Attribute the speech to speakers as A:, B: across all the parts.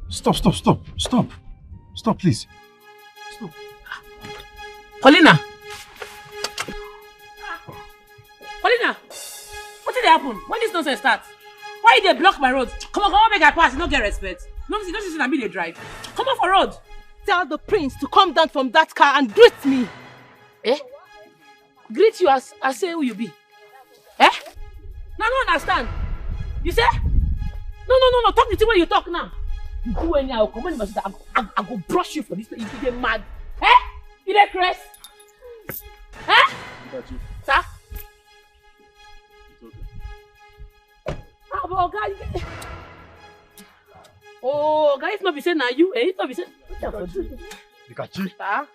A: Stop, please. Stop.
B: Paulina, what did happen? When this nonsense starts? Why they block my road? Come on, make I pass. You don't get respect. No, see, don't you see that me they drive? Come on for road.
C: Tell the prince to come down from that car and greet me.
B: Eh? Greet you as say who you be. Eh? No, I don't understand. You say? No. Talk the way you talk now. You do anyhow, come on, I go brush you for this. You get mad. Eh? You get crest? Eh?
A: Got you.
B: Sir? Oh, God. Oh, guys, it's not be saying now you. Eh? It's not be saying.
A: Nikachi.
B: Sir?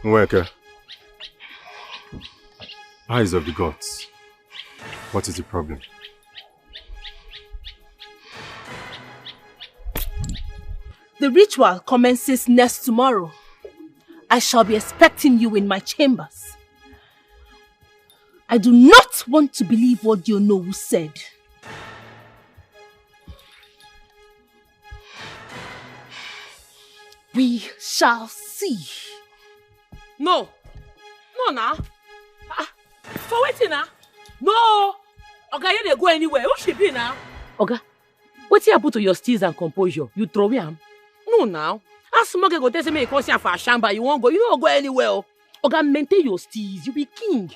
A: Nweke. Eyes of the gods. What is the problem?
C: The ritual commences next tomorrow. I shall be expecting you in my chambers. I do not want to believe what Yonowu said. We shall see.
B: No, now. For waiting now. No. Oga, you didn't go anywhere. Who should be now? Oga, what you put to your steeze and composure? You throw him? No, now. As small go tell me you come here for a shamba, you won't go. You don't go anywhere. Oga, maintain your steeze. You be king.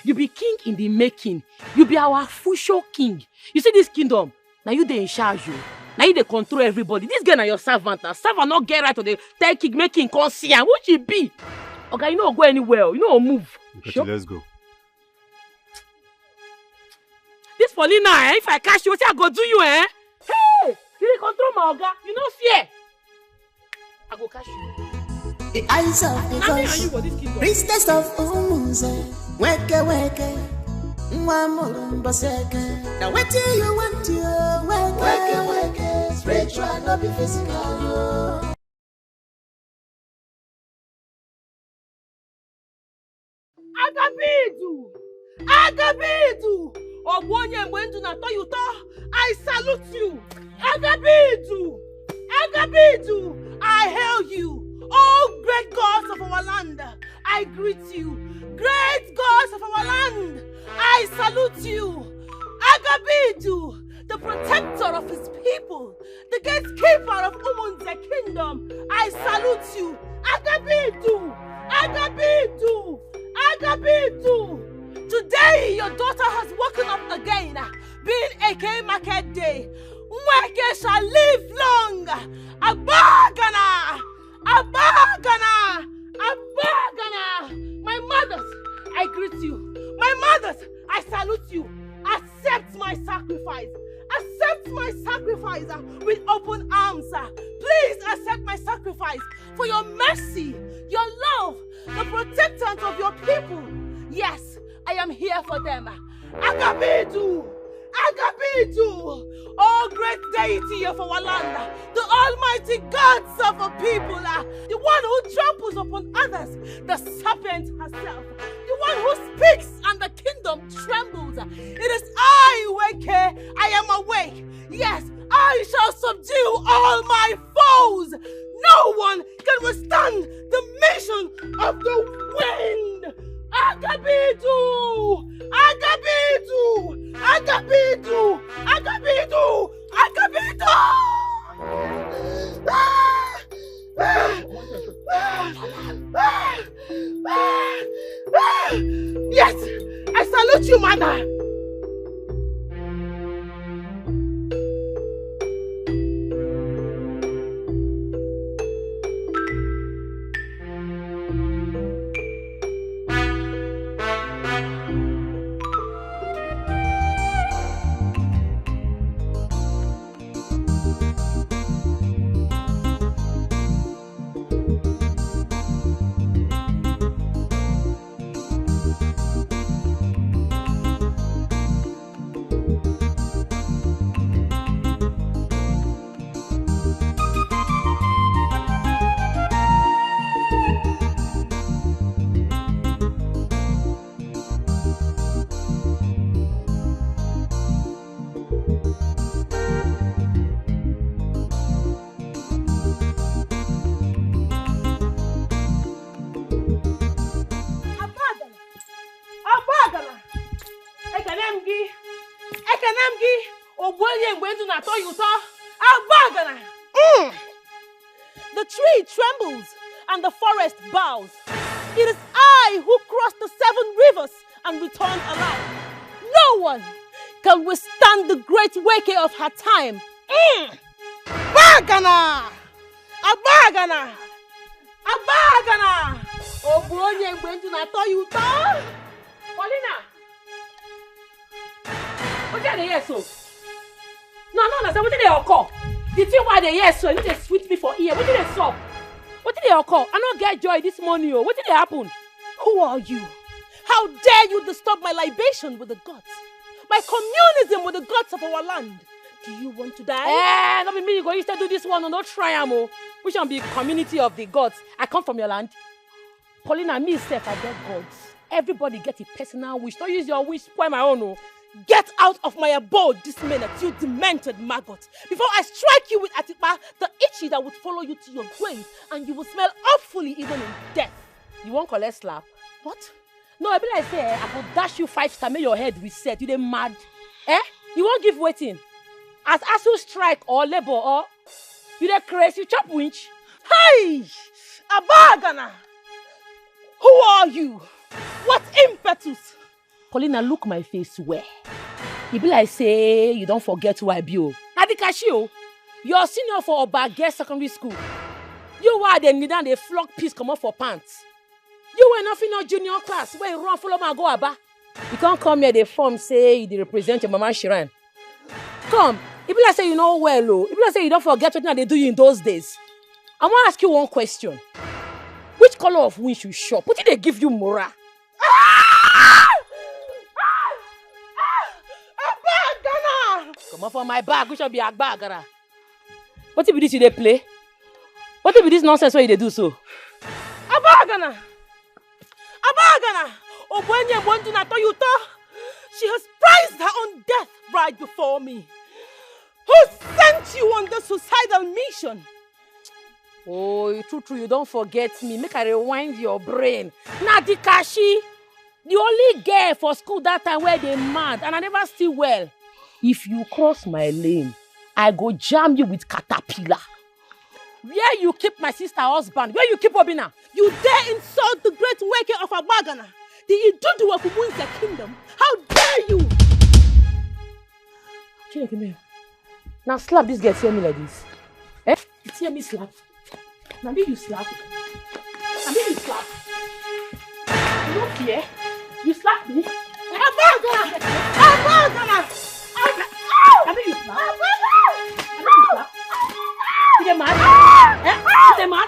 B: You be king in the making. You be our future king. You see this kingdom? Now you they in charge you. Now you they control everybody. This guy na your servant. Now servant not get right to the tell king making conscience. What you be? Okay, you don't go anywhere. You don't move.
A: Sure? Let's go.
B: This Paulina, if I catch you, what I go do you, eh? Hey! You dey control my oga. You no fear. I go catch you.
D: The eyes of the gods, priestess of Umunze, weke, mwamulumbaseke. Now what do you want to weke, spiritual, not be physical.
C: Agabidu! Obonye Mwendu na Toyuto, I salute you. Agabidu! I hail you. Oh, great gods of our land, I greet you. Great gods of our land, I salute you. Agabidu, the protector of his people, the gatekeeper of Umunze kingdom, I salute you. Agabidu! Today your daughter has woken up again, being a market day. Nweke shall live long. Abagana! My mothers, I greet you. My mothers, I salute you. Accept my sacrifice. With open arms. Please accept my sacrifice for your mercy, your love, the protectant of your people. Yes, I am here for them. Agabidu! Oh, great deity of our land, the almighty gods of our people, the one who tramples upon others, the serpent herself, the one who speaks and the kingdom trembles. It is I, Weke, I am awake. Yes, I shall subdue all my foes. No one can withstand the mission of the wind. Agabidu! Yes, I salute you, mother.
B: Ekenamgi, Oboye went to Nato Yuta, Abagana.
C: The tree trembles and the forest bows. It is I who crossed the 7 rivers and returned alive. No one can withstand the great wake of her time. Bagana! Abagana! Abagana! Oboye went to Nato Yuta.
B: Paulina! What did they hear so? No, what did they occur? The thing why they hear so, they sweet me for ear. What did they stop? What did they occur? I don't get joy this morning. What did they happen?
C: Who are you? How dare you disturb my libation with the gods? My communism with the gods of our land. Do you want to die?
B: Not be me, you go instead do this one, not try amo. We shall be community of the gods. I come from your land. Paulina, me self, I get gods. Everybody get a personal wish. Don't use your wish, spoil my own. Oh.
C: Get out of my abode this minute, you demented maggot. Before I strike you with atipa, the itchy that would follow you to your grave, and you will smell awfully even in death.
B: You won't collect slap?
C: What?
B: No, I be like say, I will dash you 5 star, make your head reset. You dey mad? You won't give waiting. As ASU strike or labor or you dey crazy, you chop winch.
C: Hey! Abagana! Who are you? What impetus?
B: Paulina, look my face where. You be like say you don't forget who I be. Na Dikeh, you're senior for Obage Secondary School. You were the need and they flog piece come up for pants. You were not in your junior class where you run follow my go aba. You can't come here the form say you represent your mama Shiran. Come, you be like say you know well, oh. You be like say you don't forget what they do you in those days. I want to ask you one question. Which color of winch you shop? What did they give you, Mora? Come on for my bag, we shall be a bagara. What if this you they play? What if this nonsense where they do so?
C: Abagana! Abagana! Obenye want to Nato Yuta. She has prized her own death right before me. Who sent you on this suicidal mission?
B: Oh, true, you don't forget me. Make I rewind your brain. Now Dikeh, the only girl for school that time where they mad and I never see well. If you cross my lane, I go jam you with caterpillar. Where you keep my sister husband? Where you keep Obina?
C: You dare insult the great waker of Abagana, the Iduduwa who wins the kingdom? How dare you?
B: Chile, come here. Now slap this girl, hear me like this. You hear me slap? Now me you slap. Now me you slap. You don't fear? You slap me?
C: Abagana! Abagana!
B: Now me you slap. Now me you slap. You dey mad? You dey mad?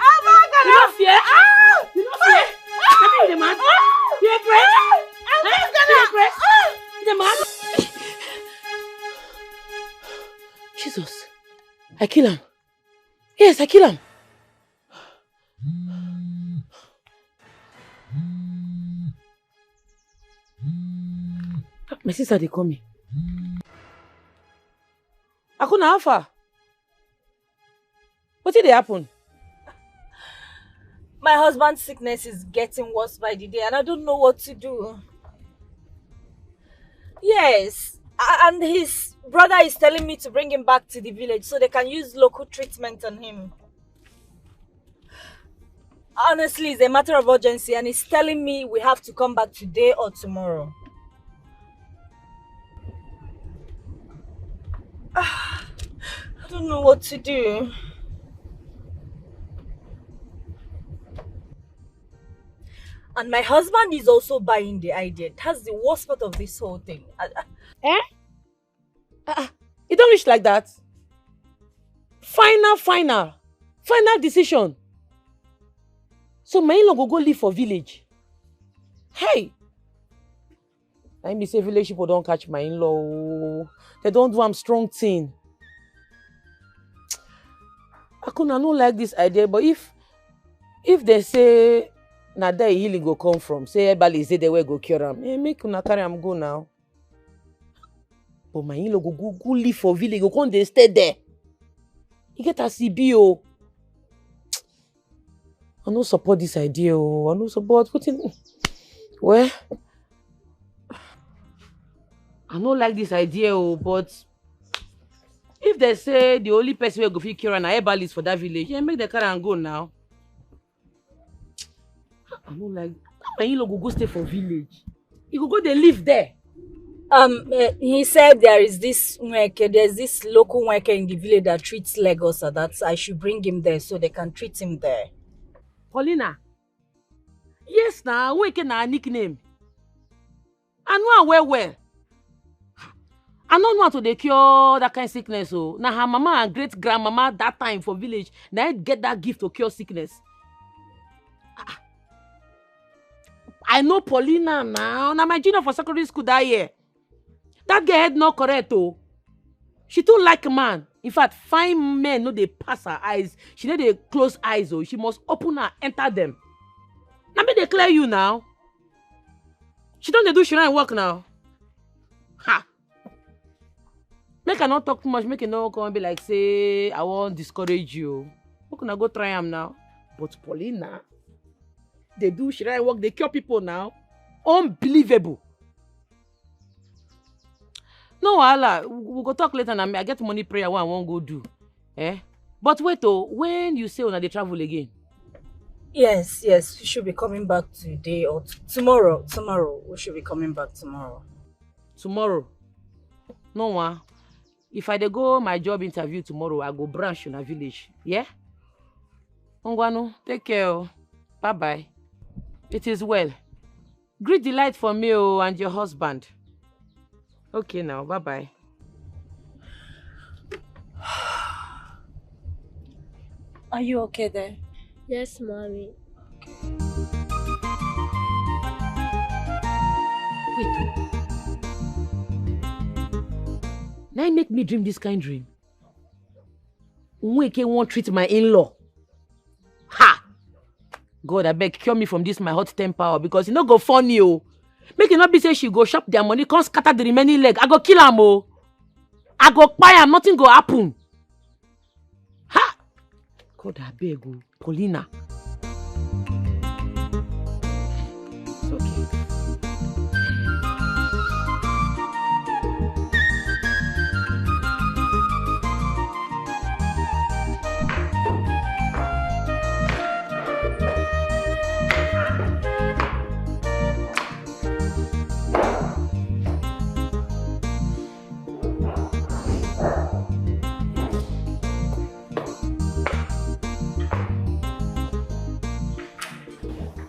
B: You don't fear? You don't fear? Now me you dey mad? You dey crazy? You dey crazy? You dey mad? Jesus, I kill him. Yes, I kill him. My sister, they call me. Akuna, how far? What did happen?
E: My husband's sickness is getting worse by the day and I don't know what to do. Yes, and his brother is telling me to bring him back to the village so they can use local treatment on him. Honestly, it's a matter of urgency and he's telling me we have to come back today or tomorrow. I don't know what to do. And my husband is also buying the idea. That's the worst part of this whole thing.
B: It don't reach like that. Final decision. So my in-law go live for village. Hey! I me say village people don't catch my in-law. They don't do am strong thing. I don't like this idea, but if they say na there healing go come from, say everybody say they will go cure am. Make una carry am go now. But my in-law go live for village, go come dey stay there. He get a CBO. I no support this idea. I no support putting. Well, I don't like this idea, but if they say the only person who go fit cure na herbalist for that village, yeah, make the car and go now. I don't like. When you go stay for village, you go they live there.
E: He said there's this local worker in the village that treats Lagos, so that I should bring him there so they can treat him there.
B: Paulina. Yes, now wake na nickname. I know her well. I don't want to dey cure that kind of sickness. So now her mama and great grandmama that time for village, now get that gift to cure sickness. I know Paulina now. Now my junior for secondary school that year. That girl head not correct oh. She too like man. In fact, fine men no they pass her eyes. She need they close eyes oh. She must open her, enter them. Now me declare you now. She don't do shrine work now. Ha. Make her not talk too much. Make her not come and be like say I won't discourage you. How can I go try him now? But Paulina, they do shrine work. They cure people now. Unbelievable. No, Allah, we'll go talk later and I get money prayer one I won't go do. Eh? But wait oh, when you say when they travel again?
E: Yes, we should be coming back today or tomorrow. Tomorrow, we should be coming back tomorrow.
B: Tomorrow? No one. If I dey go my job interview tomorrow, I go branch in a village. Yeah? Ongwanu, take care. Bye-bye. It is well. Great delight for me and your husband. Okay now, bye-bye.
E: Are you okay there?
F: Yes, mommy.
B: Wait. Now make me dream this kind of dream. Nweke won't treat my in-law. Ha! God, I beg, cure me from this my hot temper because it no go funny oh. Make it not be say she go shop their money, come scatter the remaining leg. I go kill am oh. I go buy am, nothing go happen. Ha! God, I beg oh. Paulina. It's okay.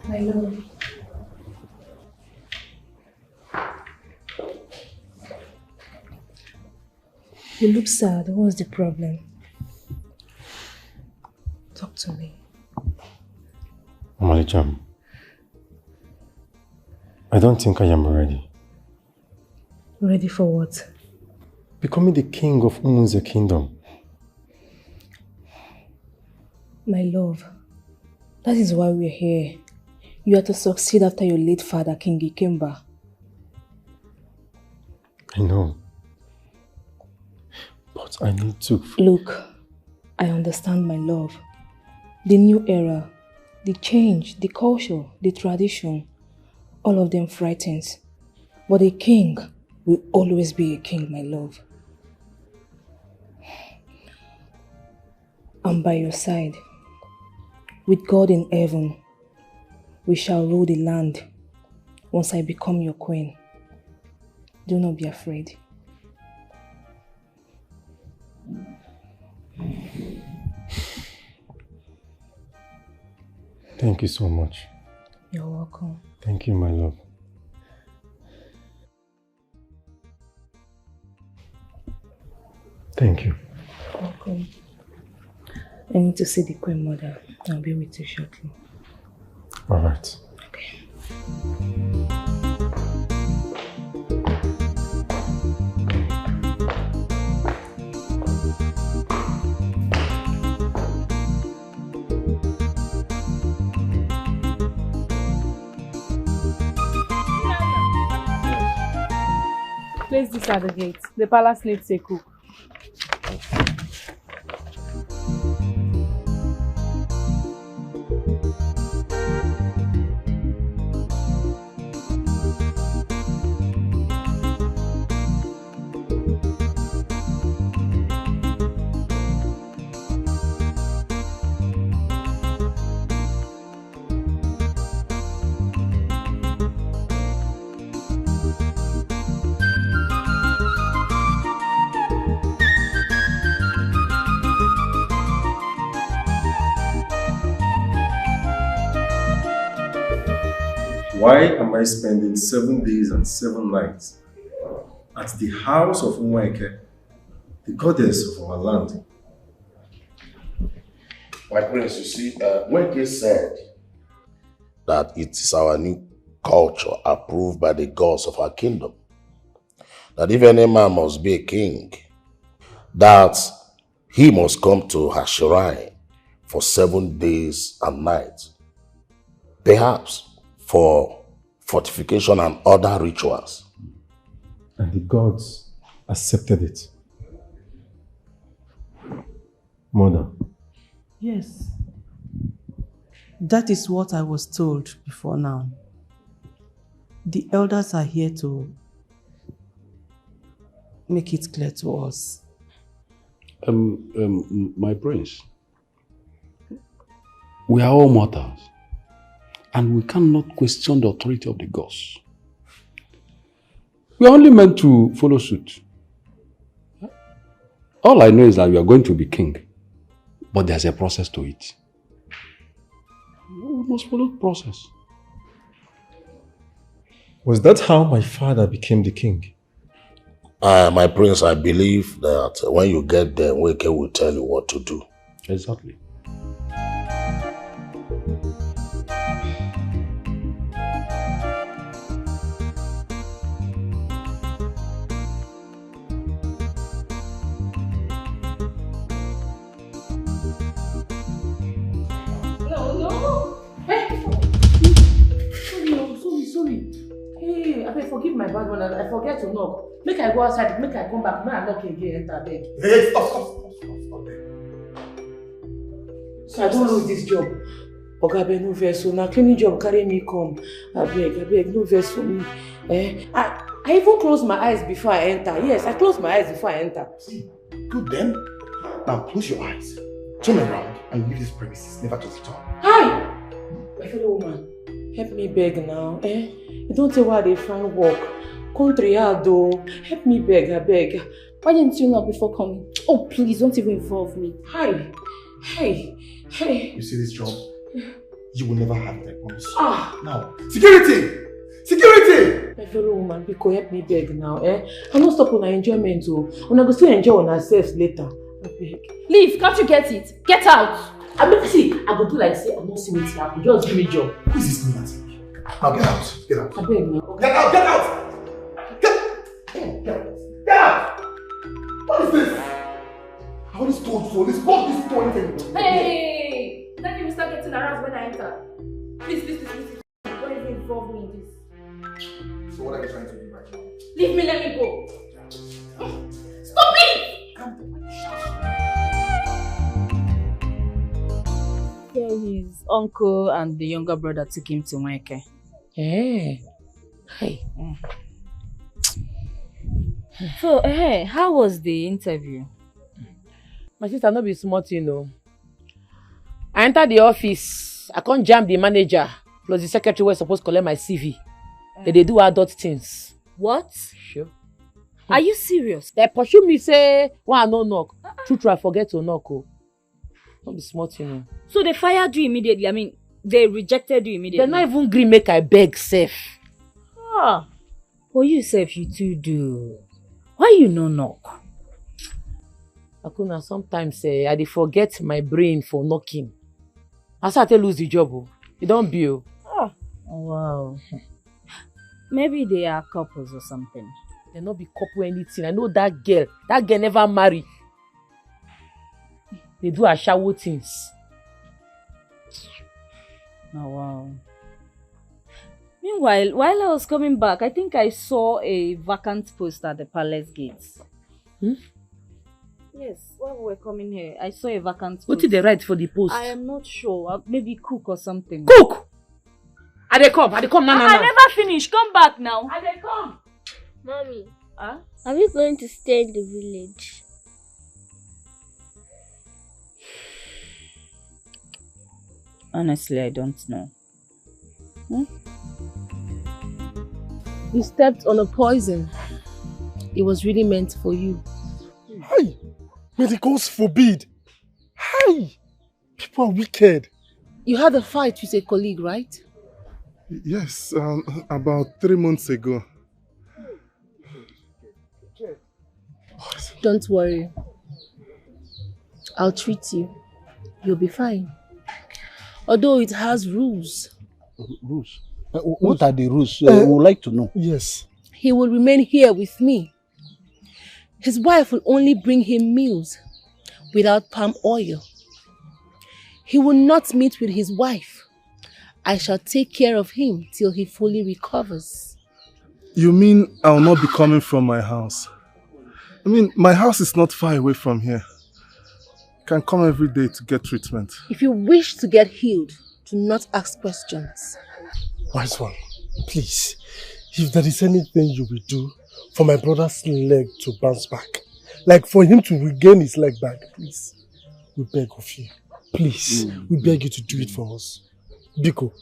E: My love. You look sad. What's the problem? Talk to me.
A: Malicham, I don't think I am ready.
E: Ready for what?
A: Becoming the king of Umunze kingdom.
E: My love, that is why we're here. You are to succeed after your late father, King Ikemba.
A: I know. But I need to...
E: Look, I understand, my love. The new era, the change, the culture, the tradition, all of them frightens. But a king will always be a king, my love. I'm by your side. With God in heaven, we shall rule the land once I become your queen. Do not be afraid.
A: Thank you so much.
E: You're welcome.
A: Thank you, my love. Thank you.
E: Welcome. I need to see the Queen Mother. I'll be with you shortly.
A: All right.
E: Okay.
C: Place this at the gate. The palace needs a cook.
A: Why am I spending 7 days and 7 nights at the house of Umwaike, the goddess of our land?
F: My prince, you see, Mweke said that it is our new culture approved by the gods of our kingdom. That if any man must be a king, that he must come to her shrine for 7 days and nights. Perhaps for fortification and other rituals.
A: And the gods accepted it. Mother.
C: Yes. That is what I was told before now. The elders are here to make it clear to us.
G: My prince, we are all mortals, and we cannot question the authority of the gods. We are only meant to follow suit. All I know is that we are going to be king, but there's a process to it. We must follow the process.
A: Was that how my father became the king?
F: My prince, I believe that when you get there, Weke will tell you what to do.
G: Exactly.
B: Forgive my bad one. I forget to knock. Make I go outside. Make I come back. Make I knock again. Enter beg.
H: Hey, stop there.
B: So I don't lose this job. Oga, no vessel. Now cleaning job carry me come. I beg, no vessel me. I even close my eyes before I enter. Yes, I close my eyes before I enter.
H: See, good then. Now close your eyes, turn around, and leave this premises, never to return.
B: Hi, my fellow woman. Help me beg now. You don't say why they find work. Country hard though. Help me beg, I beg.
E: Why didn't you knock before coming? Oh, please, don't even involve me.
B: Hi. Hey.
H: You see this job? You will never have it, I promise. Now, security!
B: My fellow woman, because help me beg now, I'm not stopping our enjoyment though. When I go still enjoy on ourselves later. I beg.
E: Leave, can't you get it? Get out!
B: I mean, see, I go do like say I'm not seeing it happen. Just give me job.
H: Who is this lunatic? Now get out. Get out.
B: I beg now.
H: Get out! Get out! What is this? I always told you so. Let's block this door anything.
E: Hey! Let me start getting aroused when I enter. Please. Don't even involve me in this.
H: So what are you trying to do right now?
E: Leave me, let me go. Stop it!
I: His uncle and the younger brother took him to Mweke.
B: Hey.
I: So, how was the interview?
B: My sister, no be smart, you know. I entered the office. I can't jam the manager. Plus the secretary was supposed to collect my CV. They do adult things.
I: What?
B: Sure.
I: Are you serious?
B: They pursue me, say, why I no knock? True, I forget to knock. Don't be smart, you know.
I: So they fired you immediately? I mean, they rejected you immediately?
B: They're not even agree make I beg safe.
I: Well, you safe, you too do. Why you no knock?
B: Akuna, sometimes I dey forget my brain for knocking. I start to lose the job. You don't be.
I: Oh, wow. Maybe they are couples or something.
B: They not be couple anything. I know that girl. That girl never marry. They do a shower things.
I: Oh, wow. Meanwhile, while I was coming back, I think I saw a vacant post at the palace gates. Yes, while we were coming here, I saw a vacant post.
B: What did they write for the post?
I: I am not sure. Maybe cook or something.
B: Cook! I dey come now.
I: I never finished. Come back now.
B: I dey come.
J: Mommy,
I: Huh?
J: are we going to stay in the village?
I: Honestly, I don't know.
E: You stepped on a poison. It was really meant for you.
H: Hey! May the gods forbid! Hey! People are wicked.
E: You had a fight with a colleague, right?
H: Yes, about 3 months ago.
B: Don't worry. I'll treat you. You'll be fine. Although it has rules.
G: Rules? What are the rules? We would like to know.
H: Yes.
B: He will remain here with me. His wife will only bring him meals without palm oil. He will not meet with his wife. I shall take care of him till he fully recovers.
H: You mean I'll not be coming from my house? I mean, my house is not far away from here. You can come every day to get treatment.
B: If you wish to get healed, do not ask questions.
K: Wise one, please, if there is anything you will do for my brother's leg to bounce back, like for him to regain his leg back, please, we beg of you. Please, we beg you to do it for us. Biko.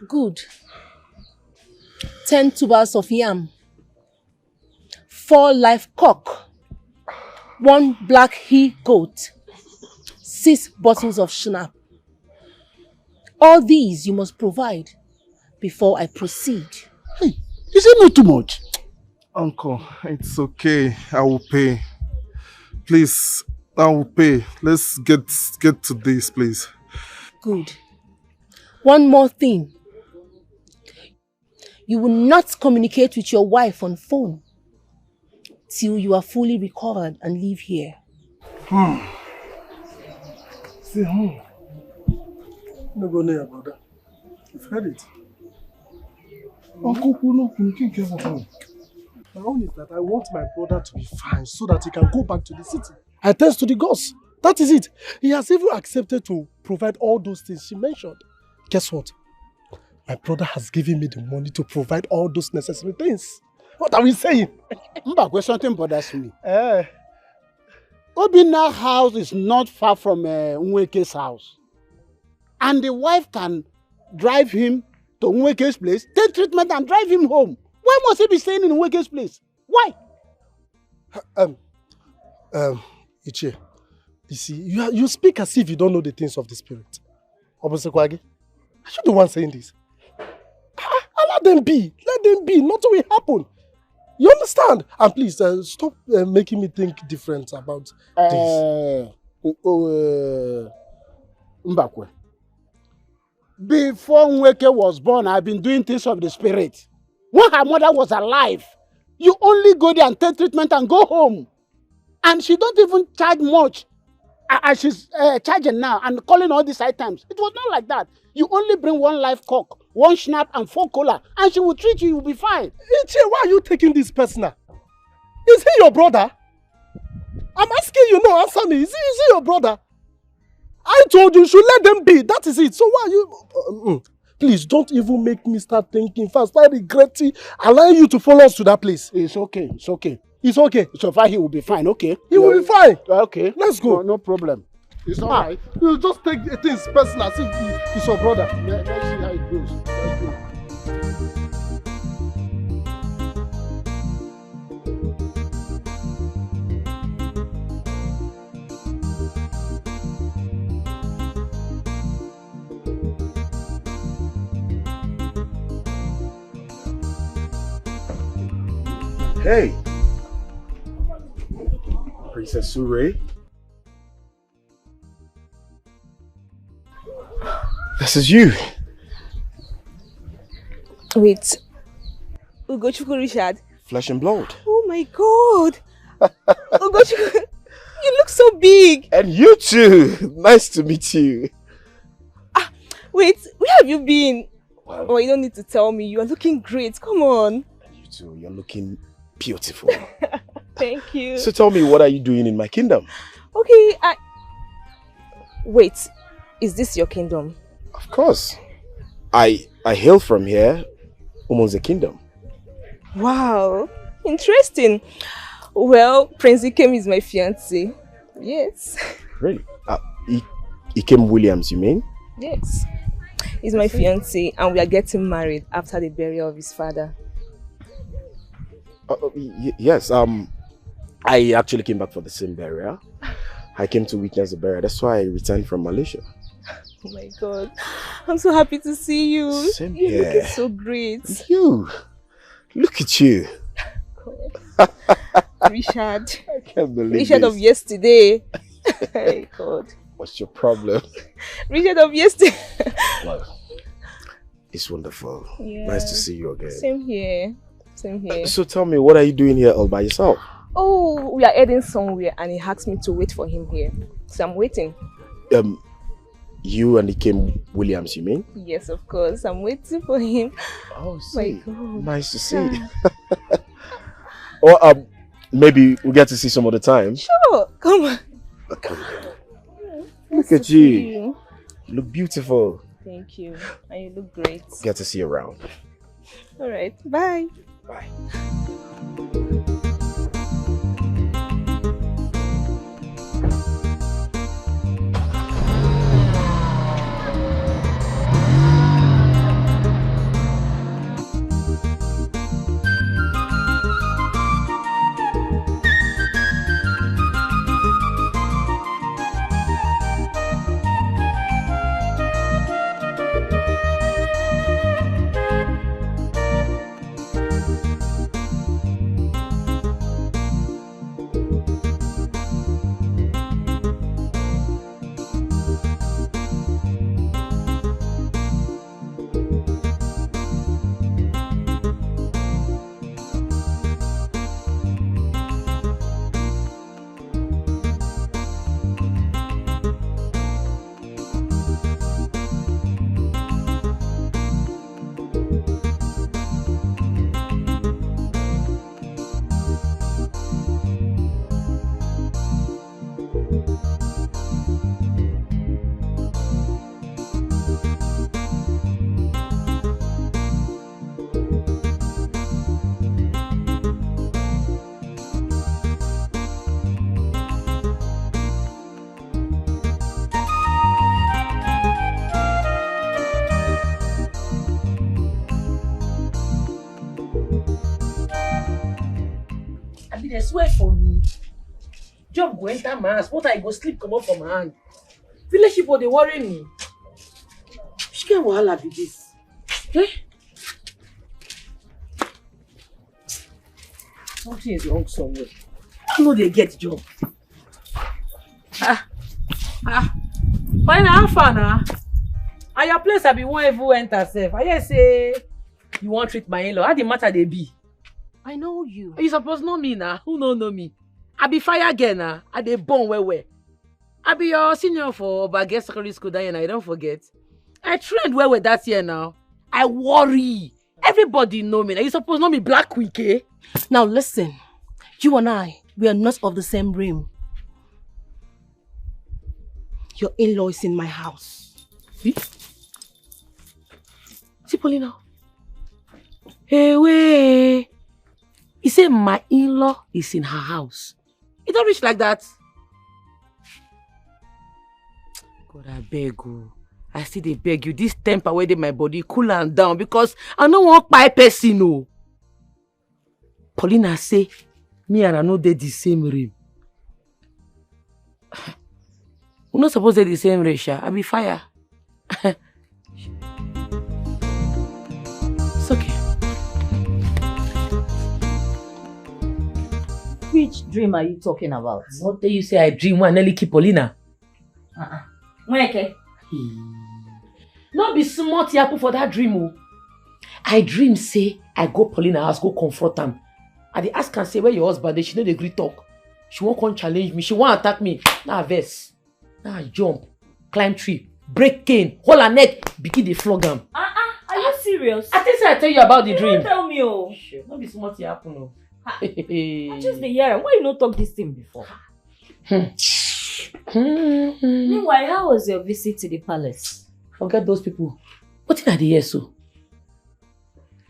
B: Good. 10 tubers of yam, 4 live cock, 1 black he-goat, 6 bottles of schnapp. All these you must provide before I proceed.
G: Hey, is it not too much?
H: Uncle, it's okay. I will pay. Please, I will pay. Let's get to this, please.
B: Good. One more thing. You will not communicate with your wife on phone till you are fully recovered and leave here.
K: See, no go near about that. You've heard it. Uncle, no, you can't get home. My own is that I want my brother to be fine so that he can go back to the city. I thanks to the gods. That is it. He has even accepted to provide all those things she mentioned. Guess what? My brother has given me the money to provide all those necessary things. What are we saying?
G: Mbakwe, something bothers me. Obina's house is not far from Nweke's house. And the wife can drive him to Nweke's place, take treatment and drive him home. Why must he be staying in Nweke's place? Why?
K: Ichie, you see, you speak as if you don't know the things of the spirit. Obosekwagi, are you the one saying this? Allow them be. Let them be. Nothing will happen. You understand? And please, stop making me think different about this.
G: Mbakwe. Before Nweke was born, I've been doing things of the spirit. When her mother was alive, you only go there and take treatment and go home. And she don't even charge much. As she's charging now and calling all these items. It was not like that. You only bring 1 live cock, 1 schnapp and 4 cola, and she will treat you, you will be fine.
K: Ichie, why are you taking this personal? Is he your brother? I'm asking you, no, answer me. Is he your brother? I told you should let them be. That is it. So why are you... Please, don't even make me start thinking fast. I regret allowing you to follow us to that place.
G: It's okay. It's okay.
K: It's okay.
G: So far, he will be fine, okay?
K: He will be fine.
G: Okay.
K: Let's go.
G: No problem. It's all right.
K: You just take things personal as if he's your brother.
G: Let's see how it goes. Let's go.
L: Hey, Princess Sure. This is you.
M: Wait, Ugochukwu Richard?
L: Flesh and blood.
M: Oh my God! Ugochukwu, you look so big!
L: And you too! Nice to meet you.
M: Wait, where have you been? Oh, you don't need to tell me. You are looking great. Come on.
L: And you too. You're looking beautiful.
M: Thank you.
L: So tell me, what are you doing in my kingdom?
M: Okay, Wait, is this your kingdom?
L: Of course. I hail from here, almost the kingdom.
M: Wow, interesting. Well, Prince Ikem is my fiancé. Yes.
L: Really? Ikem Williams, you mean?
M: Yes. He's my fiancé and we are getting married after the burial of his father.
L: Yes, I actually came back for the same burial. I came to witness the burial. That's why I returned from Malaysia.
M: Oh my God. I'm so happy to see you.
L: Same
M: You're
L: here.
M: looking so great.
L: You. Look at you.
M: Richard.
L: I can't believe
M: Richard
L: this.
M: of yesterday. Hey God.
L: What's your problem?
M: Richard of yesterday.
L: Well, it's wonderful.
M: Yeah.
L: Nice to see you again.
M: Same here. Same here.
L: So tell me, what are you doing here all by yourself?
M: Oh, we are heading somewhere and he asked me to wait for him here. So I'm waiting.
L: You and Dikeh Williams, you mean?
M: Yes, of course. I'm waiting for him.
L: Oh,
M: my
L: see.
M: God.
L: Nice to see. Or maybe we'll get to see some other time.
M: Sure. Come on.
L: Look at you. You look beautiful.
M: Thank you. And you look great.
L: Get to see you around.
M: All right. Bye.
L: Bye.
B: They swear for me. Job go enter my house, but I go sleep come up from my hand. Village people they worry me. Which kind of wahala be this? Eh? Something is wrong somewhere. I know they get job. Fine, how far now? And your place I be one even enter safe. I just say you won't treat my in-law. How the matter they be?
C: I know you.
B: You suppose know me now. Who don't know me? I be fire girl now. I dey born where. I be your senior for Bagay Secondary School that year now. You don't forget. I trained where that year now. I worry. Everybody know me now. You suppose know me black quick, eh?
C: Now listen. You and I, we are not of the same realm. Your in-law is in my house.
B: See, Paulina. Hey, wait. He said my in-law is in her house. It don't reach like that. God, I beg you. I still dey beg you. This temper where dey my body cool and down because I don't want buy person no. Paulina say, me and I know they the same realm. We're not supposed to be the same race. I be fire. It's okay.
I: Which dream are you talking about?
B: What do you say I dream when I nearly keep Paulina?
I: Mweke.
B: Not be smart yapu for that dream. Oh. I dream say I go Paulina house, go confront am. I dey ask and say where your husband is, she no dey gree talk. She won't come challenge me, she won't attack me. Now I vex. Now I jump, climb tree, break cane, hold her neck, begin dey flog am.
I: Are you serious?
B: I think I tell you about the dream.
I: Don't tell me, oh.
B: Sure. Not be smart happen, oh.
I: I just the hear. Why you not talk this thing before? Meanwhile, how was your visit to the palace?
B: Forget those people. What did I hear so?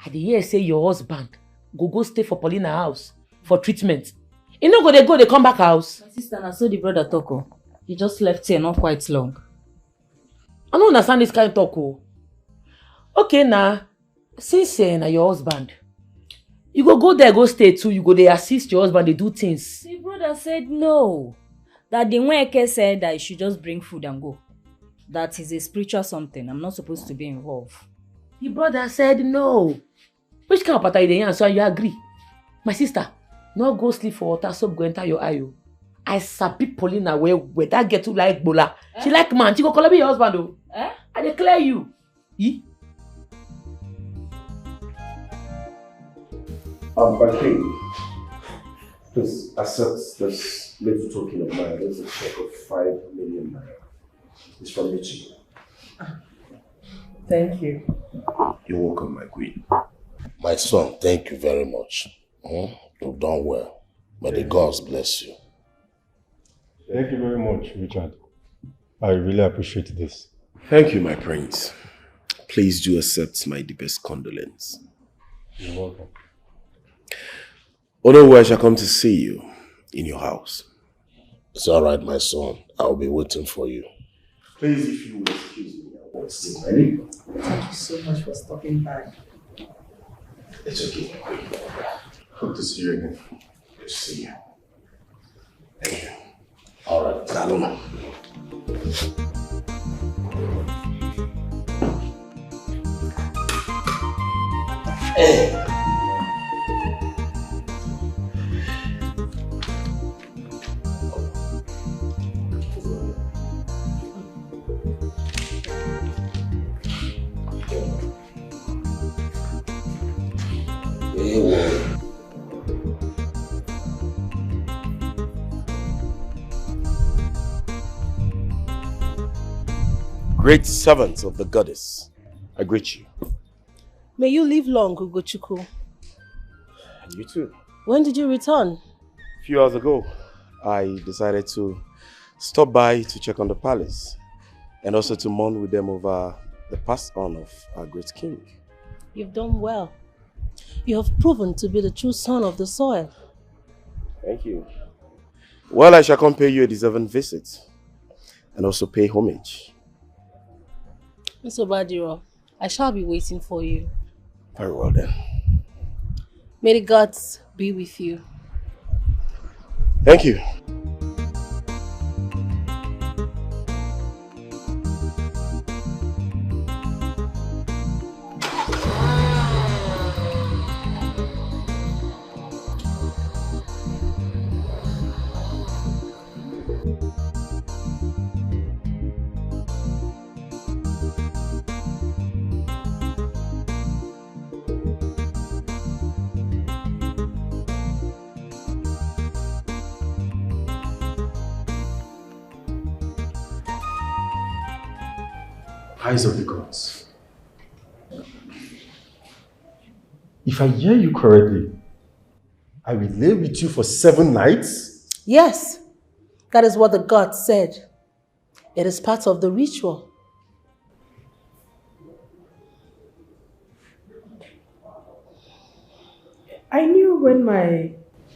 B: I hear say your husband go stay for Paulina house for treatment. You know they come back house.
I: My sister, I saw the brother talk. He just left here not quite long.
B: I don't understand this kind of talk. Okay, now, since na your husband, you go there, go stay too. You go there assist your husband, they do things.
I: The brother said no. That the Nweke said that you should just bring food and go. that is a spiritual something. I'm not supposed to be involved.
B: The brother said no. Which kind of pattern you dey, so you agree? My sister, no go sleep for water, soap go enter your eye. I sabi Paulina where that get to like Bola. She like man, she go call me your husband though. I declare you.
L: My king, please accept this little token of mine. There's a check of 5 million naira. It's from Lizzy.
B: Thank you.
L: You're welcome, my queen.
F: My son, thank you very much. You've done well. May the gods bless you.
N: Thank you very much, Richard. I really appreciate this.
L: Thank you, my prince. Please do accept my deepest condolence.
N: You're welcome.
L: Although I shall come to see you in your house.
F: It's all right, my son. I'll be waiting for you.
L: Please, if you will excuse me, I won't stay ready.
B: Thank you so much for stopping by.
L: It's okay. Hope to see you again. Good to see you. Thank you.
F: All right.
L: Saloma.
F: Hey.
L: Great servants of the goddess, I greet you.
C: May you live long, Ugochukwu.
L: And you too.
C: When did you return?
L: A few hours ago, I decided to stop by to check on the palace and also to mourn with them over the passed on of our great king.
C: You've done well. You have proven to be the true son of the soil.
L: Thank you. Well, I shall come pay you a deserving visit and also pay homage.
C: Mr. Badiro, I shall be waiting for you.
L: Very well then.
C: May the gods be with you.
L: Thank you.
K: Eyes of the gods. If I hear you correctly, I will lay with you for 7 nights?
C: Yes, that is what the gods said. It is part of the ritual.
B: I knew when my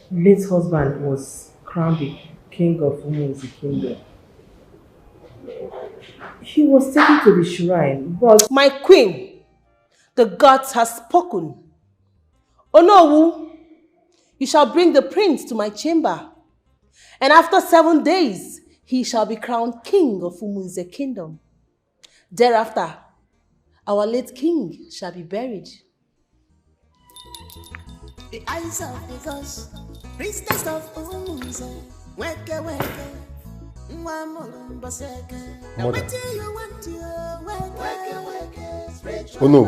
B: late husband was crowned the king of women's kingdom, he was taken to the shrine, but...
C: My queen, the gods have spoken. Onowu, you shall bring the prince to my chamber, and after 7 days, he shall be crowned king of Umunze kingdom. Thereafter, our late king shall be buried.
D: The eyes of the gods, priestess of Umunze, weke weke.
K: Oh no.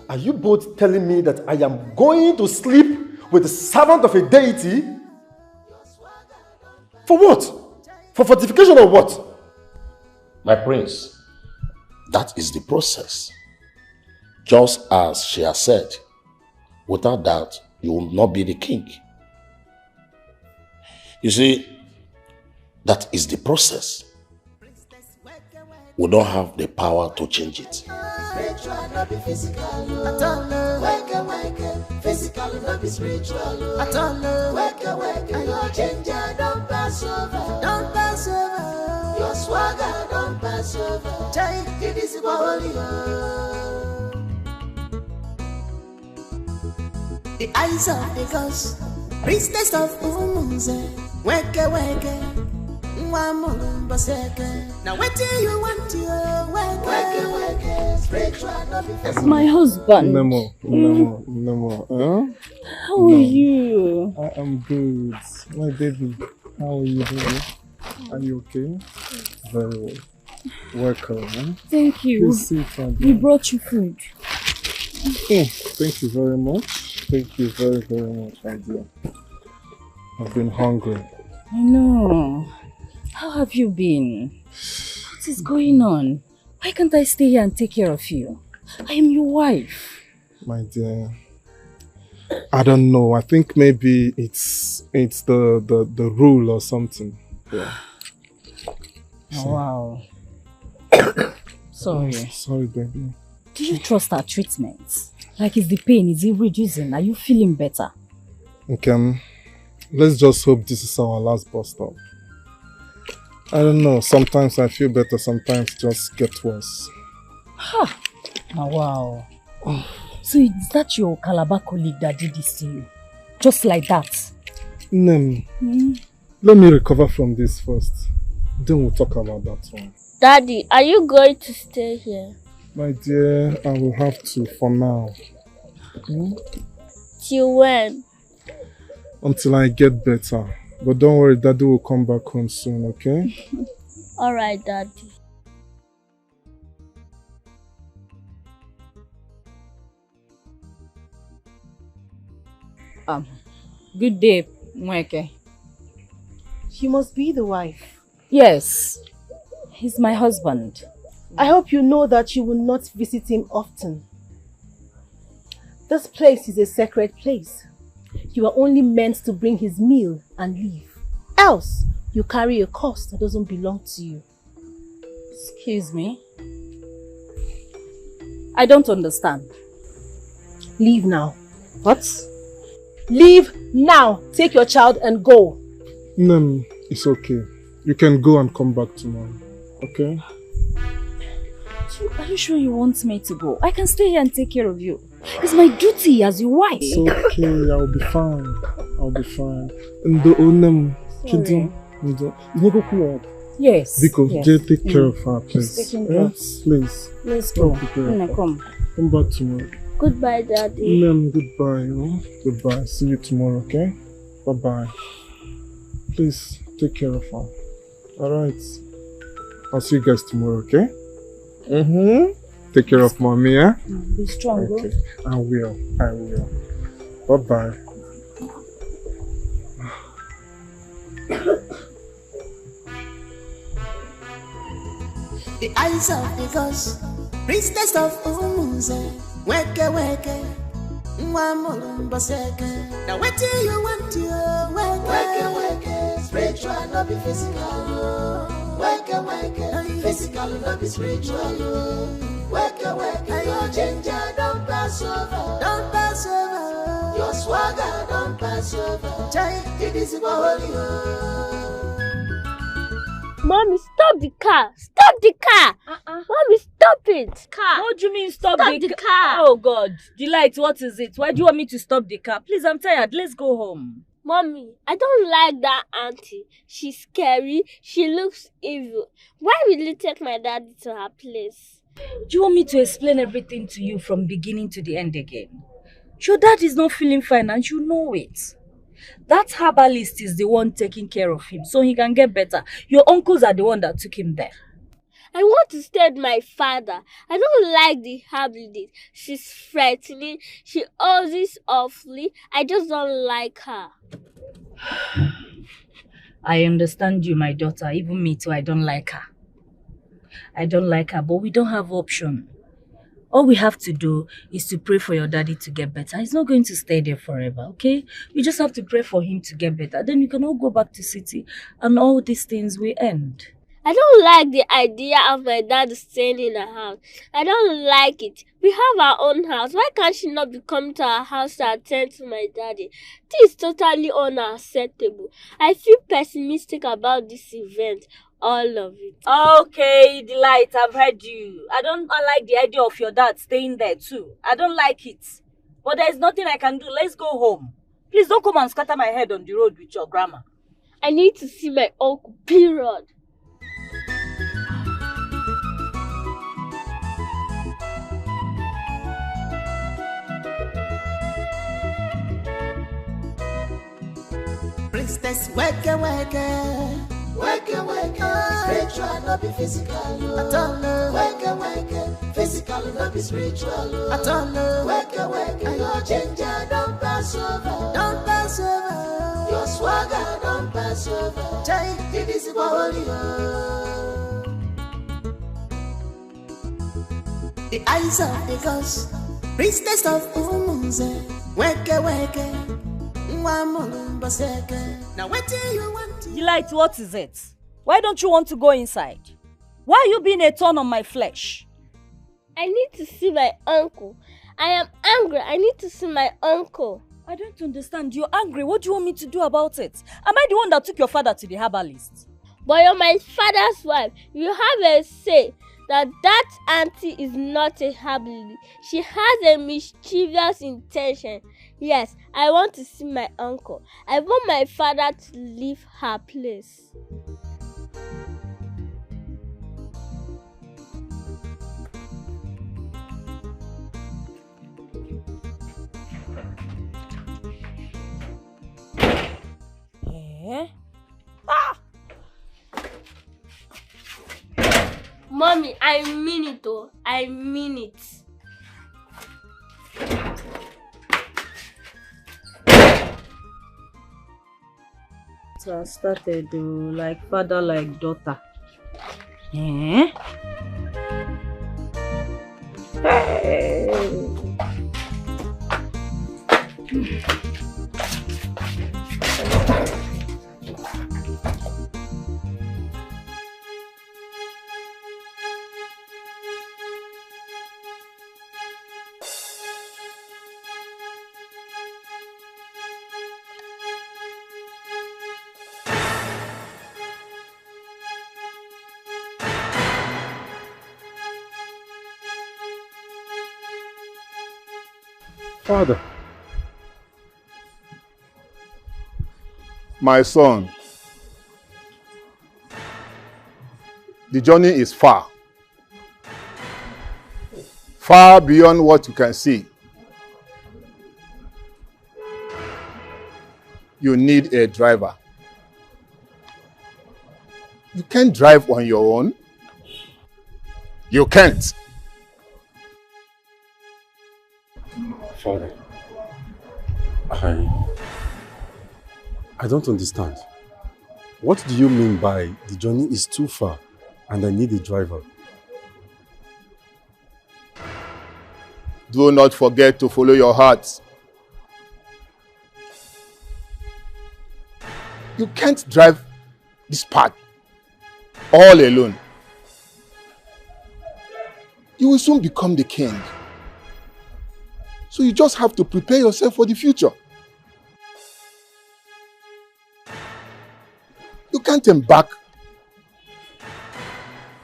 K: Are you both telling me that I am going to sleep with the servant of a deity? For what? For fortification or what?
F: My prince, that is the process. Just as she has said, without that, you will not be the king. You see, that is the process. We don't have the power to change it.
D: Spiritual, not be physical. At all, wake, physical, not be spiritual. At all, wake, your ginger don't pass over. Don't pass over. Your swagger don't pass over. Jai, it is holy. The eyes of the gods, priestess of Umunze, weke weke. Now what do you want to work, spiritual, not be
I: It's my husband.
H: Nemo. Huh?
I: How are you?
H: I am good. My baby, how are you doing? Are you okay? Very well. Welcome. Huh?
I: Thank you.
H: Please sit down.
I: We brought you food.
H: Oh, thank you very much. Thank you very, very much, my dear. I've been hungry.
I: I know. How have you been? What is going on? Why can't I stay here and take care of you? I am your wife.
H: My dear, I don't know. I think maybe it's the rule or something. Yeah.
I: Oh, wow. Sorry.
H: Sorry, baby.
I: Do you trust our treatment? Like, is the pain, is it reducing? Are you feeling better?
H: Okay. Let's just hope this is our last bus stop. I don't know. Sometimes I feel better. Sometimes just get worse.
I: Ha! Oh, wow. So is that your Calabar colleague that did this to you? Just like that?
H: Nem, let me recover from this first. Then we'll talk about that one.
J: Daddy, are you going to stay here?
H: My dear, I will have to for now.
J: Till when?
H: Until I get better. But don't worry, Daddy will come back home soon, okay?
J: Alright, Daddy.
I: Good day, Mweke.
C: You must be the wife.
I: Yes. He's my husband.
C: I hope you know that you will not visit him often. This place is a sacred place. You are only meant to bring his meal and leave. Else, you carry a cost that doesn't belong to you.
I: Excuse me? I don't understand.
C: Leave now.
I: What?
C: Leave now. Take your child and go.
H: Nem, it's okay. You can go and come back tomorrow, okay?
I: Are you sure you want me to go? I can stay here and take care of you. It's my duty as your wife.
H: It's okay, I'll be fine. I'll be fine. And the Nem,
I: yes.
H: Because
I: yes.
H: take care of her, please. Yes, please.
I: Let's go. Come.
H: Come back tomorrow.
J: Goodbye, Daddy.
H: Nem, goodbye. Goodbye. See you tomorrow, okay? Bye-bye. Please, take care of her. Alright. I'll see you guys tomorrow, okay? Take care of mommy, yeah?
I: Be strong,
H: okay. I will. Bye-bye.
D: The eyes of the gods, priestess of Umuze, weke, Mwamulumbaseke. Now what do you want to weke, spiritual, not be physical. Weke, physical, not be spiritual. Weke, your ginger don't pass over, your swagger don't pass over. Chai, it is holy.
J: Mommy, stop the car! Stop the car! Mommy, stop it!
I: Car. What do you mean stop
J: the car?
I: Oh God, Delight, what is it? Why do you want me to stop the car? Please, I'm tired. Let's go home.
J: Mommy, I don't like that auntie. She's scary. She looks evil. Why will you take my daddy to her place?
I: Do you want me to explain everything to you from beginning to the end again? Your dad is not feeling fine and you know it. That herbalist is the one taking care of him so he can get better. Your uncles are the one that took him there.
J: I want to stay with my father. I don't like the herbalist. She's frightening. She always awfully. I just don't like her.
I: I understand you, my daughter. Even me too, I don't like her. But we don't have option. All we have to do is to pray for your daddy to get better. He's not going to stay there forever, okay? We just have to pray for him to get better. Then you can all go back to city and all these things will end.
J: I don't like the idea of my dad staying in a house. I don't like it. We have our own house. Why can't she not be coming to our house to attend to my daddy? This is totally unacceptable. I feel pessimistic about this event. All of it.
I: Okay, Delight, I've heard you. I don't like the idea of your dad staying there too. I don't like it. But there's nothing I can do. Let's go home. Please don't come and scatter my head on the road with your grandma.
J: I need to see my uncle, period.
D: Princess, wake, spiritual, not be physical. At all, wake, physical, not be spiritual. At all, wake, your ginger don't pass over, your swagger don't pass over. Take it easy, the eyes of the gods, priestess of Umunze, wake. Now what do you want?
I: Delight, what is it? Why don't you want to go inside? Why are you being a thorn on my flesh?
J: I need to see my uncle. I am angry. I need to see my uncle.
I: I don't understand. You're angry. What do you want me to do about it? Am I the one that took your father to the herbalist?
J: But you're my father's wife. You have a say that auntie is not a herbalist. She has a mischievous intention. Yes, I want to see my uncle. I want my father to leave her place. Mommy, I mean it though. I mean it.
I: So I started like father, like daughter. Hey.
O: Father, my son, the journey is far beyond what you can see. You need a driver. You can't drive on your own. You can't.
N: Father, I don't understand. What do you mean by the journey is too far and I need a driver?
O: Do not forget to follow your heart. You can't drive this path all alone. You will soon become the king. So you just have to prepare yourself for the future. You can't embark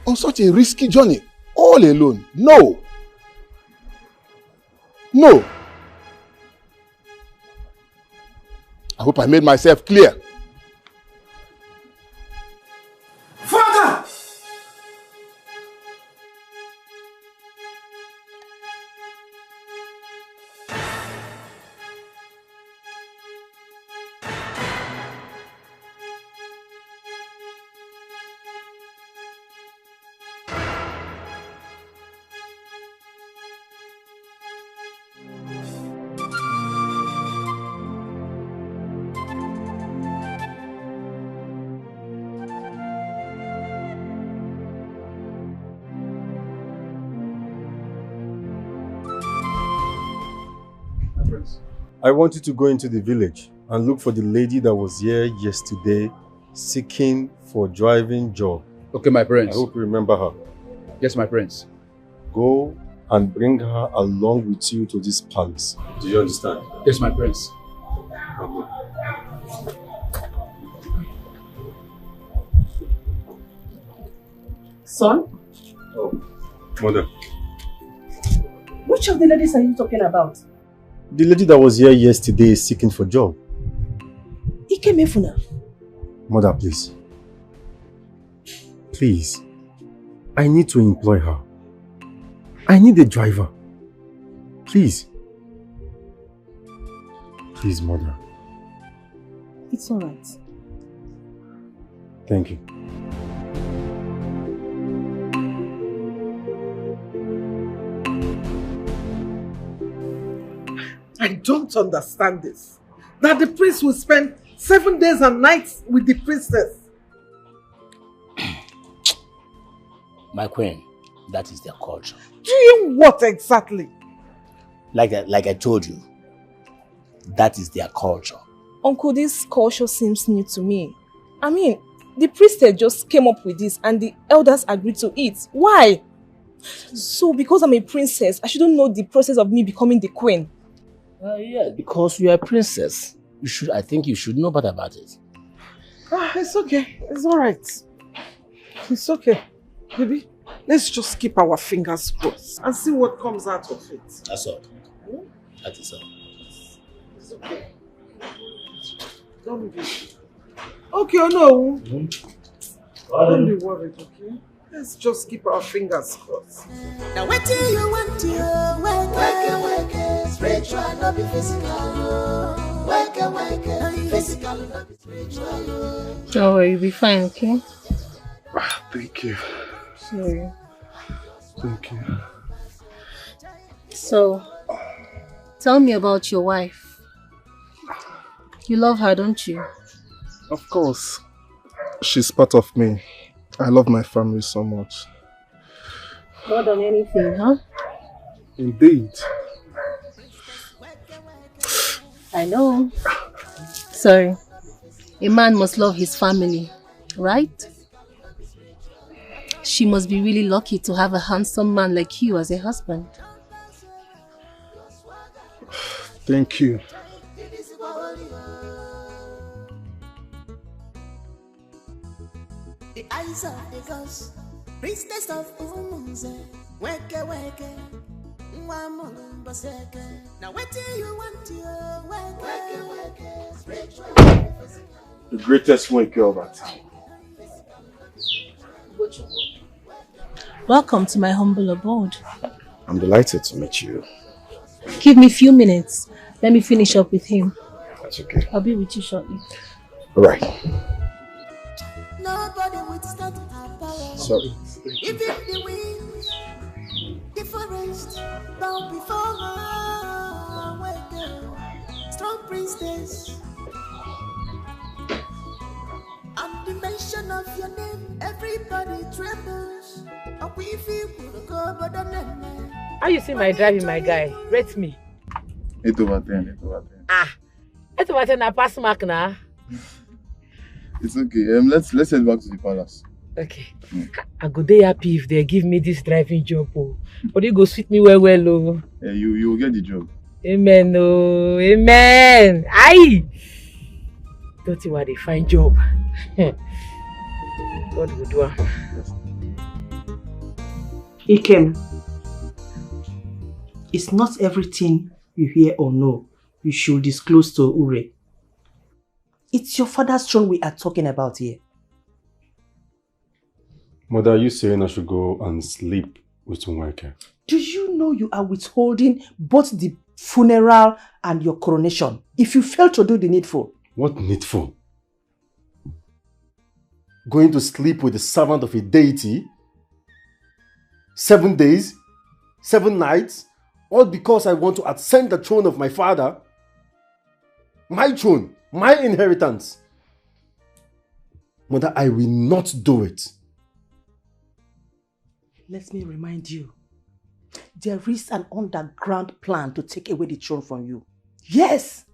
O: on such a risky journey all alone. No. No. I hope I made myself clear.
A: Father!
N: I want you to go into the village and look for the lady that was here yesterday seeking for driving job.
P: Okay, my prince.
N: I hope you remember her.
P: Yes, my prince.
N: Go and bring her along with you to this palace. Do you understand?
P: Yes, my prince.
B: Son?
N: Oh, mother.
B: Which of the ladies are you talking about?
N: The lady that was here yesterday is seeking for job.
B: Ike Mefuna.
N: Mother, please. Please. I need to employ her. I need a driver. Please. Please, Mother.
E: It's alright.
N: Thank you.
C: I don't understand this. That the prince will spend 7 days and nights with the princess.
Q: My queen, that is their culture.
C: Doing what exactly?
Q: Like I told you, that is their culture.
E: Uncle, this culture seems new to me. I mean, the priestess just came up with this and the elders agreed to it. Why? So because I'm a princess, I shouldn't know the process of me becoming the queen.
Q: Yeah, because you are a princess. I think you should know better about it.
C: It's okay. It's alright. It's okay. Baby, let's just keep our fingers crossed and see what comes out of it.
Q: That's all. That is all.
C: It's okay. Don't be... Okay, oh no. Don't be worried, okay? Let's just keep our fingers crossed.
D: Now what do you want to work, spiritual, not be physical. Work, physical, not be spiritual.
I: Don't worry, you'll be fine, okay?
N: Thank you.
I: Sorry.
N: Thank you.
I: So, tell me about your wife. You love her, don't you?
H: Of course. She's part of me. I love my family so much.
I: More than anything, huh?
H: Indeed.
I: I know. Sorry. A man must love his family, right? She must be really lucky to have a handsome man like you as a husband.
H: Thank you.
D: The eyes of the gods, priestess of Umunze, weke. Now what do you want to weke, spiritual.
N: The greatest wake of our time.
I: Welcome to my humble abode.
L: I'm delighted to meet you.
I: Give me a few minutes. Let me finish up with him.
L: That's okay.
I: I'll be with you shortly.
L: All right.
D: Nobody would stand our power.
L: Sorry.
D: Even the wind, the forest, bow before her. Wake, strong priestess. On the mention of your name, everybody trembles. We feel good, but
B: How you see my driving, my guy? Rate me.
A: 8 over 10, 8 over 10.
B: 8 over 10, I pass mark now.
A: It's okay. Let's head back to the palace.
B: Okay. I go dey happy if they give me this driving job. Oh. But you go sweet me well. Oh.
A: You will get the job.
B: Amen. Oh, amen. Aye. Don't you want a fine job? God will do it.
R: Ikem, it's not everything you hear or know you should disclose to Ure. It's your father's throne we are talking about here.
N: Mother, are you saying I should go and sleep with Unweke?
R: Do you know you are withholding both the funeral and your coronation if you fail to do the needful?
N: What needful? Going to sleep with the servant of a deity? 7 days? 7 nights? All because I want to ascend the throne of my father? My throne, my inheritance. Mother, I will not do it.
R: Let me remind you, there is an underground plan to take away the throne from you. Yes!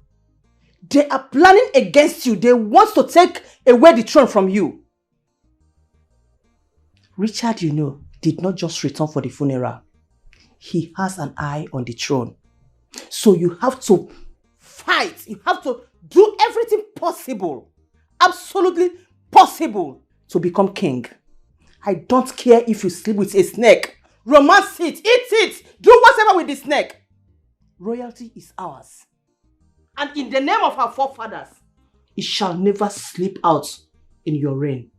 R: They are planning against you. They want to take away the throne from you. Richard, you know, did not just return for the funeral. He has an eye on the throne. So you have to fight. You have to do everything possible, absolutely possible, to become king. I don't care if you sleep with a snake. Romance it, eat it, do whatever with the snake. Royalty is ours. And in the name of our forefathers, it shall never slip out in your reign.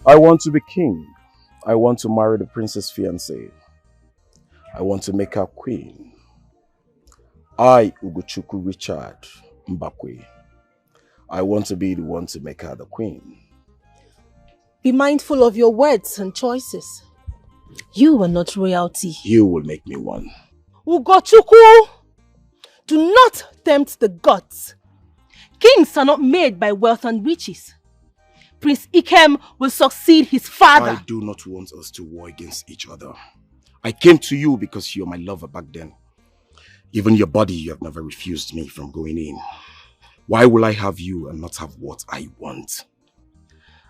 L: I want to be king. I want to marry the princess fiancée. I want to make her queen. I, Ugochukwu Richard Mbakwe. I want to be the one to make her the queen.
C: Be mindful of your words and choices. You are not royalty.
L: You will make me one.
C: Ugochukwu! Do not tempt the gods. Kings are not made by wealth and riches. Prince Ikem will succeed his father.
L: I do not want us to war against each other. I came to you because you're my lover back then. Even your body, you have never refused me from going in. Why will I have you and not have what I want?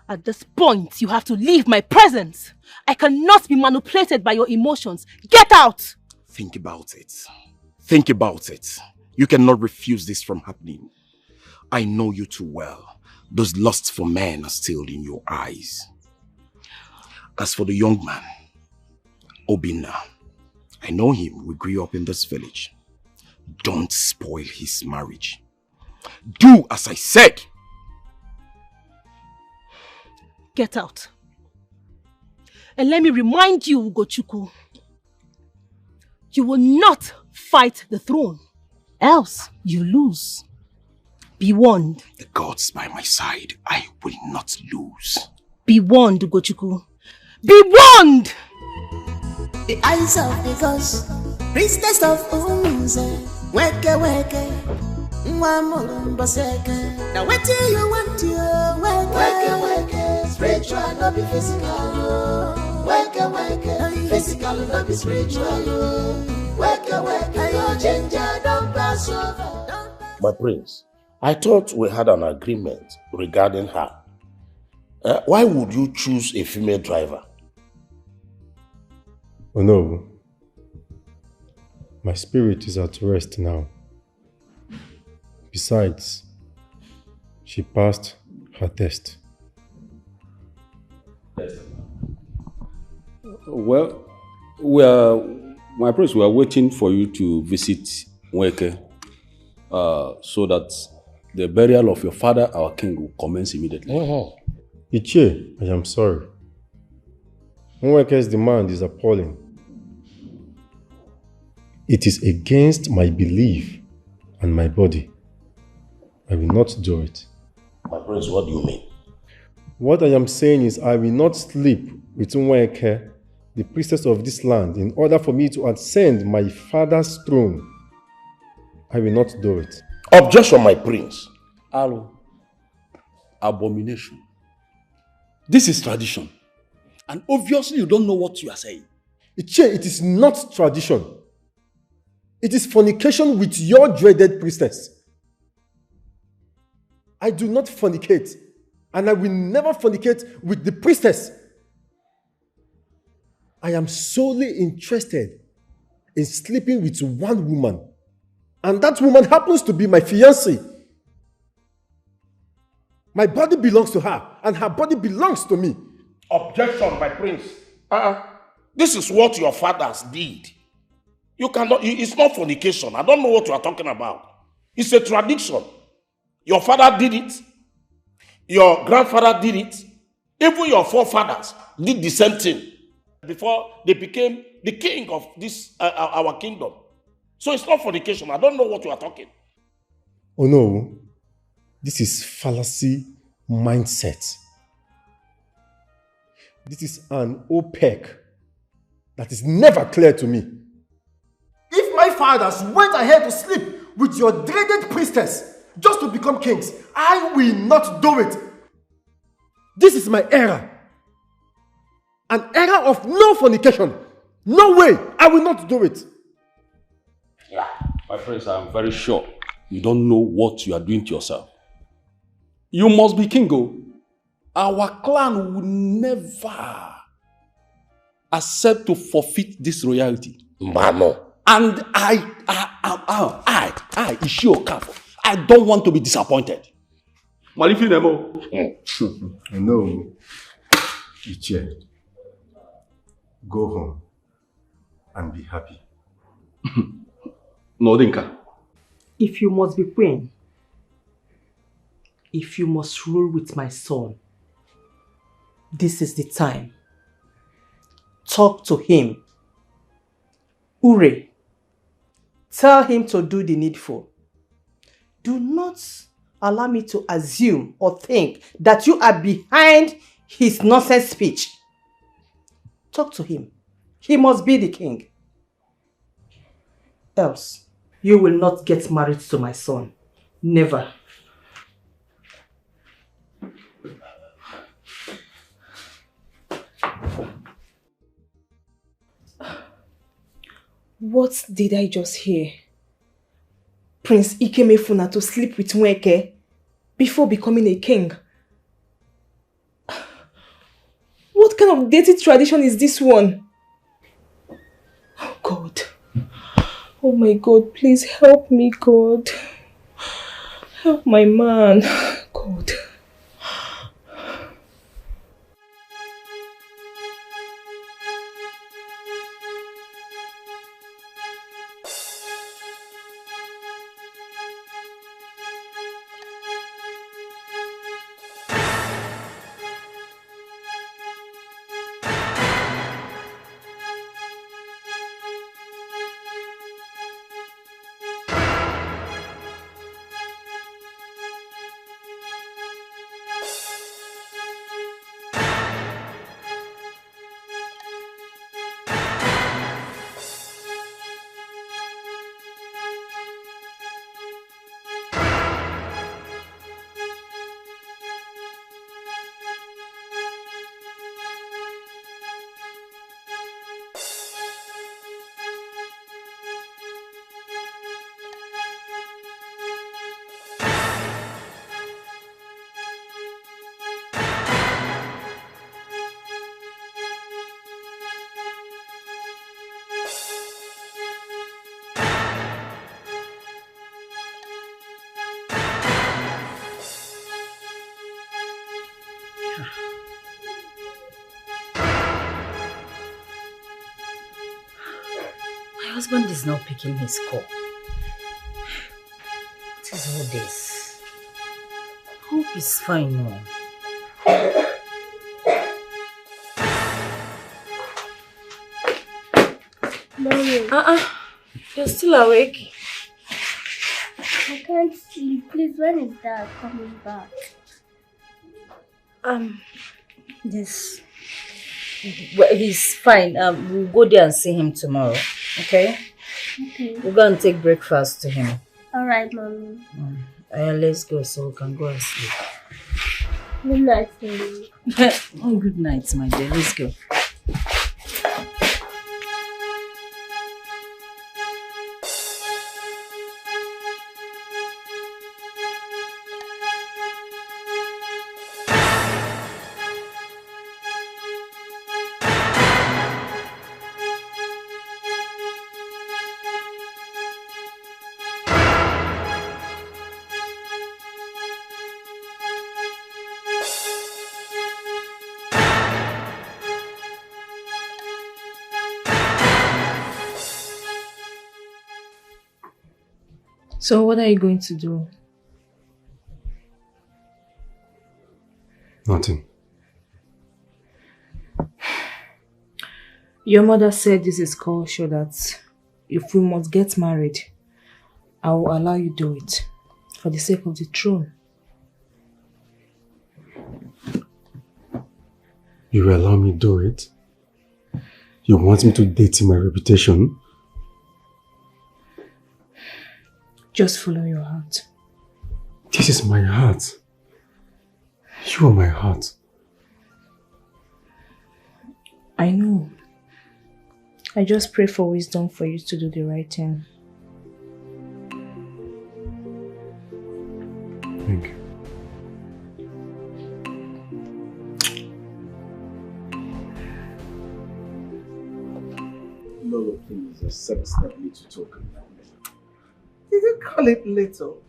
C: At this point, you have to leave my presence. I cannot be manipulated by your emotions. Get out!
L: Think about it. Think about it. You cannot refuse this from happening. I know you too well. Those lusts for men are still in your eyes. As for the young man, Obinna, I know him. We grew up in this village. Don't spoil his marriage. Do as I said.
C: Get out. And let me remind you, Ugochukwu, you will not fight the throne, else you lose. Be warned.
L: The gods by my side, I will not lose.
C: Be warned, Ugochukwu. Be warned!
D: The eyes of the gods, priestess of Umunze, weke weke, Mwamulumbaseke. Now what do you want to weke weke, spiritual not be physical. Weke weke, physical not be spiritual. Weke weke, your ginger don't pass over.
F: My prince, I thought we had an agreement regarding her. Why would you choose a female driver?
N: Oh no. My spirit is at rest now. Besides, she passed her test.
P: Well, my prince, we are waiting for you to visit Nweke so that the burial of your father, our king, will commence immediately.
N: Ichie, I am sorry. Nweke's demand is appalling. It is against my belief and my body. I will not do it.
F: My prince, what do you mean?
N: What I am saying is I will not sleep with Nweke, the priestess of this land, in order for me to ascend my father's throne. I will not do it.
F: Objection, my prince.
P: Alo, abomination. This is tradition. And obviously you don't know what you are saying.
N: Ichie, it is not tradition. It is fornication with your dreaded priestess. I do not fornicate, and I will never fornicate with the priestess. I am solely interested in sleeping with one woman, and that woman happens to be my fiancée. My body belongs to her, and her body belongs to me.
F: Objection, my prince. This is what your fathers did. You cannot, it's not fornication. I don't know what you are talking about. It's a tradition. Your father did it. Your grandfather did it. Even your forefathers did the same thing before they became the king of this, our kingdom. So it's not fornication. I don't know what you are talking.
N: Oh no. This is fallacy mindset. This is an OPEC that is never clear to me. If my fathers went ahead to sleep with your dreaded priestess just to become kings, I will not do it. This is my era. An era of no fornication. No way. I will not do it.
P: Yeah, my friends, I am very sure you don't know what you are doing to yourself. You must be king. Our clan will never accept to forfeit this royalty.
F: Mano.
P: And I, Ishio, I don't want to be disappointed. Malifi Nemo.
N: No. Ichie, go home and be happy.
P: No, Dinka.
R: If you must be queen, if you must rule with my son, this is the time. Talk to him. Ure, tell him to do the needful. Do not allow me to assume or think that you are behind his nonsense speech. Talk to him. He must be the king. Else, you will not get married to my son. Never.
E: What did I just hear? Prince Ikemefuna to sleep with Nweke before becoming a king. What kind of dirty tradition is this one? Oh God. Oh my God, please help me, God. Help my man, God.
I: My husband is not picking his call. What is all this? Hope he's fine now.
J: Mommy.
I: You're still awake?
J: I can't sleep. Please, when is Dad coming back?
I: This. Well, he's fine. We'll go there and see him tomorrow. Okay?
J: Okay.
I: We'll go and take breakfast to him.
J: Alright, Mommy.
I: Let's go so we can go and sleep.
J: Good night, Mommy.
I: Oh, good night, my dear. Let's go.
E: So what are you going to do?
P: Nothing.
E: Your mother said this is culture that if we must get married, I will allow you do it for the sake of the throne.
P: You will allow me to do it? You want me to date my reputation?
E: Just follow your heart.
P: This is my heart. You are my heart.
E: I know. I just pray for wisdom for you to do the right thing.
P: Thank you.
A: No, please accept that little token.
C: Did you call it little?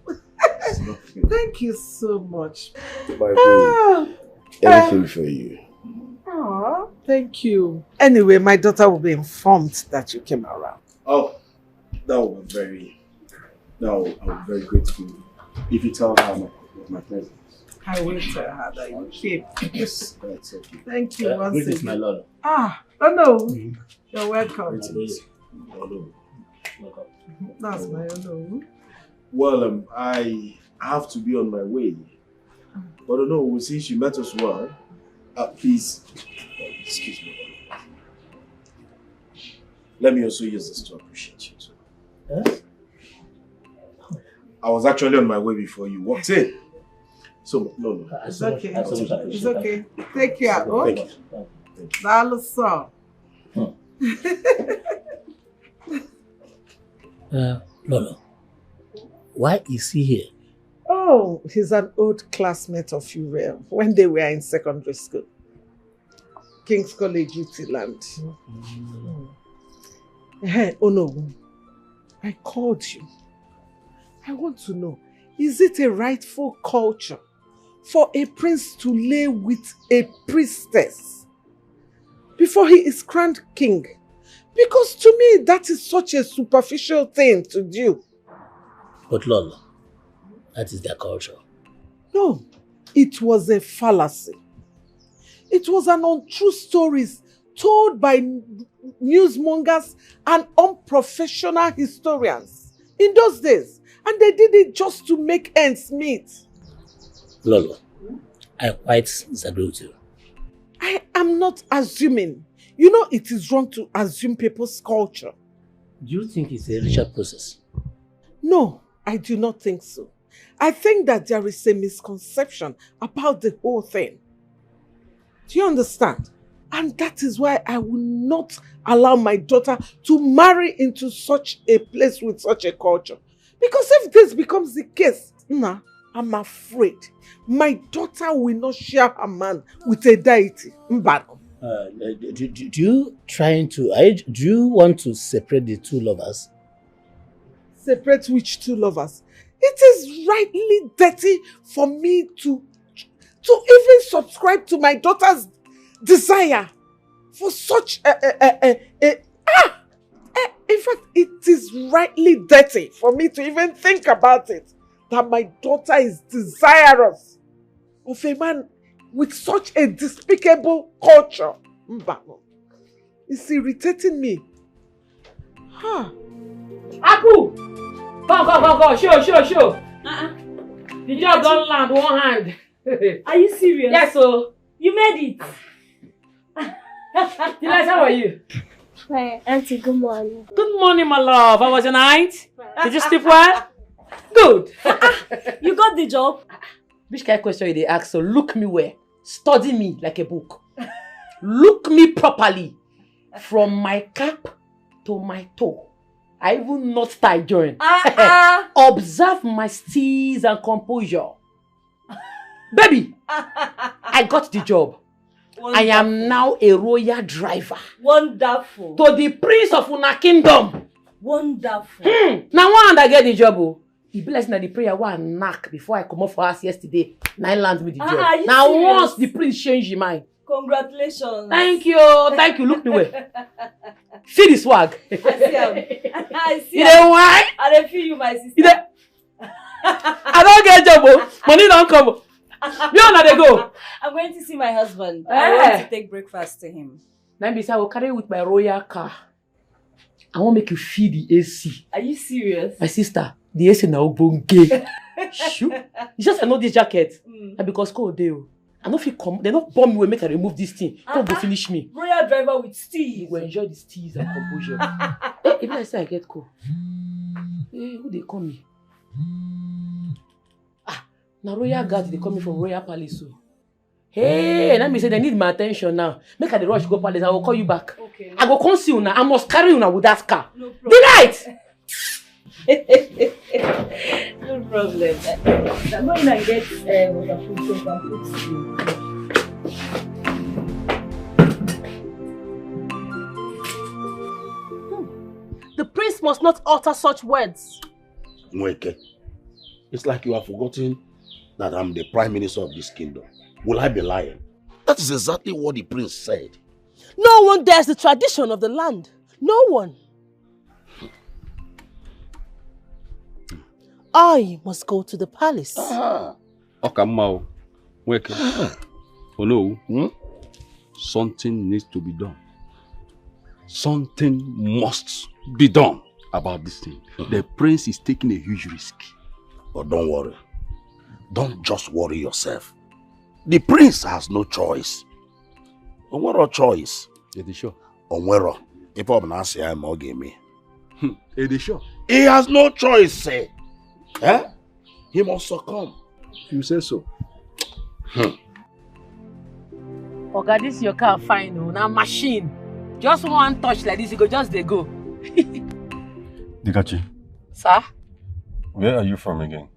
C: Thank you so much.
A: My queen, anything for you.
C: Thank you. Anyway, my daughter will be informed that you came around.
A: Oh, That would be very grateful if you tell her my presence.
C: I will tell her that you came.
A: Yes, that's okay.
C: Thank you once
Q: Greetings,
C: again.
Q: my lord.
C: Ah, no. You're welcome. That's my hello.
A: Well, I have to be on my way. But no, since you met us well, please, excuse me. Let me also use this to appreciate you too.
Q: Yes?
A: I was actually on my way before you walked in. So, no.
C: It's okay. It's okay. Take care. Oh?
A: Thank you.
C: That's all.
Q: Lolo, why is he here?
C: Oh, he's an old classmate of Uriel when they were in secondary school. King's College, Utiland. Oh no, I called you. I want to know, is it a rightful culture for a prince to lay with a priestess before he is crowned king? Because to me, that is such a superficial thing to do.
Q: But Lolo, that is their culture.
C: No, it was a fallacy. It was an untrue stories told by newsmongers and unprofessional historians in those days. And they did it just to make ends meet.
Q: Lolo, I quite disagree with you.
C: I am not assuming. You know it is wrong to assume people's culture.
Q: Do you think it's a ritual process?
C: No, I do not think so. I think that there is a misconception about the whole thing. Do you understand? And that is why I will not allow my daughter to marry into such a place with such a culture. Because if this becomes the case, I'm afraid my daughter will not share her man with a deity.
Q: Do you want to separate the two lovers?
C: Separate which two lovers? It is rightly dirty for me to even subscribe to my daughter's desire for such in fact, it is rightly dirty for me to even think about it, that my daughter is desirous of a man with such a despicable culture. It's irritating me.
B: Aku! Go, show. The job don't land one hand.
I: Are you serious?
B: Yes, so.
I: You made it.
B: Delight, how are you?
J: Hi, Auntie, good morning.
B: Good morning, my love. How was your night? Did you sleep well? Good.
I: You got the job?
B: Which kind of question they ask? So look me where. Study me like a book. Look me properly. From my cap to my toe. I will not tie joint. Observe my steeze and composure. Baby, I got the job. Wonderful. I am now a royal driver.
I: Wonderful.
B: To the prince of Una kingdom.
I: Wonderful.
B: Now one I get the job. He blessed me the prayer one knock before I come up for us yesterday. 9 lands me the job. Now serious? Once the prince changed his mind.
I: Congratulations.
B: Thank you. Look me way. See the swag.
I: I see.
B: You know why?
I: I don't feel you, my sister.
B: I don't get job. Money don't come. Where na they go?
I: I'm going to see my husband. I want to take breakfast to him.
B: Then I will carry you with my royal car. I want to make you feel the AC.
I: Are you serious?
B: My sister, the AC now bonge. Shoot. It's just I know this jacket. And because cold day. I know if you come, they not bomb me when make I remove this thing. Don't go finish me.
I: Royal driver with steez.
B: You will enjoy the steez and composure. Even I say I get cold. Hey, who they call me? Now royal guards they coming from royal palace. So. Hey, let me say they need my attention now. Make her the rush go palace. I will call you back. Okay. I go come see you now. I must carry you now with that car. No problem. Delight.
I: No problem. I'm going to get waterproof soap and put you.
C: The prince must not utter such words.
F: Nweke, it's like you have forgotten that I'm the prime minister of this kingdom. Will I be lying? That is exactly what the prince said.
C: No one dares the tradition of the land. No one. I must go to the palace.
P: Okamao, wake. Oh no, something needs to be done. Something must be done about this thing. The prince is taking a huge risk.
F: But don't worry. Don't just worry yourself. The prince has no choice. Onwero choice.
P: Edisho.
F: Onwero. If I'm not saying I'm not game me.
P: Edisho.
F: He has no choice, say. Eh? He must succumb.
P: You say so.
B: Oga, this your car fine, oh. Now machine. Just one touch like this, you go just they go.
S: Dikachi.
B: Sir?
S: Where are you from again?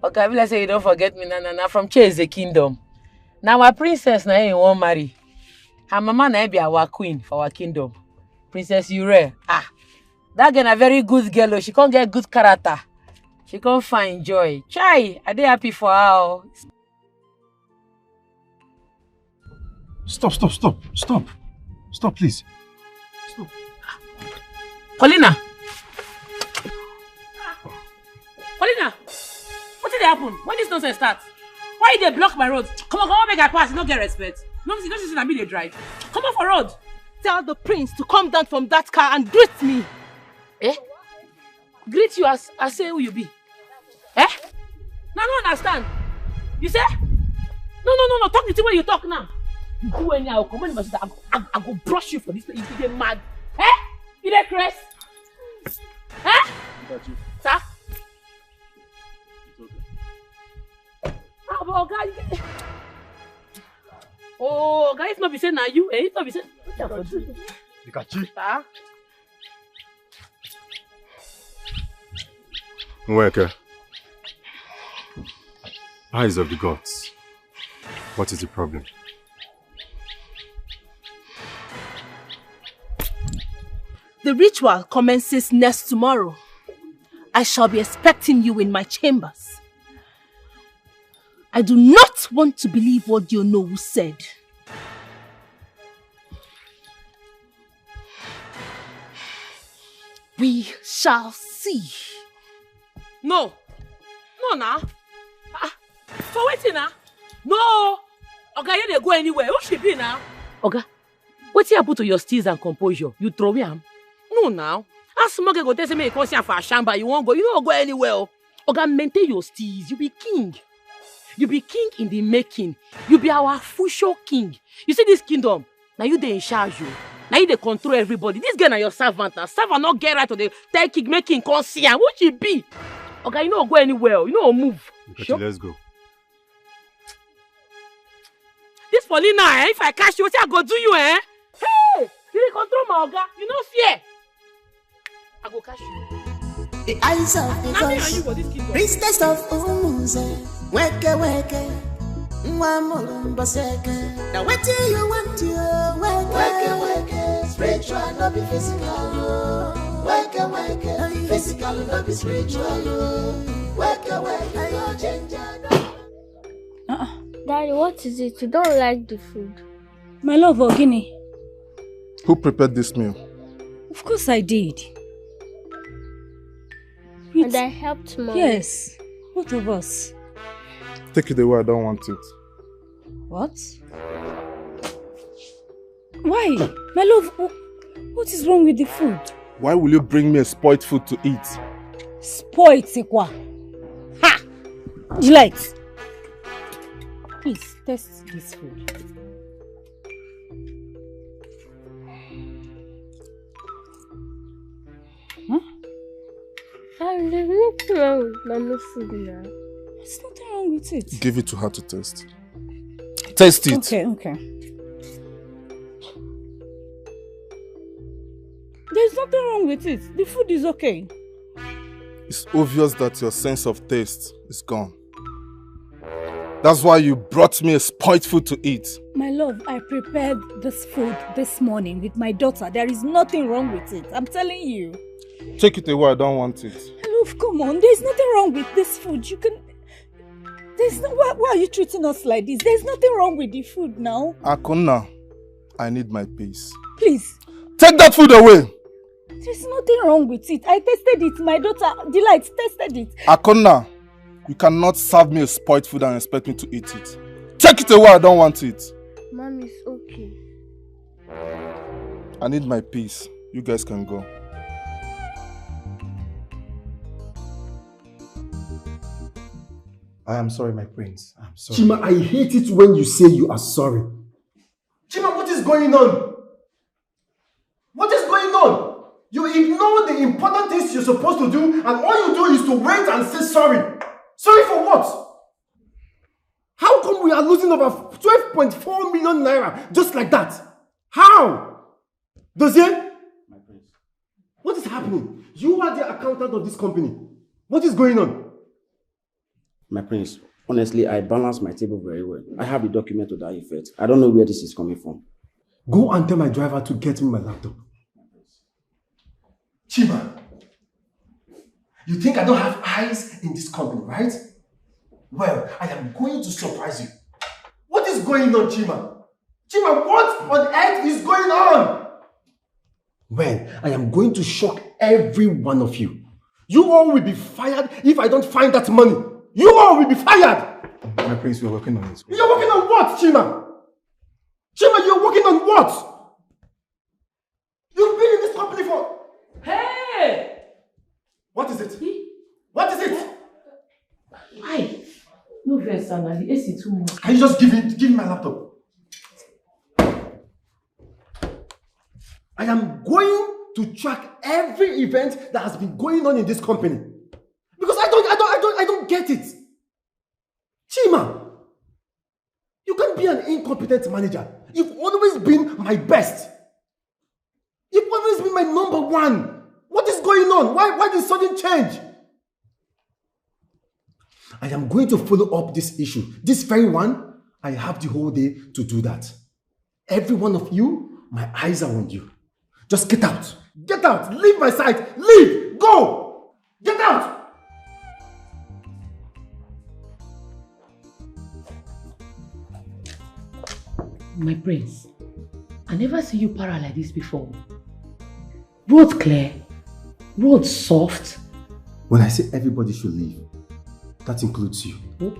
B: Okay, let's say you don't forget me, na from Chase the Kingdom. Now my princess na you won't marry. Her mama na be our queen for our kingdom. Princess Ure. That girl a very good girl, oh. She can't get good character. She can't find joy. Chai, are they happy for her?
S: Stop, please. Stop.
B: Paulina, what did happen? When this nonsense starts? Why they block my road? Come on, make I pass. You don't get respect. No, see, I mean they drive. Come on for road.
C: Tell the prince to come down from that car and greet me.
B: Greet you as I say who you be. Now I don't understand. You say? No. Talk the thing when you talk now. You go anyhow, I'll come on, I go brush you for this. You get mad. You get crest? Sir? Oh, guys, not be saying now you, eh? Not be saying.
S: Dikachi.
B: Sir?
S: Nweke. Eyes of the gods. What is the problem?
C: The ritual commences next tomorrow. I shall be expecting you in my chambers. I do not want to believe what Dionowu said. We shall see.
B: No, now. For waiting now. No. Okay, you didn't go anywhere. Who should be now? Okay, what you happen to your steeze and composure? You throw him? No, now. As small go tell me you come here for a shamba, you won't go. You don't go anywhere. Okay, maintain your steeze. You be king. You be king in the making. You be our future king. You see this kingdom? Now you they in charge you. Now you they control everybody. This girl na your servant. Servant not get right to the tell king making come see am. What she be? Okay, you don't go anywhere. You don't move.
S: Sure? Let's go.
B: This Paulina, if I catch you, what I go do you, eh? Hey! You dey control my oga. You no fear. I go catch you.
D: The eyes of the gods, priestess of Umuze, weke, mwamulumba seke. Now what do you want to weke, spiritual, not be physical. Weke, physical, not be spiritual. Weke, your ginger.
J: Daddy, what is it? You don't like the food?
I: My love, Ogini.
H: Who prepared this meal?
I: Of course I did.
J: And I helped Mom.
I: Yes, both of us.
H: Take it away, I don't want it.
I: What? Why? My love, what is wrong with the food?
H: Why will you bring me a spoiled food to eat?
I: Spoiled, Sikwa. Ha! Delight. Please, taste this food.
J: There's nothing wrong with Mama's food now.
I: There's nothing wrong with it.
H: Give it to her to taste. Taste it.
I: Okay. There's nothing wrong with it. The food is okay.
H: It's obvious that your sense of taste is gone. That's why you brought me a spoiled food to eat.
I: My love, I prepared this food this morning with my daughter. There is nothing wrong with it. I'm telling you.
H: Take it away, I don't want it.
I: Love, come on. There's nothing wrong with this food. You can... There's no... Why are you treating us like this? There's nothing wrong with the food now.
H: Akuna, I need my peace.
I: Please.
H: Take that food away.
I: There's nothing wrong with it. I tasted it. My daughter, Delight, tasted it.
H: Akonna, you cannot serve me a spoiled food and expect me to eat it. Take it away, I don't want it.
J: Mom, it's okay.
H: I need my peace. You guys can go.
N: I am sorry, my prince. I'm sorry.
K: Chima, I hate it when you say you are sorry. Chima, what is going on? What is going on? You ignore the important things you're supposed to do, and all you do is to wait and say sorry. Sorry for what? How come we are losing over 12.4 million naira just like that? How? Dozier?
N: My prince.
K: What is happening? You are the accountant of this company. What is going on?
T: My prince, honestly, I balanced my table very well. I have the document to that effect. I don't know where this is coming from.
K: Go and tell my driver to get me my laptop. Chima, you think I don't have eyes in this company, right? Well, I am going to surprise you. What is going on, Chima? Chima, what on earth is going on? Well, I am going to shock every one of you. You all will be fired if I don't find that money. You all will be fired!
N: My prince, we are working on it.
K: You're working on what, Chima? Chima, you're working on what? You've been in this company for...
B: Hey!
K: What is it? What is it?
B: Why? No verse, Sandra. The AC too much.
K: Can you just give me my laptop? I am going to track every event that has been going on in this company. Because I don't get it. Chima, you can't be an incompetent manager. You've always been my best. You've always been my number one. What is going on? Why this sudden change? I am going to follow up this issue. This very one, I have the whole day to do that. Every one of you, my eyes are on you. Just get out. Get out. Leave my sight. Leave. Go. Get out.
B: My prince, I never see you para like this before. Road clear, road soft.
K: When I say everybody should leave, that includes you.
B: What?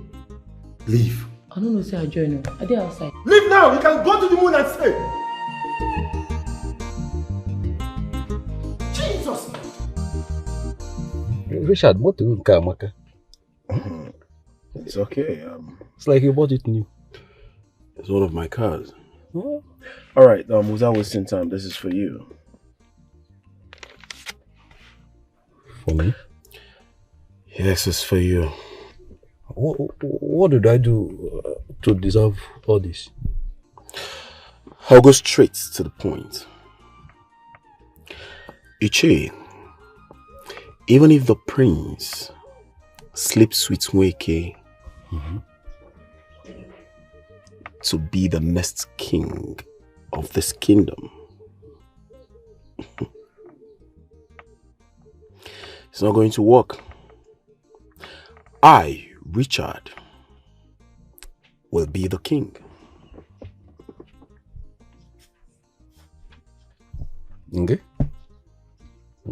K: Leave.
B: I don't know, say I join you. Are they outside?
K: Leave now! You can go to the moon and stay! Jesus!
P: Richard, what do you car, Maka?
L: It's okay.
P: It's like you bought it new.
L: It's one of my cars.
P: Oh.
A: Alright, without wasting time, this is for you.
P: For me?
L: Yes, it's for you.
P: What did I do to deserve all this?
L: I'll go straight to the point. Iche, even if the prince sleeps with Nweke to be the next king of this kingdom, it's not going to work. I, Richard, will be the king.
P: Okay.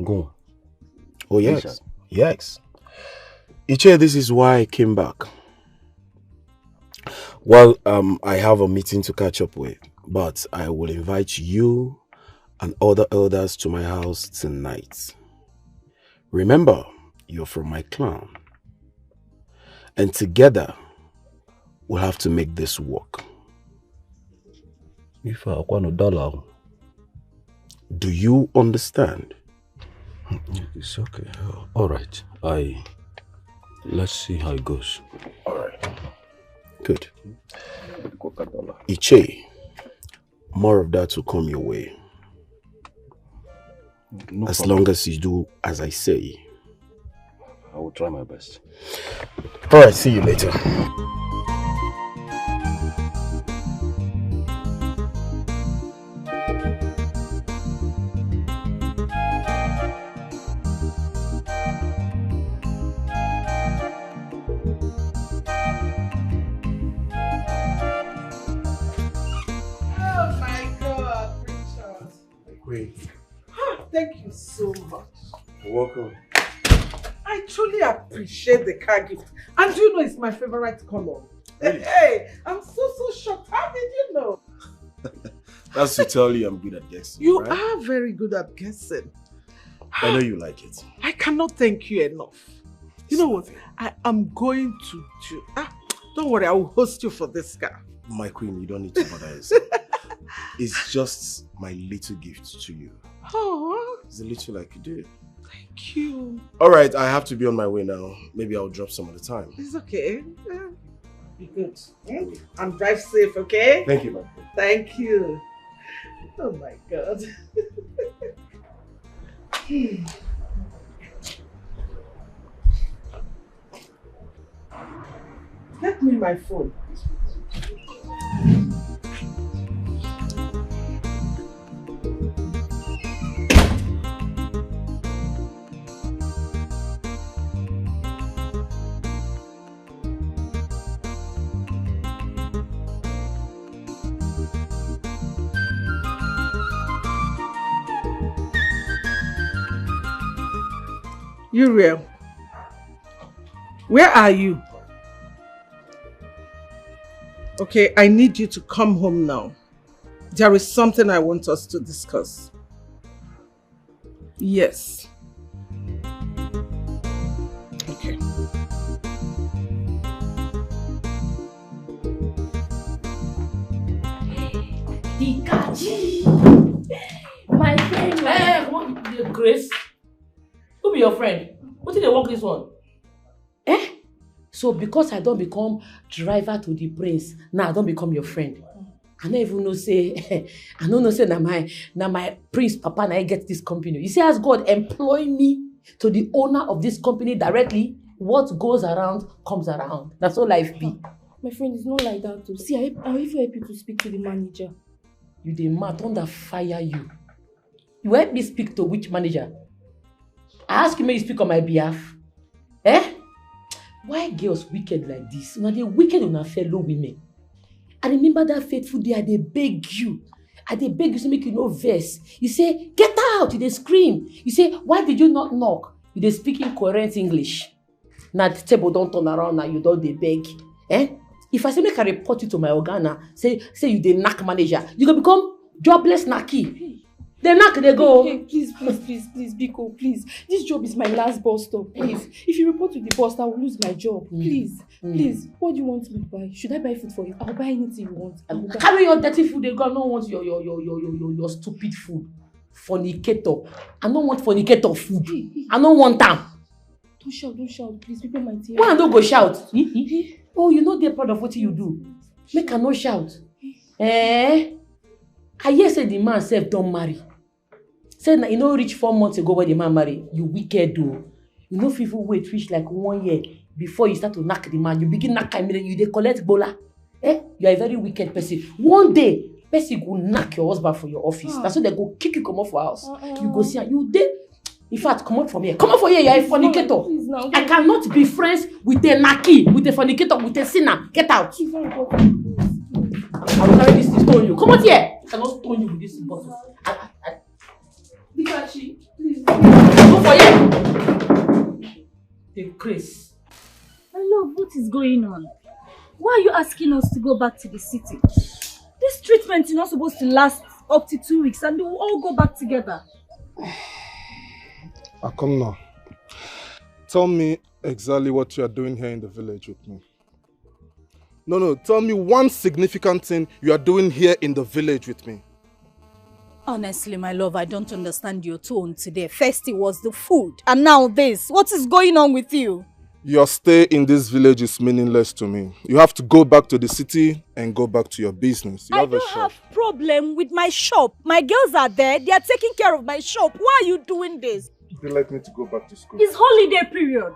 P: Go.
L: Oh yes,
P: Richard.
L: yes. Iche, this is why I came back. Well, I have a meeting to catch up with, but I will invite you and other elders to my house tonight. Remember, you're from my clan. And together, we'll have to make this work.
P: If I want a dollar.
L: Do you understand?
P: It's okay. All right. Let's see how it goes.
L: All right. Good. Iche, more of that will come your way.
P: No
L: as
P: problem.
L: long as you do as I say.
P: I will try my best.
L: All right, see you later.
C: Oh my God, Richard.
K: Wait.
C: Thank you so much.
A: You're welcome.
C: I truly appreciate the car gift. And you know it's my favorite color.
A: Really?
C: Hey, I'm so shocked. How did you know?
A: That's to tell you I'm good at guessing.
C: You
A: right?
C: are very good at guessing.
A: I know you like it.
C: I cannot thank you enough. You know what? I am going to do... don't worry, I will host you for this car.
A: My queen, you don't need to bother yourself. It's just my little gift to you.
C: Oh,
A: It's a little I could do.
C: thank you.
A: Alright, I have to be on my way now. Maybe I'll drop some other time.
C: It's okay. Be good. And drive safe, okay?
A: Thank you, my queen.
C: Thank you. Oh my God. Get me my phone. Uriel, where are you? Okay, I need you to come home now. There is something I want us to discuss. Yes. Okay.
B: Dikeh! My friend, what Grace? Who be your friend? What did they work this one? Eh? So because I don't become driver to the prince, now I don't become your friend. I don't even know say, I don't know say na my prince papa na I get this company. You see, as God employ me to the owner of this company directly, what goes around comes around. That's all life be.
E: My friend, it's not like that too. See, I even help you to speak to the manager.
B: You the mad thunder fire you. You help me speak to which manager? I ask you may you speak on my behalf. Eh? Why girls wicked like this? Now they wicked on our fellow women. I remember that fateful day they beg you. They beg you to make you no verse. You say, get out, you they scream. You say, why did you not knock? You they speak incoherent English. Now the table don't turn around now, you don't they beg. Eh? If I say make I report you to my organa, say you the knack manager, you gonna become jobless knacky. They knock, they go.
E: Hey, please, Biko, please. This job is my last bus stop, please. If you report to the boss, I will lose my job. Please, please. What do you want me to buy? Should I buy food for you? I'll buy anything you want.
B: Carry your dirty food, they go. I don't want your stupid food. Fornicator. I don't want fornicator food. I don't want them.
E: Don't shout, please. People might hear.
B: Why don't go shout? Oh, you know they're proud of what you do. Make her no shout. Eh? I hear say the man self don't marry. Said that you know reach 4 months ago when the man marry. You wicked though. You know people wait reach like 1 year before you start to knock the man. You begin knock him, you dey collect bola. Eh? You are a very wicked person. One day, person go knock your husband for your office. That's why they go kick you come off for house. You go see you dey. In fact, come out from here. Come out from here, you are a fornicator. I cannot be friends with a naki, with a fornicator, with a sinner. Get out. I will carry this to stone you. Come out here. I cannot stone you with this bottle.
E: Dikeh, please.
B: Go for here. The Chris.
I: My love, what is going on? Why are you asking us to go back to the city? This treatment is not supposed to last up to 2 weeks and we will all go back together.
H: Come now. Tell me exactly what you are doing here in the village with me. No, tell me one significant thing you are doing here in the village with me.
I: Honestly, my love, I don't understand your tone today. First it was the food, and now this. What is going on with you?
H: Your stay in this village is meaningless to me. You have to go back to the city and go back to your business.
I: I don't have problem with my shop. My girls are there. They are taking care of my shop. Why are you doing this?
H: They like me to go back to school.
I: It's holiday period.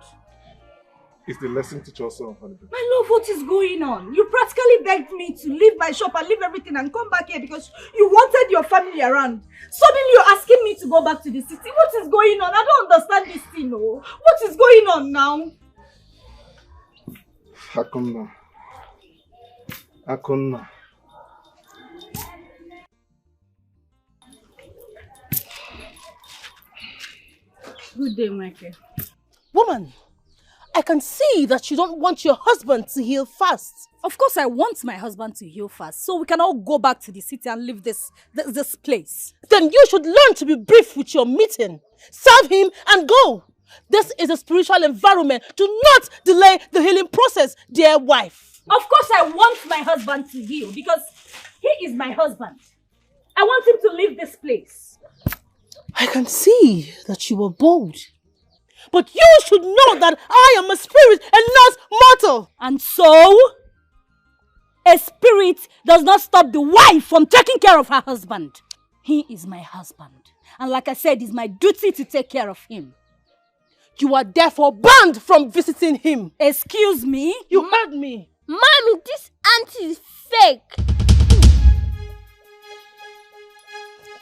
H: Is the lesson teacher also on holiday?
I: My love, what is going on? You practically begged me to leave my shop and leave everything and come back here because you wanted your family around. Suddenly you're asking me to go back to the city. What is going on? I don't understand this thing, no. What is going on now?
H: Akonna.
I: Good day, Michael.
C: Woman, I can see that you don't want your husband to heal fast.
I: Of course I want my husband to heal fast, so we can all go back to the city and leave this place.
C: Then you should learn to be brief with your meeting. Serve him and go. This is a spiritual environment. Do not delay the healing process, dear wife.
I: Of course I want my husband to heal because he is my husband. I want him to leave this place.
C: I can see that you were bold. But you should know that I am a spirit and not mortal.
I: And so, a spirit does not stop the wife from taking care of her husband. He is my husband. And like I said, it's my duty to take care of him.
C: You are therefore banned from visiting him.
I: Excuse me?
C: You heard me.
J: Mommy, this auntie is fake.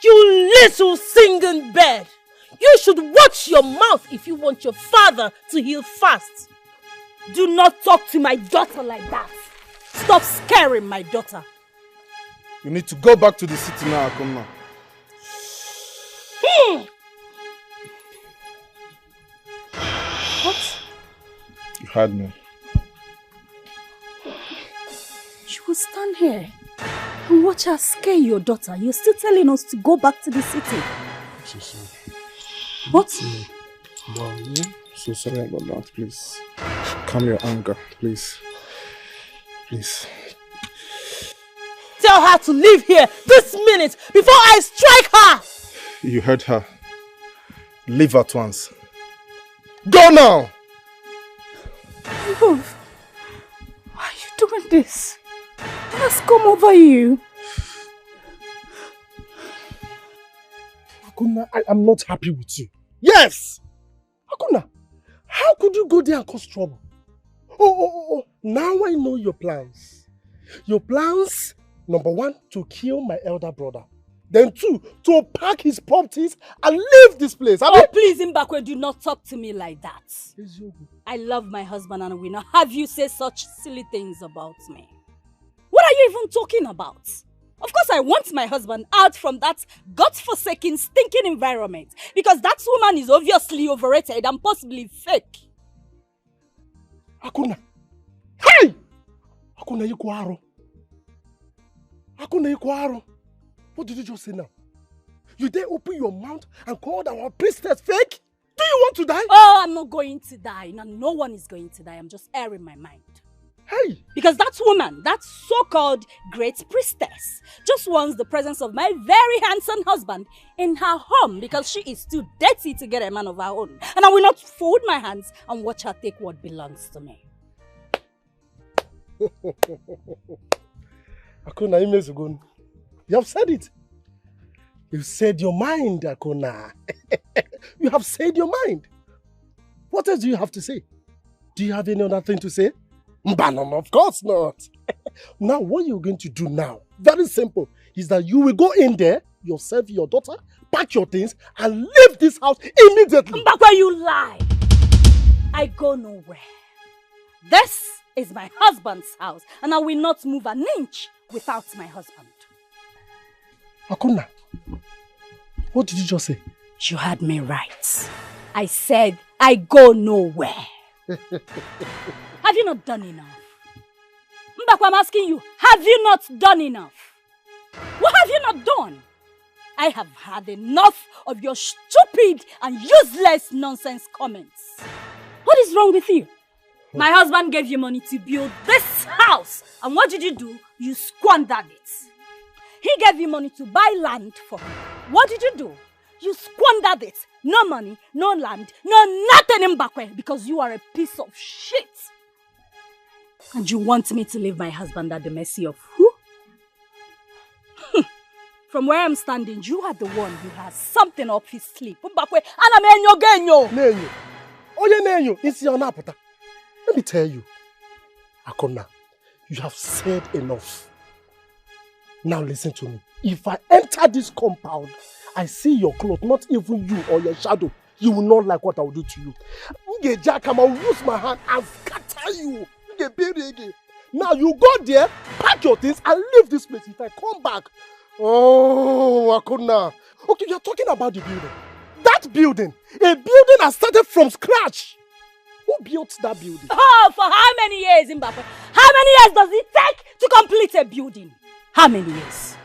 C: You little singing bird. You should watch your mouth if you want your father to heal fast.
I: Do not talk to my daughter like that. Stop scaring my daughter.
H: You need to go back to the city now, Akuna.
I: What?
H: You heard me.
I: You will stand here and watch her scare your daughter. You're still telling us to go back to the city.
H: I'm so sorry.
I: What?
H: Wow, so sorry about that, please. Calm your anger, please. Please.
C: Tell her to leave here this minute before I strike her.
H: You heard her. Leave at once. Go now!
I: Love, why are you doing this? What has come over you?
K: Akuna, I am not happy with you. Yes! Akuna, how could you go there and cause trouble? Oh, now I know your plans. Your plans, number 1, to kill my elder brother. Then 2, to pack his properties and leave this place.
I: Oh, please, Mbakwe, do not talk to me like that. I love my husband and will not have you say such silly things about me. What are you even talking about? Of course, I want my husband out from that godforsaken, stinking environment because that woman is obviously overrated and possibly fake.
K: Akuna. Hey! Akuna Ikwaro. Akuna Ikwaro. What did you just say now? You dare open your mouth and call our priestess fake? Do you want to die?
I: Oh, I'm not going to die. No one is going to die. I'm just airing my mind.
K: Hey!
I: Because that woman, that so-called great priestess, just wants the presence of my very handsome husband in her home because she is too dirty to get a man of her own. And I will not fold my hands and watch her take what belongs to me.
K: Akuna Imezugun, you have said it. You said your mind, Akuna. You have said your mind. What else do you have to say? Do you have any other thing to say? Mbanon, of course not. Now, what you're going to do now, very simple, is that you will go in there, yourself, your daughter, pack your things, and leave this house immediately.
I: Mbakwe, you lie. I go nowhere. This is my husband's house, and I will not move an inch without my husband.
K: Akuna, what did you just say?
I: You heard me right. I said I go nowhere. Have you not done enough? Mbakwe, I'm asking you, have you not done enough? What have you not done? I have had enough of your stupid and useless nonsense comments. What is wrong with you? My husband gave you money to build this house. And what did you do? You squandered it. He gave you money to buy land for him. What did you do? You squandered it. No money, no land, no nothing in Mbakwe because you are a piece of shit. And you want me to leave my husband at the mercy of who? From where I'm standing, you are the one who has something up his sleeve. Mbakwe, anamenyo genyo.
K: Nenyo. Oye nenyo, isi yonaputa. Let me tell you, Akuna, you have said enough. Now listen to me. If I enter this compound, I see your clothes, not even you or your shadow, you will not like what I will do to you. I will use my hand and scatter you. Now you go there, pack your things and leave this place. If I come back, oh, Akuna. Okay, you're talking about the building. That That building, a building has started from scratch. Who built that building?
I: Oh, for how many years, Mbappe? How many years does it take to complete a building? How many years?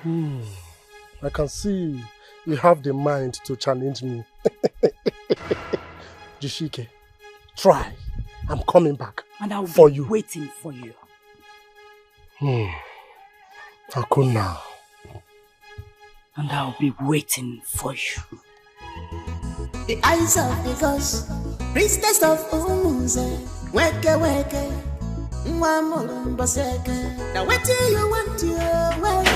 K: I can see you have the mind to challenge me. Jishike, try. I'm coming back.
I: And I'll
K: for
I: be
K: you.
I: waiting for you.
K: Akuna.
I: And I'll be waiting for you.
D: The eyes of the gods, priestess of Umuze, weke weke, mwamulumbaseke. Now what do you want to weke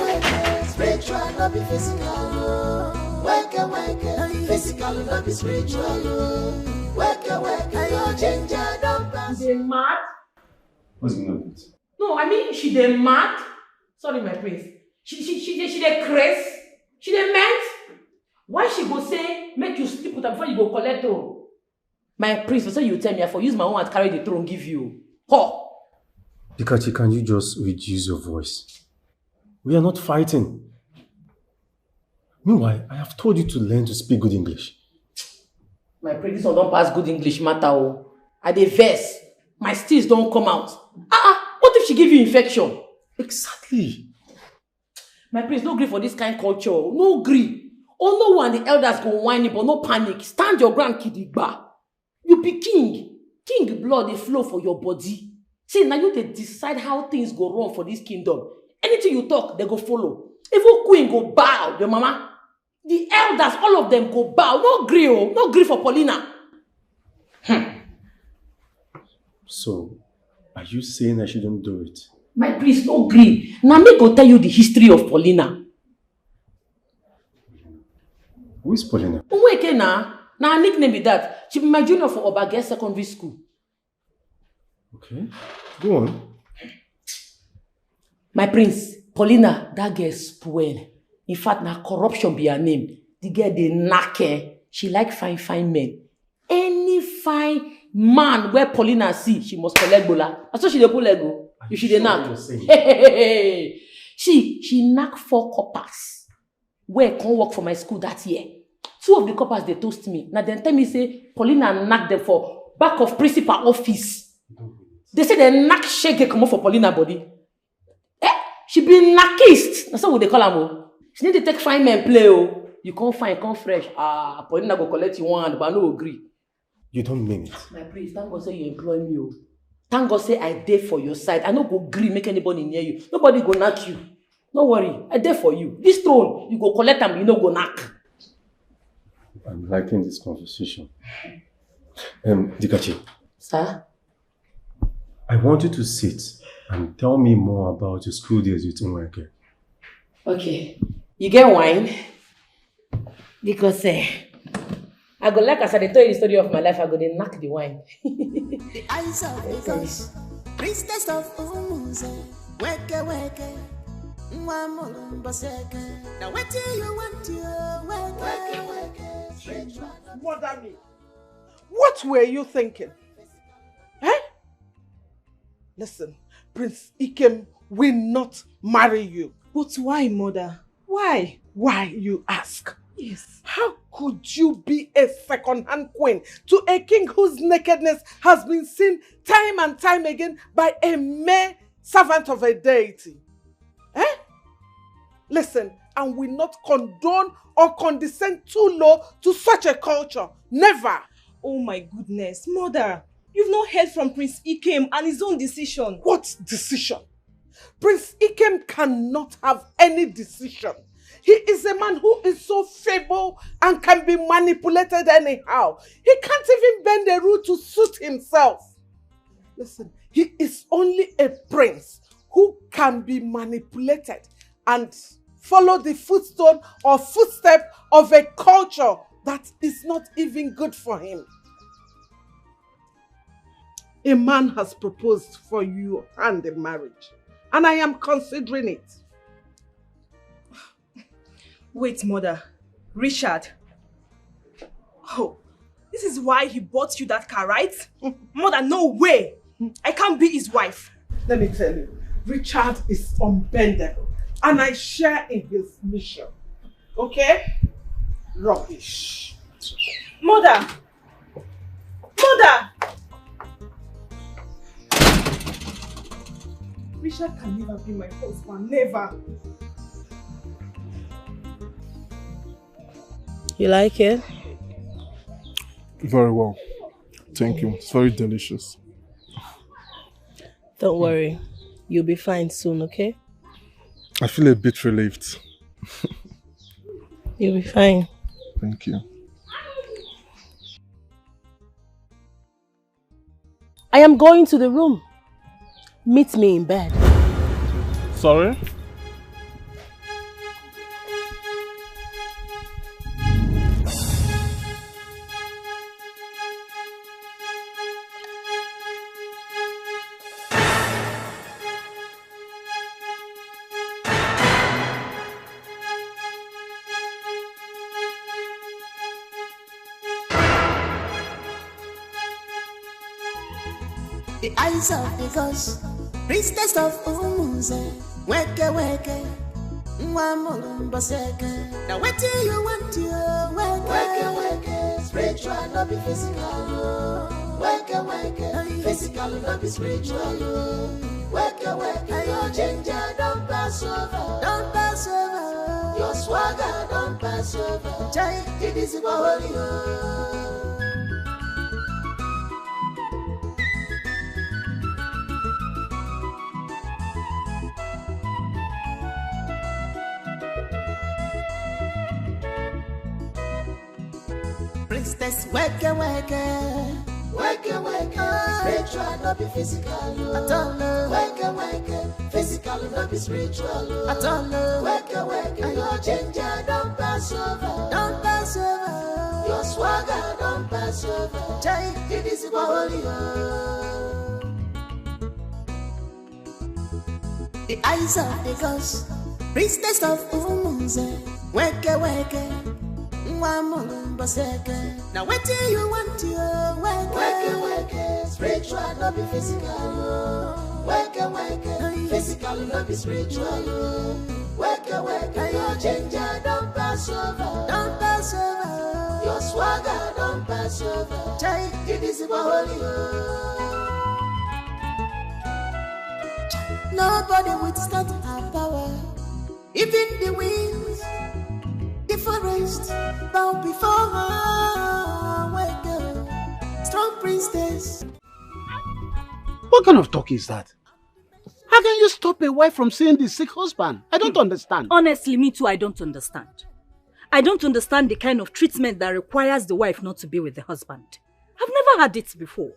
D: weke, spiritual not be physical. Weke weke, physical not be spiritual. Weke weke, your ginger don't pass.
B: They mad?
P: What's going on?
B: No, I mean she dey mad. Sorry, my prince. She dey craze. She dey meant. Why she go say make you sleep with her before you go collect throne? My prince, so you tell me I for use my own and carry the throne give you. Ho!
N: Dikeh, can you just reduce your voice? We are not fighting. Meanwhile, I have told you to learn to speak good English.
B: My prince, this one don't pass good English matter. Oh. I dey vex. My steals don't come out. What if she give you infection?
N: Exactly.
B: My prince, no gree for this kind of culture. No gree. Oh no one, the elders go whine but no panic. Stand your ground, kidigba. You be king. King blood they flow for your body. See, now you they decide how things go wrong for this kingdom. Anything you talk, they go follow. Even queen go bow, your mama. The elders, all of them go bow. No gree, oh. No gree for Paulina.
N: So, are you saying I shouldn't do it?
B: My priest, no gree. Now me go tell you the history of Paulina.
N: Who is Paulina?
B: Wait, now her nickname be that. She be my junior for Obage Secondary School.
N: Okay, go on.
B: My prince, Paulina, that girl spoil. In fact, now corruption be her name. The girl dey knack her. She like fine men. Any fine man where Paulina see, she must collect bola. That's why she dey pull ego. You should dey knack. She knack 4 coppers. Where can't work for my school that year. 2 of the coppers they toast me. Now then tell me say Paulina knock them for back of principal office. They say they knock shake come up for Paulina body. She be knockist. That's what they call her. She need to take fine men play. Oh, you can't find, come fresh. Paulina go collect you one, but I no agree.
N: You don't mean it.
B: My priest, thank God say you employ me. Oh. Thank God say I dare for your side. I no go agree make anybody near you. Nobody go knock you. No worry, I dare for you. This throne, you go collect them, you no go knock.
N: I'm liking this conversation. Dikeh.
B: Sir?
N: I want you to sit and tell me more about your school days with Nweke.
B: Okay. You get wine? Because I go like as I tell you the story of my life, I go dey knock the wine.
D: The eyes of the gods, priestess of Umuze, weke weke. Now what do you want to
C: Mother me, what were you thinking? Listen, Prince Ikem will not marry you.
M: But why, mother? Why?
C: Why, you ask?
M: Yes.
C: How could you be a second-hand queen to a king whose nakedness has been seen time and time again by a mere servant of a deity? Listen, and will not condone or condescend too low to such a culture. Never.
M: Oh my goodness, mother. You've not heard from Prince Ikem and his own decision.
C: What decision? Prince Ikem cannot have any decision. He is a man who is so feeble and can be manipulated anyhow. He can't even bend a rule to suit himself. Listen, he is only a prince who can be manipulated and follow the footstone or footstep of a culture that is not even good for him. A man has proposed for you hand in marriage, and I am considering it.
M: Wait, mother. Richard. Oh, this is why he bought you that car, right? Mother, no way. I can't be his wife.
C: Let me tell you, Richard is unbendable, and I share in his mission. Okay? Rubbish.
M: Mother! Mother! Richard can never be my husband, never.
C: You like it?
H: Very well. Thank you. It's very delicious.
C: Don't worry. You'll be fine soon, okay?
H: I feel a bit relieved.
C: You'll be fine.
H: Thank you.
C: I am going to the room. Meet me in bed.
H: Sorry?
D: The eyes of the gods, priestess of Umuze, weke weke, mwamulumba seke. Now what do you want to weke weke, spiritual not be physical. Weke weke, physical not be spiritual. Weke weke, your ginger don't pass over, don't pass over. Your swagger don't pass over. Jai, it is holy. Priestess, weke weke, weke weke, spiritual not be physical. At all, weke weke, physical not be spiritual. At all, weke weke, your ginger don't pass over, don't pass over. Your swagger don't pass over. Jai, it is holy. The eyes of the gods, priestess of Umuze, weke weke. Now what do you want to weke weke, spiritual not be physical. Weke weke, physical not be spiritual. Weke weke, your ginger don't pass over, don't pass over. Your swagger don't pass over. Jai, it is holy. Nobody withstand her power, even the winds. The forest bow before her, wake up, strong priestess.
G: What kind of talk is that? How can you stop a wife from seeing the sick husband? I don't understand.
I: Honestly, me too, I don't understand. I don't understand the kind of treatment that requires the wife not to be with the husband. I've never had it before.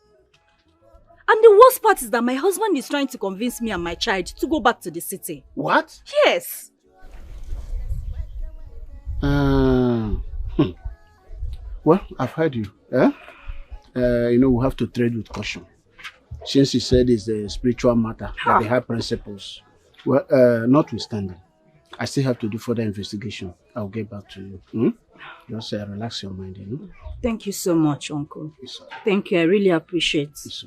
I: And the worst part is that my husband is trying to convince me and my child to go back to the city.
G: What?
I: Yes.
G: Well, I've heard you. We have to trade with caution. Since you said it's a spiritual matter, that they have principles. Well, notwithstanding, I still have to do further investigation. I'll get back to you. Just relax your mind,
I: Thank you so much, Uncle. Thank you, I really appreciate it.
G: It's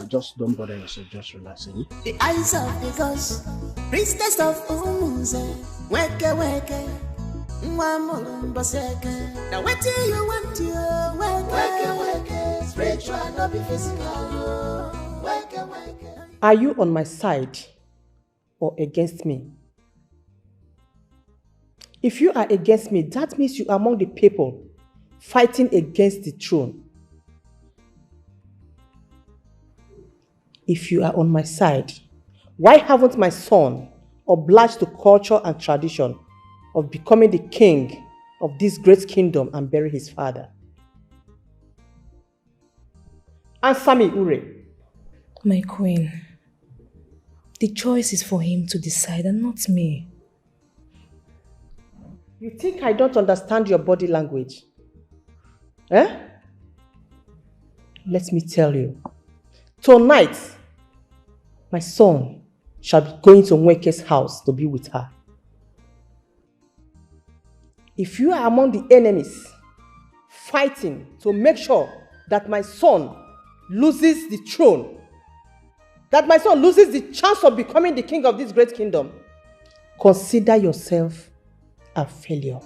G: just don't bother yourself, just relax.
D: The eyes of the gods, priestess of Umuze, weke weke. Now what do you want to weke weke, spiritual not be physical. Weke weke.
R: Are you on my side or against me? If you are against me, that means you are among the people fighting against the throne. If you are on my side, why haven't my son obliged to culture and tradition of becoming the king of this great kingdom and bury his father? Answer me, Ure.
E: My queen, the choice is for him to decide and not me.
R: You think I don't understand your body language? Eh? Let me tell you. Tonight, my son shall be going to Nweke's house to be with her. If you are among the enemies fighting to make sure that my son loses the throne, that my son loses the chance of becoming the king of this great kingdom, consider yourself a failure.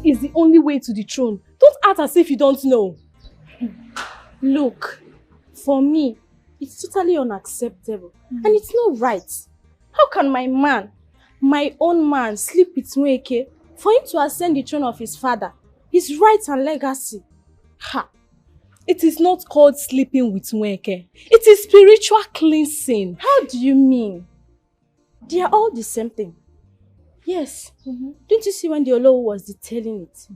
M: is the only way to the throne. Don't act as if you don't know.
E: Look, for me, it's totally unacceptable. And it's not right. How can my man, my own man, sleep with Nweke for him to ascend the throne of his father, his rights and legacy?
M: Ha! It is not called sleeping with Nweke. It is spiritual cleansing.
E: How do you mean? They are all the same thing. Yes. Don't you see when the Olowo was detailing it?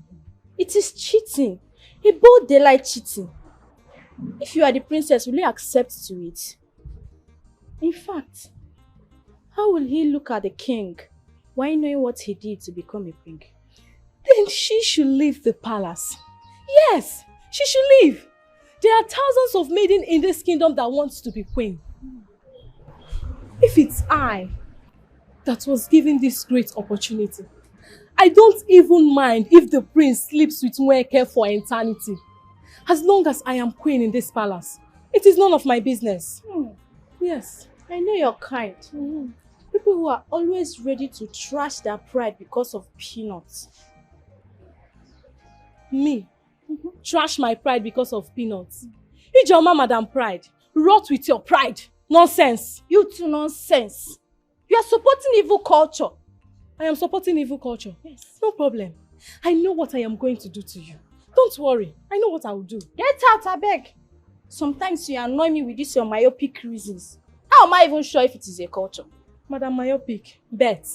E: It is cheating. A bold daylight cheating. If you are the princess, will you accept to it? In fact, how will he look at the king while knowing what he did to become a king?
M: Then she should leave the palace. Yes, she should leave. There are thousands of maidens in this kingdom that want to be queen. If it's I that was given this great opportunity, I don't even mind if the prince sleeps with Nweke for eternity. As long as I am queen in this palace, it is none of my business. Yes.
E: I know you're kind. People who are always ready to trash their pride because of peanuts.
M: Me? Trash my pride because of peanuts? Ijoma, Madam Pride. Rot with your pride. Nonsense.
E: You too, nonsense. You are supporting evil culture.
M: I am supporting evil culture?
E: Yes.
M: No problem. I know what I am going to do to you. Don't worry. I know what I will do.
E: Get out, I beg. Sometimes you annoy me with these your myopic reasons. How am I even sure if it is a culture?
M: Madam Myopic, bet.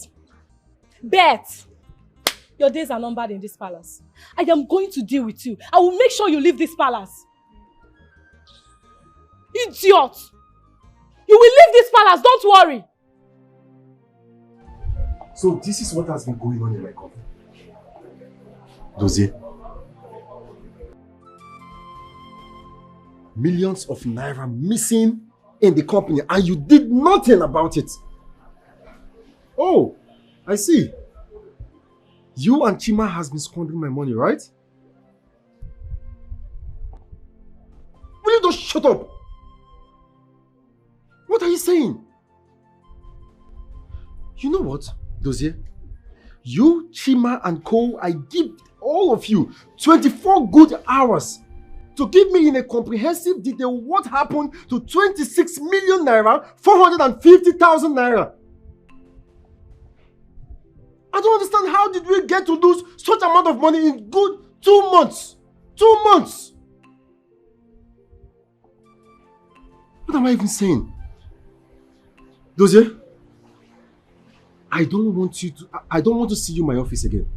M: Bet. Your days are numbered in this palace. I am going to deal with you. I will make sure you leave this palace. Idiot! You will leave this palace, don't worry.
K: So this is what has been going on in my company. Dozie. Millions of naira missing in the company and you did nothing about it. Oh, I see. You and Chima has been squandering my money, right? Will you just shut up? What are you saying? You know what, Dozie? You, Chima and Co, I give all of you 24 good hours to give me in a comprehensive detail what happened to 26 million naira, 450,000 naira. I don't understand, how did we get to lose such amount of money in good 2 months? 2 months! What am I even saying? Dozie, I don't want to see you in my office again.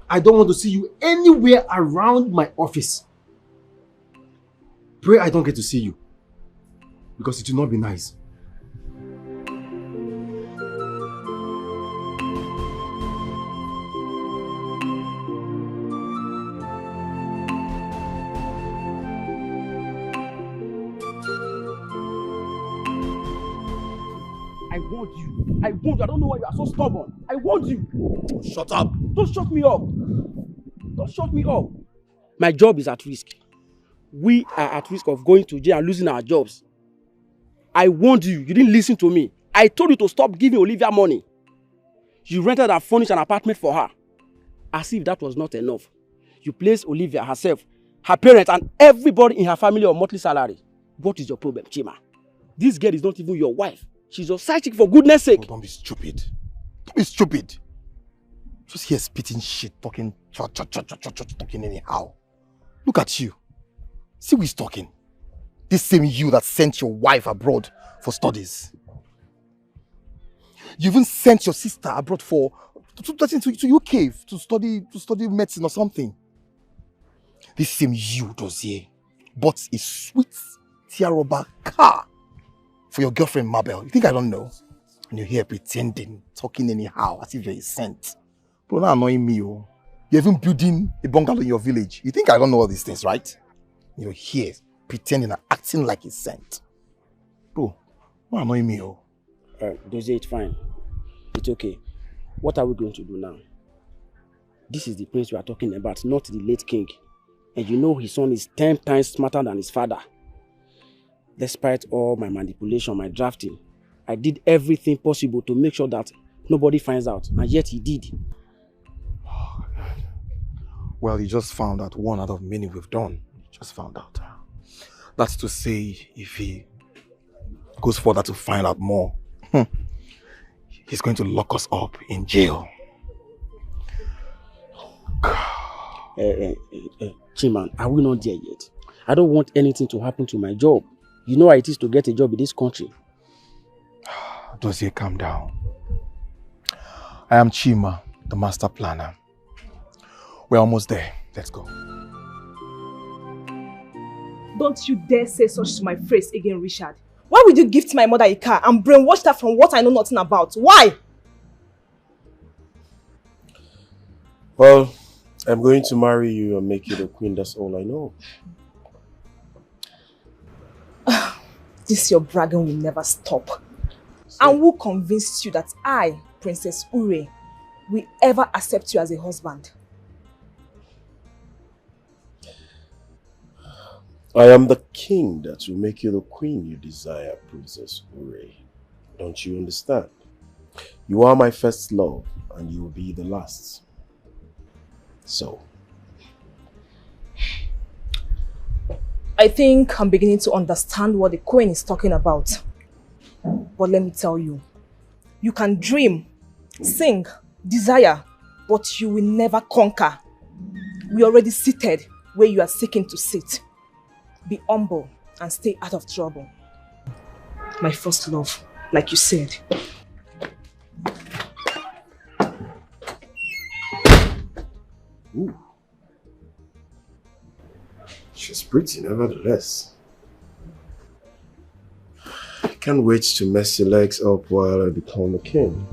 K: I don't want to see you anywhere around my office. Pray I don't get to see you, because it will not be nice.
T: I warned you. I don't know why you are so stubborn. I warned you.
F: Shut up.
T: Don't shut me up. Don't shut me up. My job is at risk. We are at risk of going to jail and losing our jobs. I warned you. You didn't listen to me. I told you to stop giving Olivia money. You rented and furnished an apartment for her. As if that was not enough. You placed Olivia herself, her parents, and everybody in her family on monthly salary. What is your problem, Chima? This girl is not even your wife. She's your side chick, for goodness sake.
F: Oh, don't be stupid. Don't be stupid. Just here spitting shit, talking anyhow. Look at you. See who is talking. This same you that sent your wife abroad for studies. You even sent your sister abroad to UK to study medicine or something. This same you, Dozie, bought a sweet Tiaroba car for your girlfriend Mabel. You think I don't know? And you're here pretending, talking anyhow, as if you're a saint. Bro, not annoying me, oh. You're even building a bungalow in your village. You think I don't know all these things, right? You're here pretending and acting like a saint. Bro, not annoying me, oh.
T: Dozie, it's fine. It's okay. What are we going to do now? This is the prince we are talking about, not the late king. And you know his son is 10 times smarter than his father. Despite all my manipulation, my drafting, I did everything possible to make sure that nobody finds out. And yet he did.
H: Well, you just found out one out of many we've done. You just found out. That's to say, if he goes further to find out more, he's going to lock us up in jail.
T: Chiman, are we not there yet? I don't want anything to happen to my job. You know how it is to get a job in this country.
H: Dozie, calm down. I am Chima, the master planner. We're almost there. Let's go.
M: Don't you dare say such to my face again, Richard. Why would you gift my mother a car and brainwash her from what I know nothing about? Why?
A: Well, I'm going to marry you and make you the queen. That's all I know.
M: This your bragging will never stop. And who convinced you that I, Princess Ure, will ever accept you as a husband?
A: I am the king that will make you the queen you desire, Princess Ure. Don't you understand? You are my first love, and you will be the last. So.
M: I think I'm beginning to understand what the queen is talking about. But let me tell you, you can dream, sing, desire, but you will never conquer. We are already seated where you are seeking to sit. Be humble and stay out of trouble. My first love, like you said.
A: Ooh. She's pretty, nevertheless. I can't wait to mess your legs up while I become the king.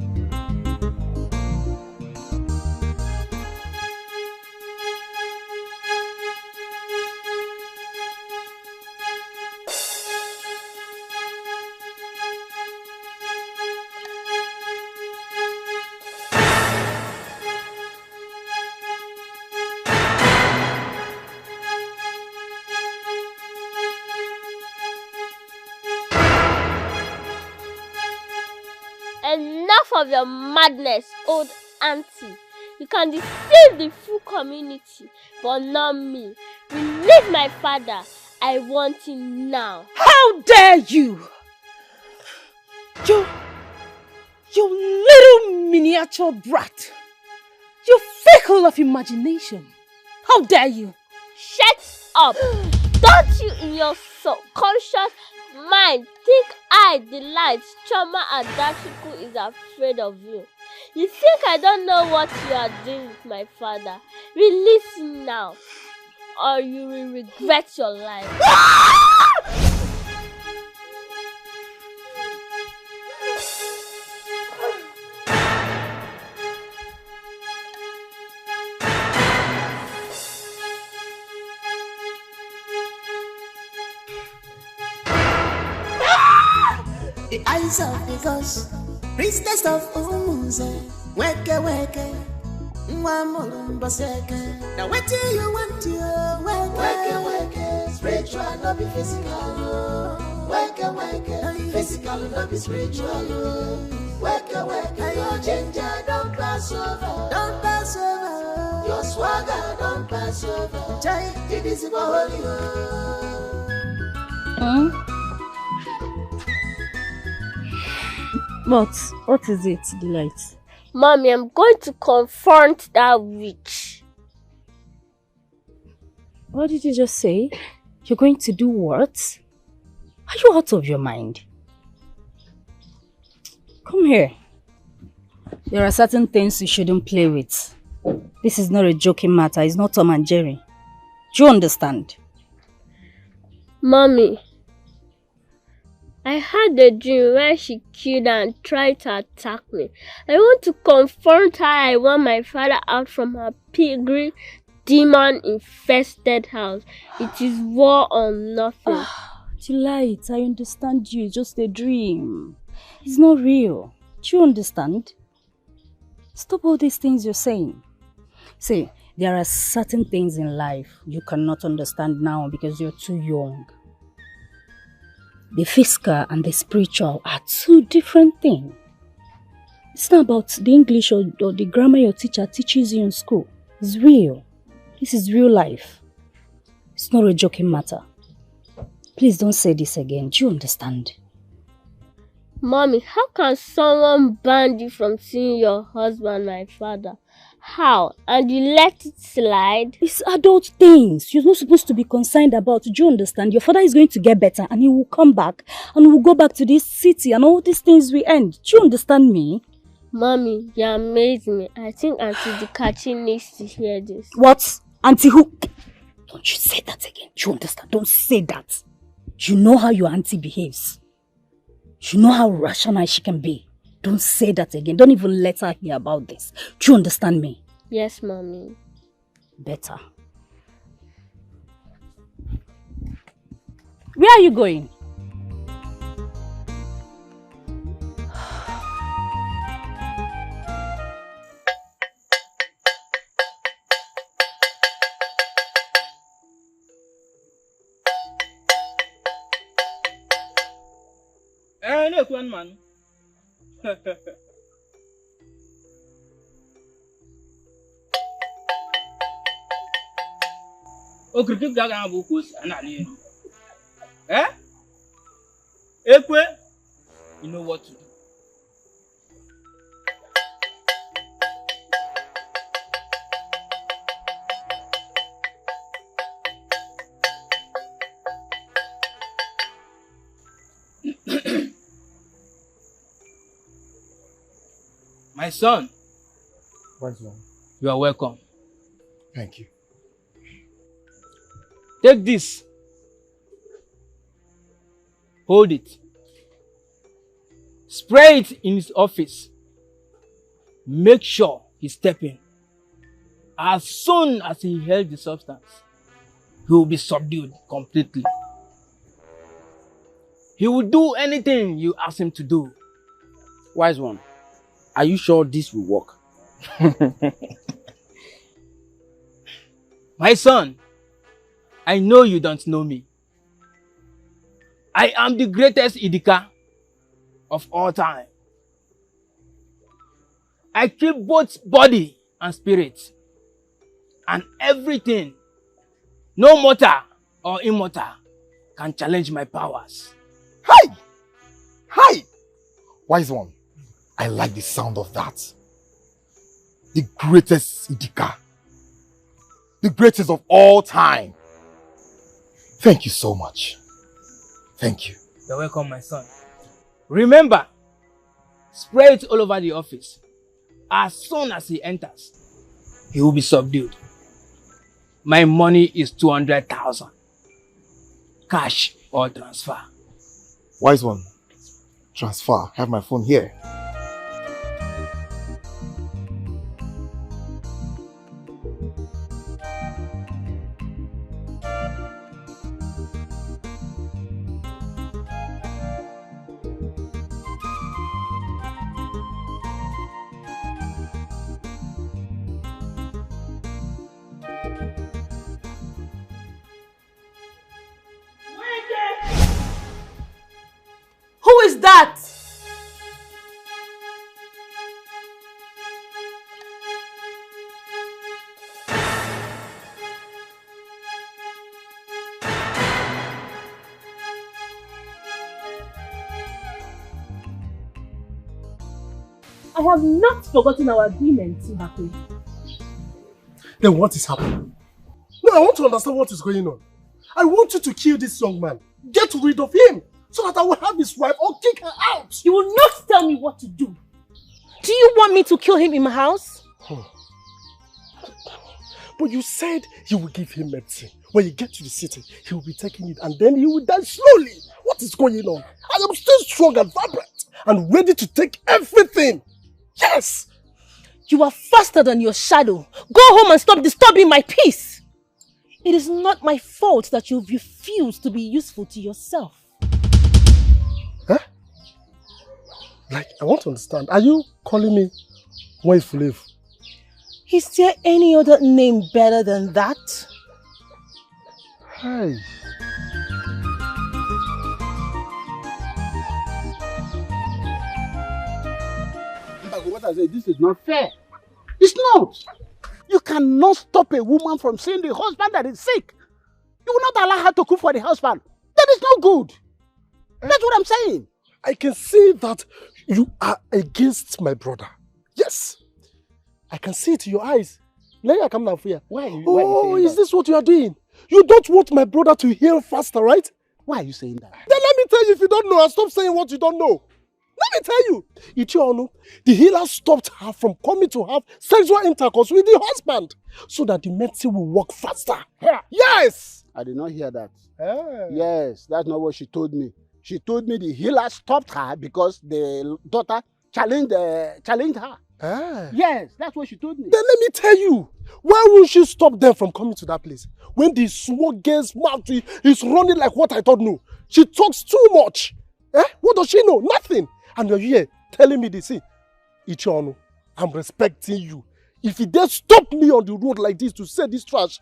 J: Enough of your madness, old auntie. You can deceive the full community, but not me. Release my father. I want him now.
M: How dare you! You little miniature brat. You're fickle of imagination. How dare you!
J: Shut up! Don't you in your subconscious mind think I, the light, Choma Adachiku is afraid of you? You think I don't know what you are doing with my father? Release him now, or you will regret your life.
D: The eyes of the gods, priestess of Umuze, weke weke, mwamulumbaseke. Now what do you want to weke weke, spiritual not be physical. Weke weke, physical not be spiritual. Weke weke, your ginger don't pass over, don't pass over. Your swagger don't pass over. Jai, it is for holy.
I: But what is it, Delight?
J: Mommy, I'm going to confront that witch.
I: What did you just say? You're going to do what? Are you out of your mind? Come here. There are certain things you shouldn't play with. This is not a joking matter. It's not Tom and Jerry. Do you understand?
J: Mommy, I had a dream where she killed and tried to attack me. I want to confront her. I want my father out from her pigry, demon-infested house. It is war or nothing.
I: Delight, I understand you. It's just a dream. It's not real. Do you understand? Stop all these things you're saying. See, there are certain things in life you cannot understand now because you're too young. The physical and the spiritual are two different things. It's not about the English or the grammar your teacher teaches you in school. It's real. This is real life. It's not a joking matter. Please don't say this again. Do you understand?
J: Mommy, how can someone ban you from seeing your husband, my father? How? And you let it slide?
I: It's adult things. You're not supposed to be concerned about. Do you understand? Your father is going to get better and he will come back and we'll go back to this city and all these things will end. Do you understand me?
J: Mommy, you amaze me. I think Auntie Dikeh needs to hear this.
I: What? Auntie who? Don't you say that again. Do you understand? Don't say that. You know how your auntie behaves. You know how rational she can be. Don't say that again. Don't even let her hear about this. Do you understand me?
J: Yes, Mommy.
I: Better. Where are you going?
U: Look, one man. O critique gaga na buku anali. Ekwe, you know what to do. My son.
N: Wise one.
U: You are welcome.
N: Thank you.
U: Take this. Hold it. Spray it in his office. Make sure he step in. As soon as he held the substance, he will be subdued completely. He will do anything you ask him to do.
T: Wise one, are you sure this will work?
U: My son, I know you don't know me. I am the greatest Idika of all time. I keep both body and spirit and everything. No mortal or immortal can challenge my powers.
O: Hi! Hi! Wise one, I like the sound of that. The greatest Idika. The greatest of all time. Thank you so much. Thank you.
U: You're welcome, my son. Remember, spray it all over the office. As soon as he enters, he will be subdued. My money is 200,000. Cash or transfer.
O: Wise one, transfer. Have my phone here.
C: Who is that?
M: I have not forgotten our agreement, Mbakwe.
K: Then what is happening? No, I want to understand what is going on. I want you to kill this young man. Get rid of him so that I will have his wife or kick her out.
M: You will not tell me what to do. Do you want me to kill him in my house?
K: But you said you will give him medicine. When you get to the city, he will be taking it and then he will die slowly. What is going on? I am still strong and vibrant and ready to take everything. Yes!
M: You are faster than your shadow. Go home and stop disturbing my peace. It is not my fault that you refuse to be useful to yourself.
K: Huh? Like, I want to understand. Are you calling me Waifulevu?
M: Is there any other name better than that?
K: Hi.
G: What I say, this is not fair. It's not. You cannot stop a woman from seeing the husband that is sick. You will not allow her to cook for the husband. That is not good. That's what I'm saying.
K: I can see that you are against my brother. Yes. I can see it in your eyes. Let me come down here.
G: Why are you
K: saying
G: that?
K: Is this what you are doing? You don't want my brother to heal faster, right?
G: Why are you saying that?
K: Then let me tell you, if you don't know, I'll stop saying what you don't know. Let me tell you, Ichiono, the healer stopped her from coming to have sexual intercourse with the husband so that the medicine will work faster. Yes!
G: I did not hear that. Yes, that's not what she told me. She told me the healer stopped her because the daughter challenged her. Yes, that's what she told me.
K: Then let me tell you, why won't she stop them from coming to that place? When the small girl's mouth is running like what I thought no. She talks too much. What does she know? Nothing. And you're here telling me this. See, Ichiono, I'm respecting you. If you dare stop me on the road like this to say this trash,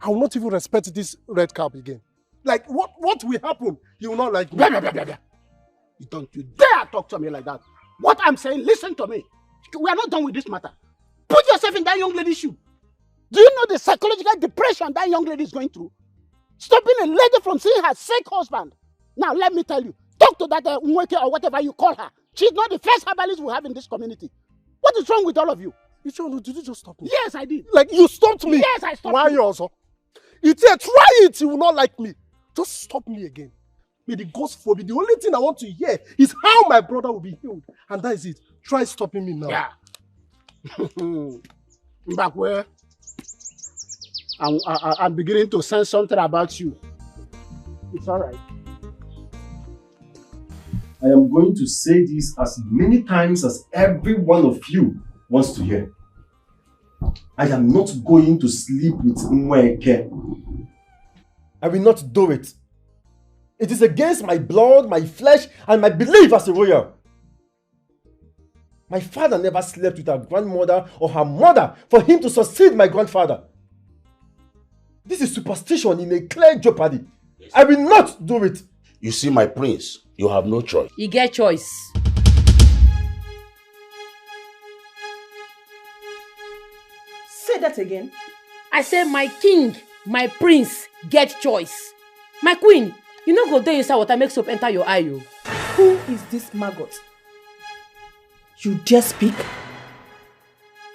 K: I will not even respect this red cap again. Like, what will happen? You will not like me.
G: Blah, blah, blah, blah, blah. Don't you dare talk to me like that. What I'm saying, listen to me. We are not done with this matter. Put yourself in that young lady's shoe. Do you know the psychological depression that young lady is going through? Stopping a lady from seeing her sick husband. Now, let me tell you, talk to that Nweke or whatever you call her. She's not the first herbalist we have in this community. What is wrong with all of you?
K: Ichiono, did you just stop me?
G: Yes, I did.
K: Like, you stopped me?
G: Yes, I stopped
K: Why
G: you.
K: also? Try it, you will not like me. Just stop me again. May the ghost forbid. The only thing I want to hear is how my brother will be healed. And that is it. Try stopping me now.
G: Yeah. Back where? I'm beginning to sense something about you. It's alright.
S: I am going to say this as many times as every one of you wants to hear. I am not going to sleep with Nweke.
N: I will not do it. It is against my blood, my flesh, and my belief as a royal. My father never slept with her grandmother or her mother for him to succeed my grandfather. This is superstition in a clear jeopardy. I will not do it.
F: You see, my prince, you have no choice.
B: You get choice.
E: Say that again.
B: I say my king, my prince, get choice. My queen, you no go there inside water make soap enter your eye.
E: Who is this maggot? You dare speak?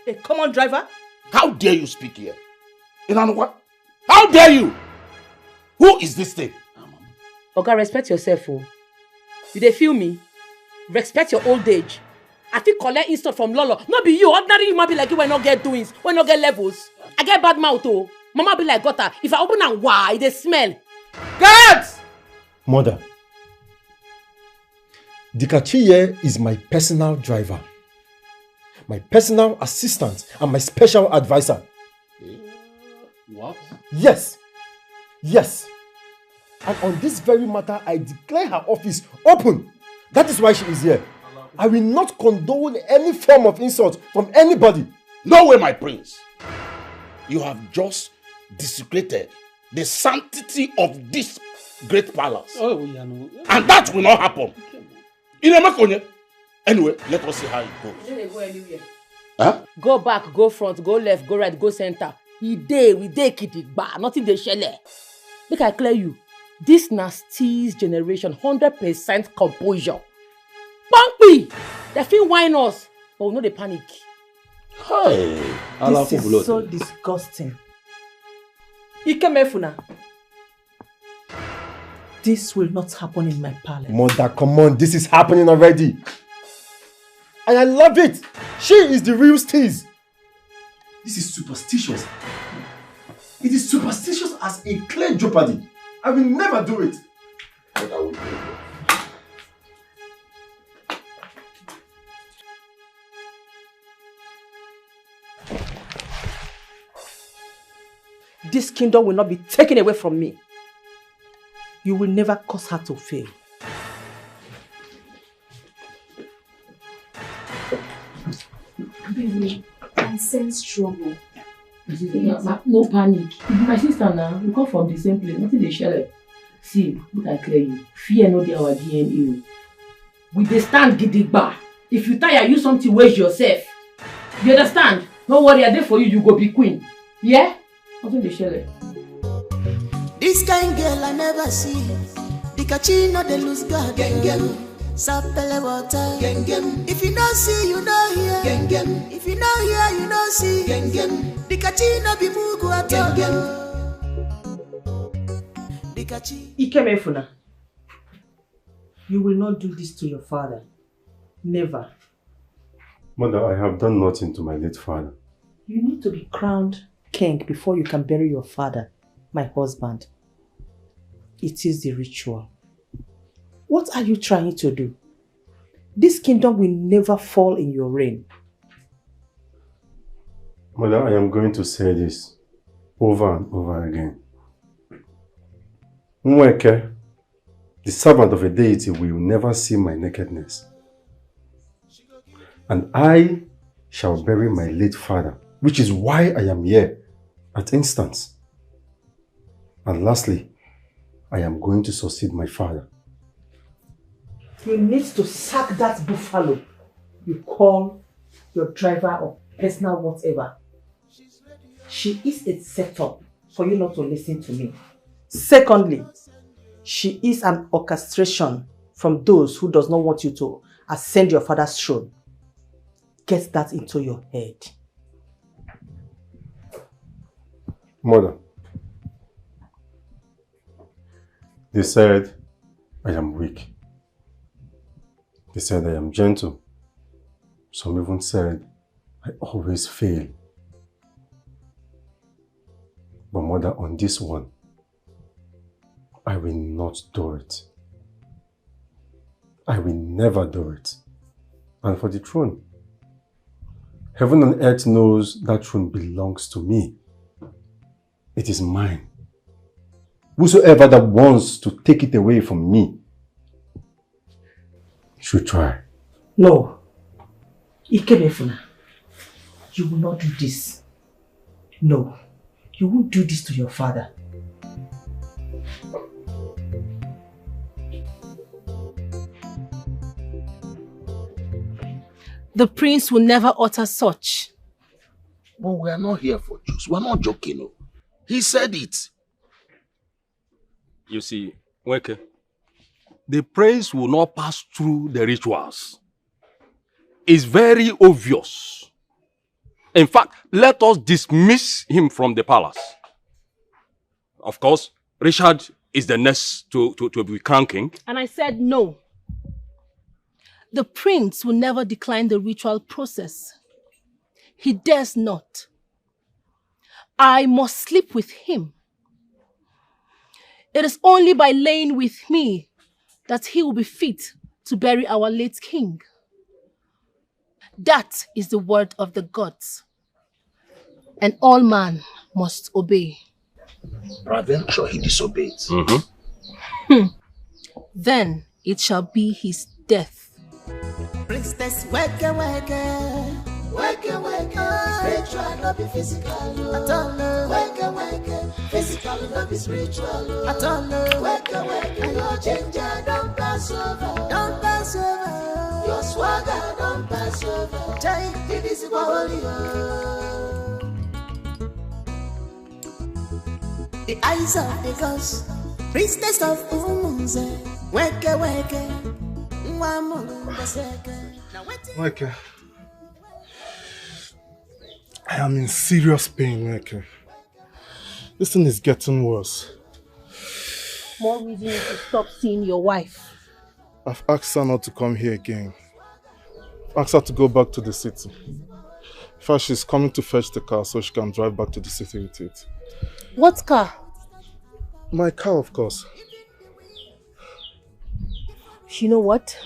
E: A common driver?
F: How dare you speak here? What? How dare you? Who is this thing?
B: Oga, respect yourself. Oh. You dey feel me? Respect your old age. I fit collect insult from Lolo. No be you. Ordinary human be like you when not get doings, when not get levels. I get bad mouth. Oh. Mama be like gutter. If I open and why, they smell. Guards!
N: Mother, Dikeh is my personal driver, my personal assistant, and my special advisor.
P: What?
N: Yes. Yes. And on this very matter, I declare her office open. That is why she is here. I will not condone any form of insult from anybody.
F: No way, my prince. You have just desecrated the sanctity of this great palace.
P: Oh, yeah, no.
F: And that will not happen. Anyway, let us see how it goes.
B: You don't go anywhere.
F: Huh?
B: Go back, go front, go left, go right, go center. We dey kidigba, nothing dey shele. Make I clear you. This nasty's generation, 100% composure. Bumpy! They feel whine us, but we know they panic.
F: Hey,
E: this is so disgusting. Ikemefuna. This will not happen in my palace.
N: Mother, come on, this is happening already. And I love it. She is the real steez. This is superstitious. It is superstitious as a clear jeopardy. I will never do it. But I will do it.
E: This kingdom will not be taken away from me. You will never cause her to fail.
M: Baby, I sense trouble.
B: No panic. My sister now, we come from the same place. Nothing they share. See, look I clear you. Fear no dey our DNA. We dey stand gidigba. If you tire, use something waste yourself. You understand? Don't worry, I did for you, you go be queen. Yeah? Nothing to share.
D: This kind girl I never see. Dikeh no dey lose God. Gengem. Sapele water. Gengem. If you don't see, you don't hear. Gengem. If you don't hear, you don't see. Gengem. Dikeh no be mugu at all.
R: Ikemefuna, you will not do this to your father. Never.
S: Mother, I have done nothing to my late father.
R: You need to be crowned king before you can bury your father, my husband. It is the ritual. What are you trying to do? This kingdom will never fall in your reign.
S: Mother, I am going to say this over and over again. Nweke, the servant of a deity, will never see my nakedness. And I shall bury my late father, which is why I am here at instance. And lastly, I am going to succeed my father.
R: You need to sack that buffalo you call your driver or personal whatever. She is a setup for you not to listen to me. Secondly, she is an orchestration from those who does not want you to ascend your father's throne. Get that into your head.
S: Mother, they said I am weak. They said I am gentle. Some even said I always fail. But Mother, on this one, I will not do it. I will never do it. And for the throne, heaven and earth knows that throne belongs to me. It is mine. Whosoever that wants to take it away from me should try.
R: No. Ikemefuna, you will not do this. No, you won't do this to your father.
M: The prince will never utter such.
F: But we are not here for jokes. We are not joking. No. He said it.
P: You see, Weke, the prince will not pass through the rituals. It's very obvious. In fact, let us dismiss him from the palace. Of course, Richard is the next to be crowned king.
M: And I said no. The prince will never decline the ritual process. He dares not. I must sleep with him. It is only by laying with me that he will be fit to bury our late king. That is the word of the gods. And all man must obey.
F: Peradventure he disobeyed.
M: Then it shall be his death.
D: Princess, wake, wake, wake, wake. Spiritual, not be physical. At all, wake, physical, not be spiritual. At all, wake, your ginger don't pass over. Don't pass over. Your swagger don't pass over. Take it easy, the eyes of the gods, priestess of Umunze, wake, wake.
H: Weke, I am in serious pain, Weke. This thing is getting worse.
M: More reason to stop seeing your wife.
H: I've asked her not to come here again. I've asked her to go back to the city. In fact, she's coming to fetch the car so she can drive back to the city with it.
M: What car?
H: My car, of course.
M: You know what?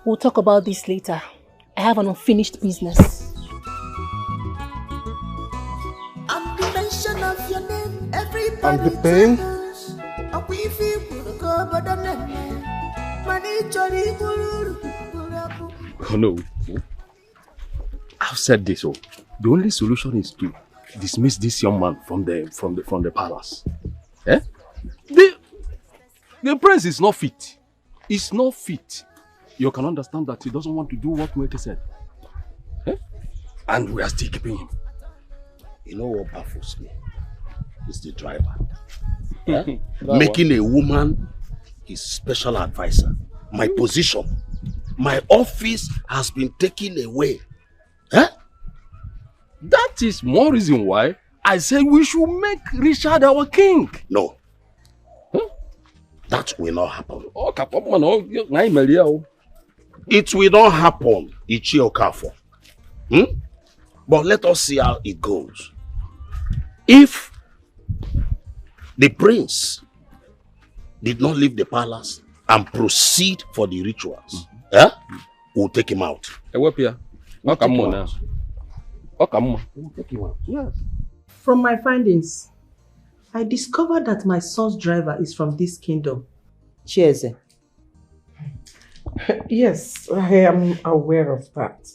M: We'll talk about this later. I have an unfinished business.
D: I'm the mention of your name, everybody.
H: And the pain?
P: Oh no. I've said this. Oh, the only solution is to dismiss this young man from the palace. Eh? The prince is not fit. He's not fit. You can understand that he doesn't want to do what Weke said. Eh?
F: And we are still keeping him. You know what baffles me? It's the driver. Making a woman his special advisor. My position, my office has been taken away.
P: That is more reason why I said we should make Richard our king.
F: No. That will not happen. It will not happen, Ichi Okafor. But let us see how it goes. If the prince did not leave the palace and proceed for the rituals, we'll take him out.
P: We'll take him out.
F: Yes.
R: From my findings, I discovered that my son's driver is from this kingdom. Chieze.
Q: Yes, I am aware of that.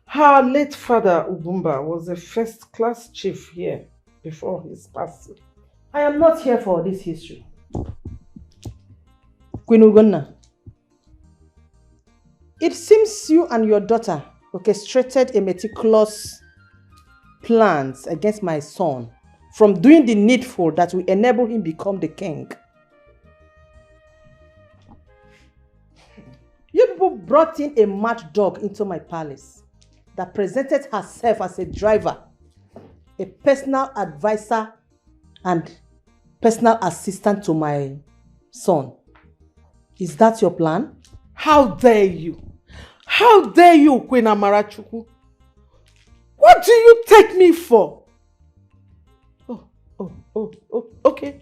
Q: Her late father, Ubumba, was a first-class chief here before his passing.
R: I am not here for this history. Queen Ugonna, it seems you and your daughter orchestrated a meticulous plans against my son from doing the needful that will enable him become the king. You people brought in a mad dog into my palace that presented herself as a driver, a personal advisor, and personal assistant to my son. Is that your plan?
Q: How dare you? How dare you, Queen Amarachukwu? What do you take me for? Okay.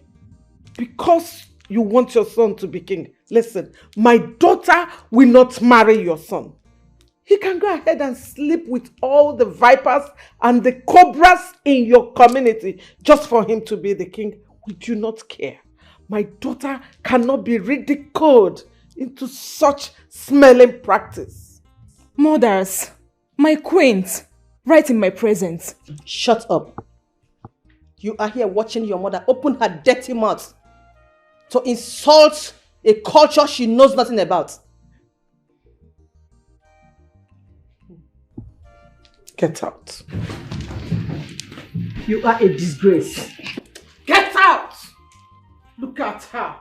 Q: Because you want your son to be king. Listen, my daughter will not marry your son. He can go ahead and sleep with all the vipers and the cobras in your community just for him to be the king. We do not care. My daughter cannot be ridiculed into such smelling practice.
M: Mothers, my queens, right in my presence.
R: Shut up. You are here watching your mother open her dirty mouth to insult a culture she knows nothing about.
Q: Get out.
R: You are a disgrace.
Q: Get out! Look at her.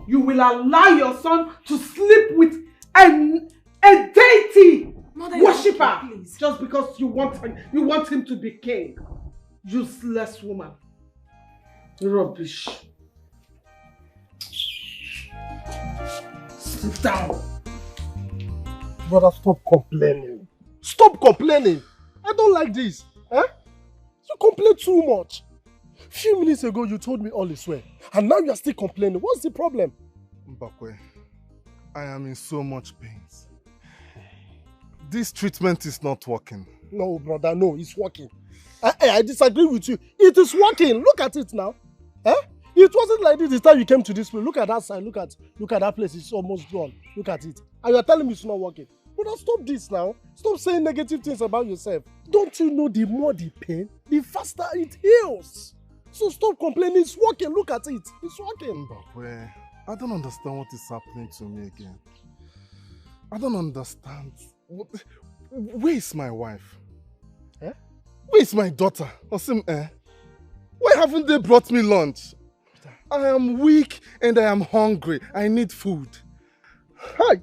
Q: You will allow your son to sleep with a deity worshipper just because you want him to be king. Useless woman. Rubbish. Sit down.
K: Brother, stop complaining. Stop complaining. I don't like this. You complain too much. Few minutes ago, you told me all is well. And now you are still complaining. What's the problem?
V: Mbakwe, I am in so much pain. This treatment is not working.
K: No, brother, no, it's working. I disagree with you. It is working. Look at it now. It wasn't like this the time you came to this place. Look at that side. Look at that place. It's almost done. Look at it. And you're telling me it's not working. Brother, stop this now. Stop saying negative things about yourself. Don't you know the more the pain, the faster it heals? So stop complaining. It's working. Look at it. It's working.
V: Mbakwe, I don't understand what is happening to me again. I don't understand. Where is my wife? Where is my daughter? Why haven't they brought me lunch? I am weak and I am hungry. I need food.
K: Hi.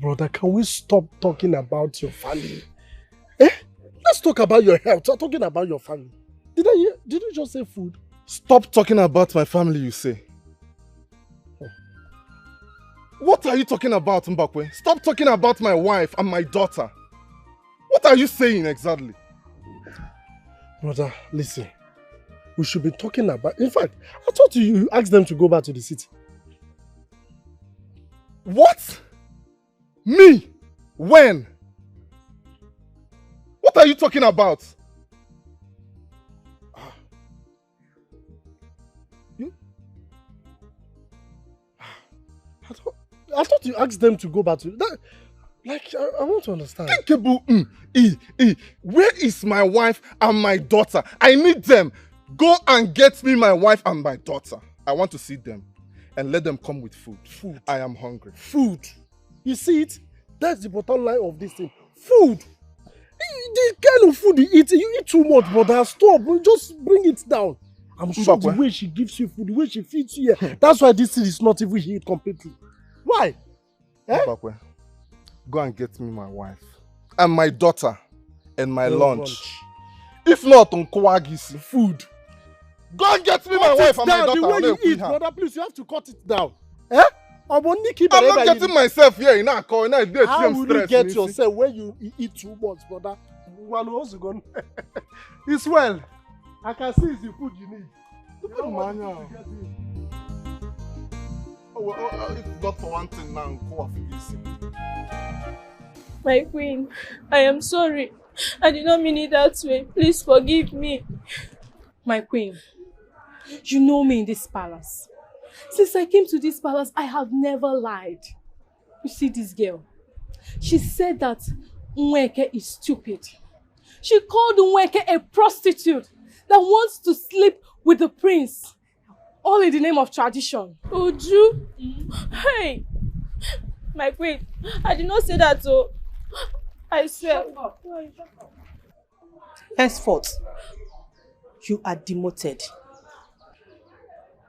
K: Brother, can we stop talking about your family? Let's talk about your health. We're talking about your family. Did you just say food?
V: Stop talking about my family, you say. What are you talking about, Mbakwe? Stop talking about my wife and my daughter. What are you saying exactly?
K: Brother, listen. We should be talking about... In fact, I thought you asked them to go back to the city.
V: What? Me? When? What are you talking about?
K: I thought you asked them to go back to... That, like, I want to understand.
V: Where is my wife and my daughter? I need them. Go and get me my wife and my daughter. I want to see them. And let them come with food.
K: Food.
V: I am hungry.
K: Food. You see it? That's the bottom line of this thing. Food. The kind of food you eat too much, brother. Stop. Just bring it down. I'm sure the way she gives you food, the way she feeds you here, that's why this thing is not even healed completely. Why?
V: Mbakwe, go and get me my wife and my daughter and my lunch. If not, on Kowagisi food. Go and get me my wife and my daughter.
K: The way you eat, brother, please, you have to cut it down. I'm
V: not getting myself here in a car.
K: How will you get yourself when you eat too much, brother? It's well. I can see it's the food you need.
V: If not for one thing now,
M: My queen, I am sorry. I did not mean it that way. Please forgive me.
E: My queen, you know me in this palace. Since I came to this palace, I have never lied. You see this girl? She said that Nweke is stupid. She called Nweke a prostitute that wants to sleep with the prince. All in the name of tradition.
M: Uju? Hey! My queen, I did not say that, so I swear.
R: Henceforth, you are demoted.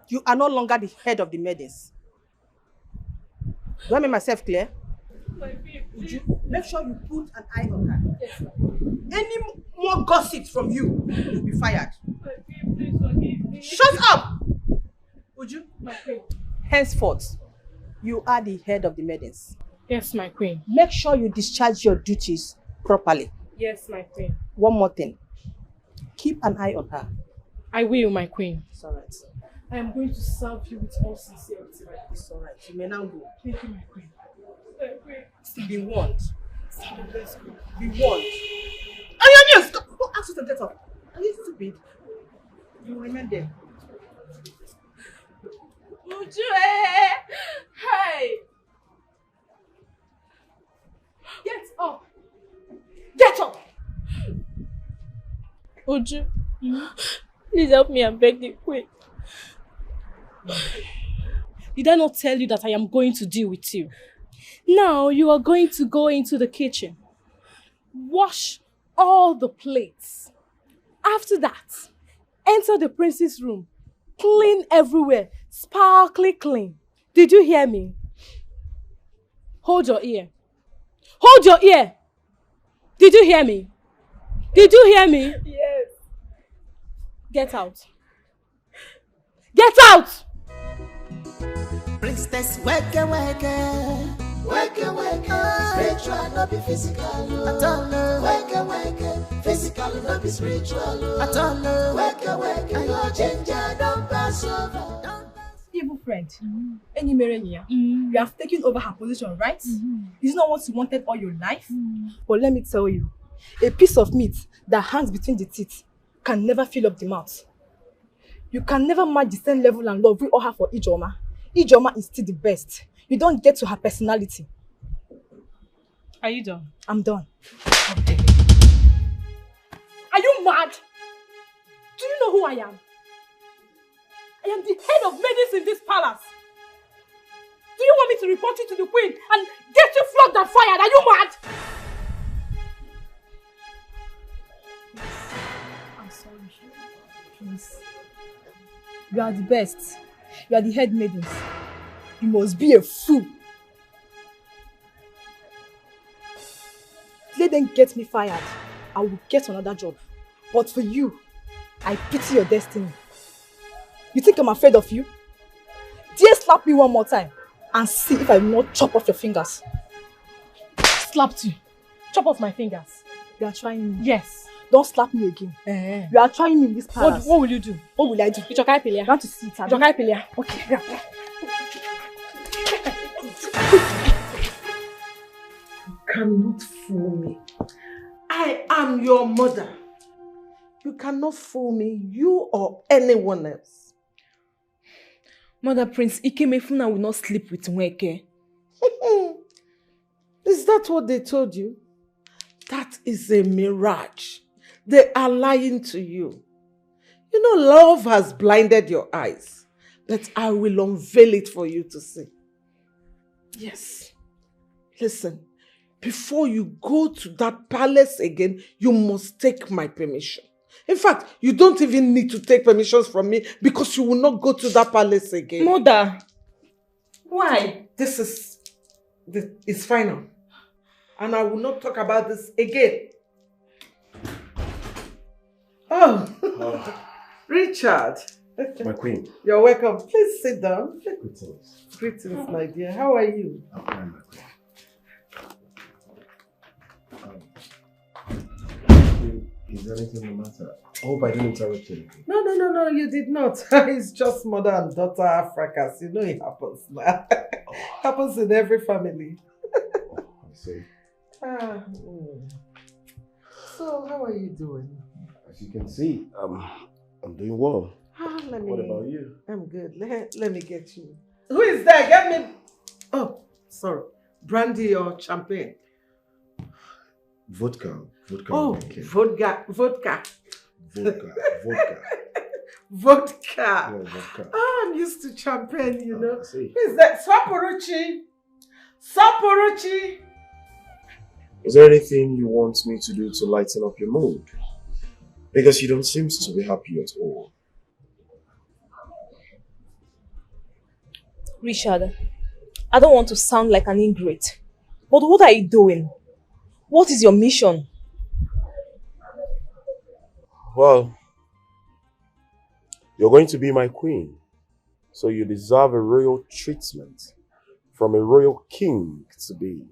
R: You are no longer the head of the maidens. Do I make myself clear? Would you make sure you put an eye on her? Yes. Any more gossip from you, you'll be fired.
M: Please forgive me.
R: Shut up! Would you?
M: My queen.
R: Henceforth, you are the head of the maidens.
E: Yes, my queen.
R: Make sure you discharge your duties properly.
E: Yes, my queen.
R: One more thing. Keep an eye on her.
E: I will, my queen.
R: It's alright.
E: I am going to serve you with all sincerity.
R: It's alright. You may now go.
E: Thank you, my queen.
R: Be warned.
E: Let's go.
R: Be warned. Onion, stop! Don't ask you to get up. Are you stupid? You remain there.
M: Uju, hey!
E: Get up! Get up!
M: Uju, please help me and beg the queen.
E: Did I not tell you that I am going to deal with you? Now you are going to go into the kitchen, wash all the plates. After that, enter the prince's room, clean everywhere, sparkly clean. Did you hear me? Hold your ear. Hold your ear! Did you hear me? Did you hear me?
M: Yes.
E: Get out. Get out!
D: Princess, wake, spiritual, not be physical. At all, wake, physical, not be spiritual. At all, wake, your ginger don't pass over.
A: Evil friend, you have taken over her position, right? It's not what you wanted all your life. But let me tell you, a piece of meat that hangs between the teeth can never fill up the mouth. You can never match the same level and love we all have for Ijoma. Ijoma is still the best. You don't get to her personality.
E: Are you done?
A: I'm done.
E: Are you mad? Do you know who I am? I am the head of maidens in this palace. Do you want me to report you to the queen and get you flogged and fired? Are you mad?
A: I'm sorry. Please. You are the best. You are the head maidens. You must be a fool. Let them get me fired. I will get another job. But for you, I pity your destiny. You think I'm afraid of you? Dare slap me one more time and see if I will not chop off your fingers.
E: Slapped you. Chop off my fingers.
A: You are trying me.
E: Yes.
A: Don't slap me again. You are trying me in this palace.
E: What will you do?
A: What will I do?
E: You
A: want to see it?
E: Okay.
Q: You cannot fool me. I am your mother. You cannot fool me, you or anyone else.
A: Mother Prince Ikemefuna will not sleep with Nweke.
Q: Is that what they told you? That is a mirage. They are lying to you. You know, love has blinded your eyes, but I will unveil it for you to see. Yes. Listen, before you go to that palace again, you must take my permission. In fact, you don't even need to take permissions from me because you will not go to that palace again.
I: Mother, why?
Q: This is final. And I will not talk about this again. Oh, Richard.
J: My queen.
Q: You're welcome. Please sit down.
J: Greetings.
Q: Greetings, my dear. How are you?
J: I'm fine, my queen. Is there anything the matter? I hope I didn't interrupt you.
Q: No, you did not. It's just mother and daughter fracas. You know it happens now. Happens in every family.
J: I see.
Q: So, how are you doing?
J: As you can see, I'm doing well. What about you?
Q: I'm good. Let me get you. Who is there? Get me. Oh, sorry. Brandy or champagne?
J: Vodka.
Q: Oh, vodka.
J: Vodka.
Q: Vodka.
J: Yeah, vodka.
Q: Oh, I'm used to champagne, you know.
J: I see.
Q: Who is that? Saporuchi.
J: Is there anything you want me to do to lighten up your mood? Because you don't seem to be happy at all.
M: Richard, I don't want to sound like an ingrate, but what are you doing? What is your mission?
J: Well, you're going to be my queen, so you deserve a royal treatment from a royal king to be.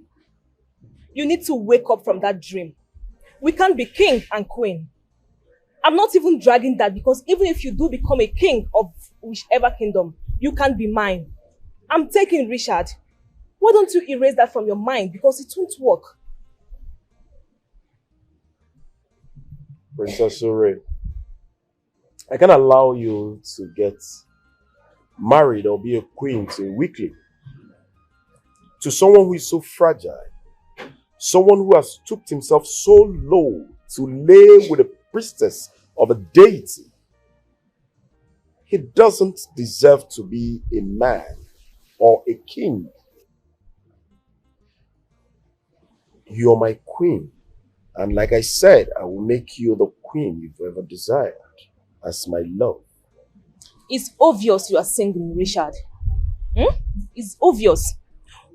M: You need to wake up from that dream. We can't be king and queen. I'm not even dragging that because even if you do become a king of whichever kingdom, you can't be mine. I'm taking Richard. Why don't you erase that from your mind because it won't work?
J: Princess Sure, I can't allow you to get married or be a queen to a weakling. To someone who is so fragile. Someone who has stooped himself so low to lay with a priestess of a deity. He doesn't deserve to be a man or a king. You're my queen. And like I said, I will make you the queen you've ever desired as my love.
M: It's obvious you are singing, Richard. It's obvious.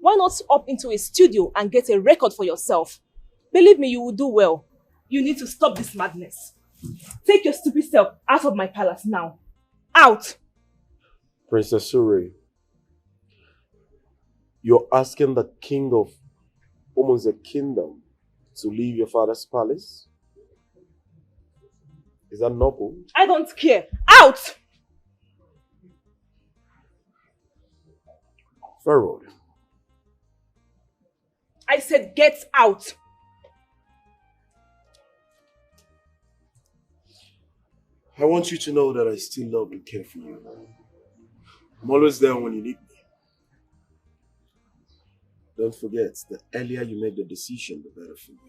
M: Why not up into a studio and get a record for yourself? Believe me, you will do well. You need to stop this madness. Take your stupid self out of my palace now. Out!
J: Princess Sure, you're asking the king of almost a kingdom to leave your father's palace? Is that noble?
M: I don't care. Out!
J: Pharaoh.
M: I said get out.
J: I want you to know that I still love and care for you. I'm always there when you need me. Don't forget, the earlier you make the decision, the better for you.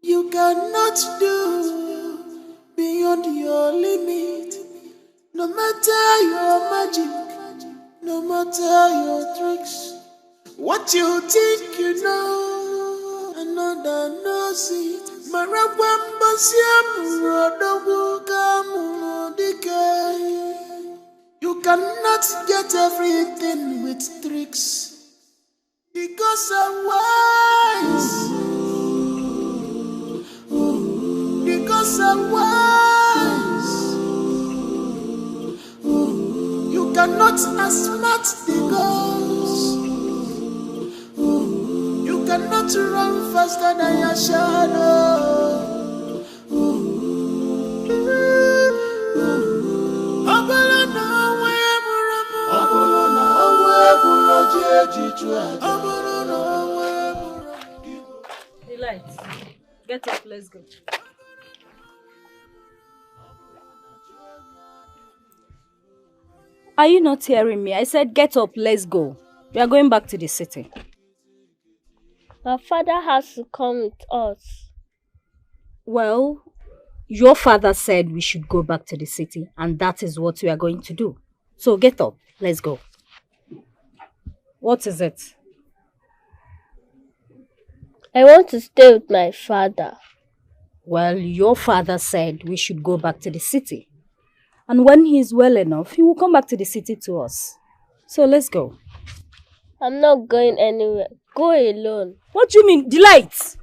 D: You cannot do beyond your limit. No matter your magic, no matter your tricks. What you think you know, another knows it. Marabamba siamu rodobu Dikeh. You cannot get everything with tricks. Because I'm wise. Because I'm wise. You cannot outsmart the gods. You cannot run faster than your shadow.
I: Delight, get up, let's go. Are you not hearing me? I said get up, let's go. We are going back to the city.
L: My father has to come with us.
I: Well, your father said we should go back to the city, and that is what we are going to do. So get up, let's go. What is it?
L: I want to stay with my father.
I: Well, your father said we should go back to the city. And when he is well enough, he will come back to the city to us. So let's go.
L: I'm not going anywhere. Go alone.
I: What do you mean, Delight?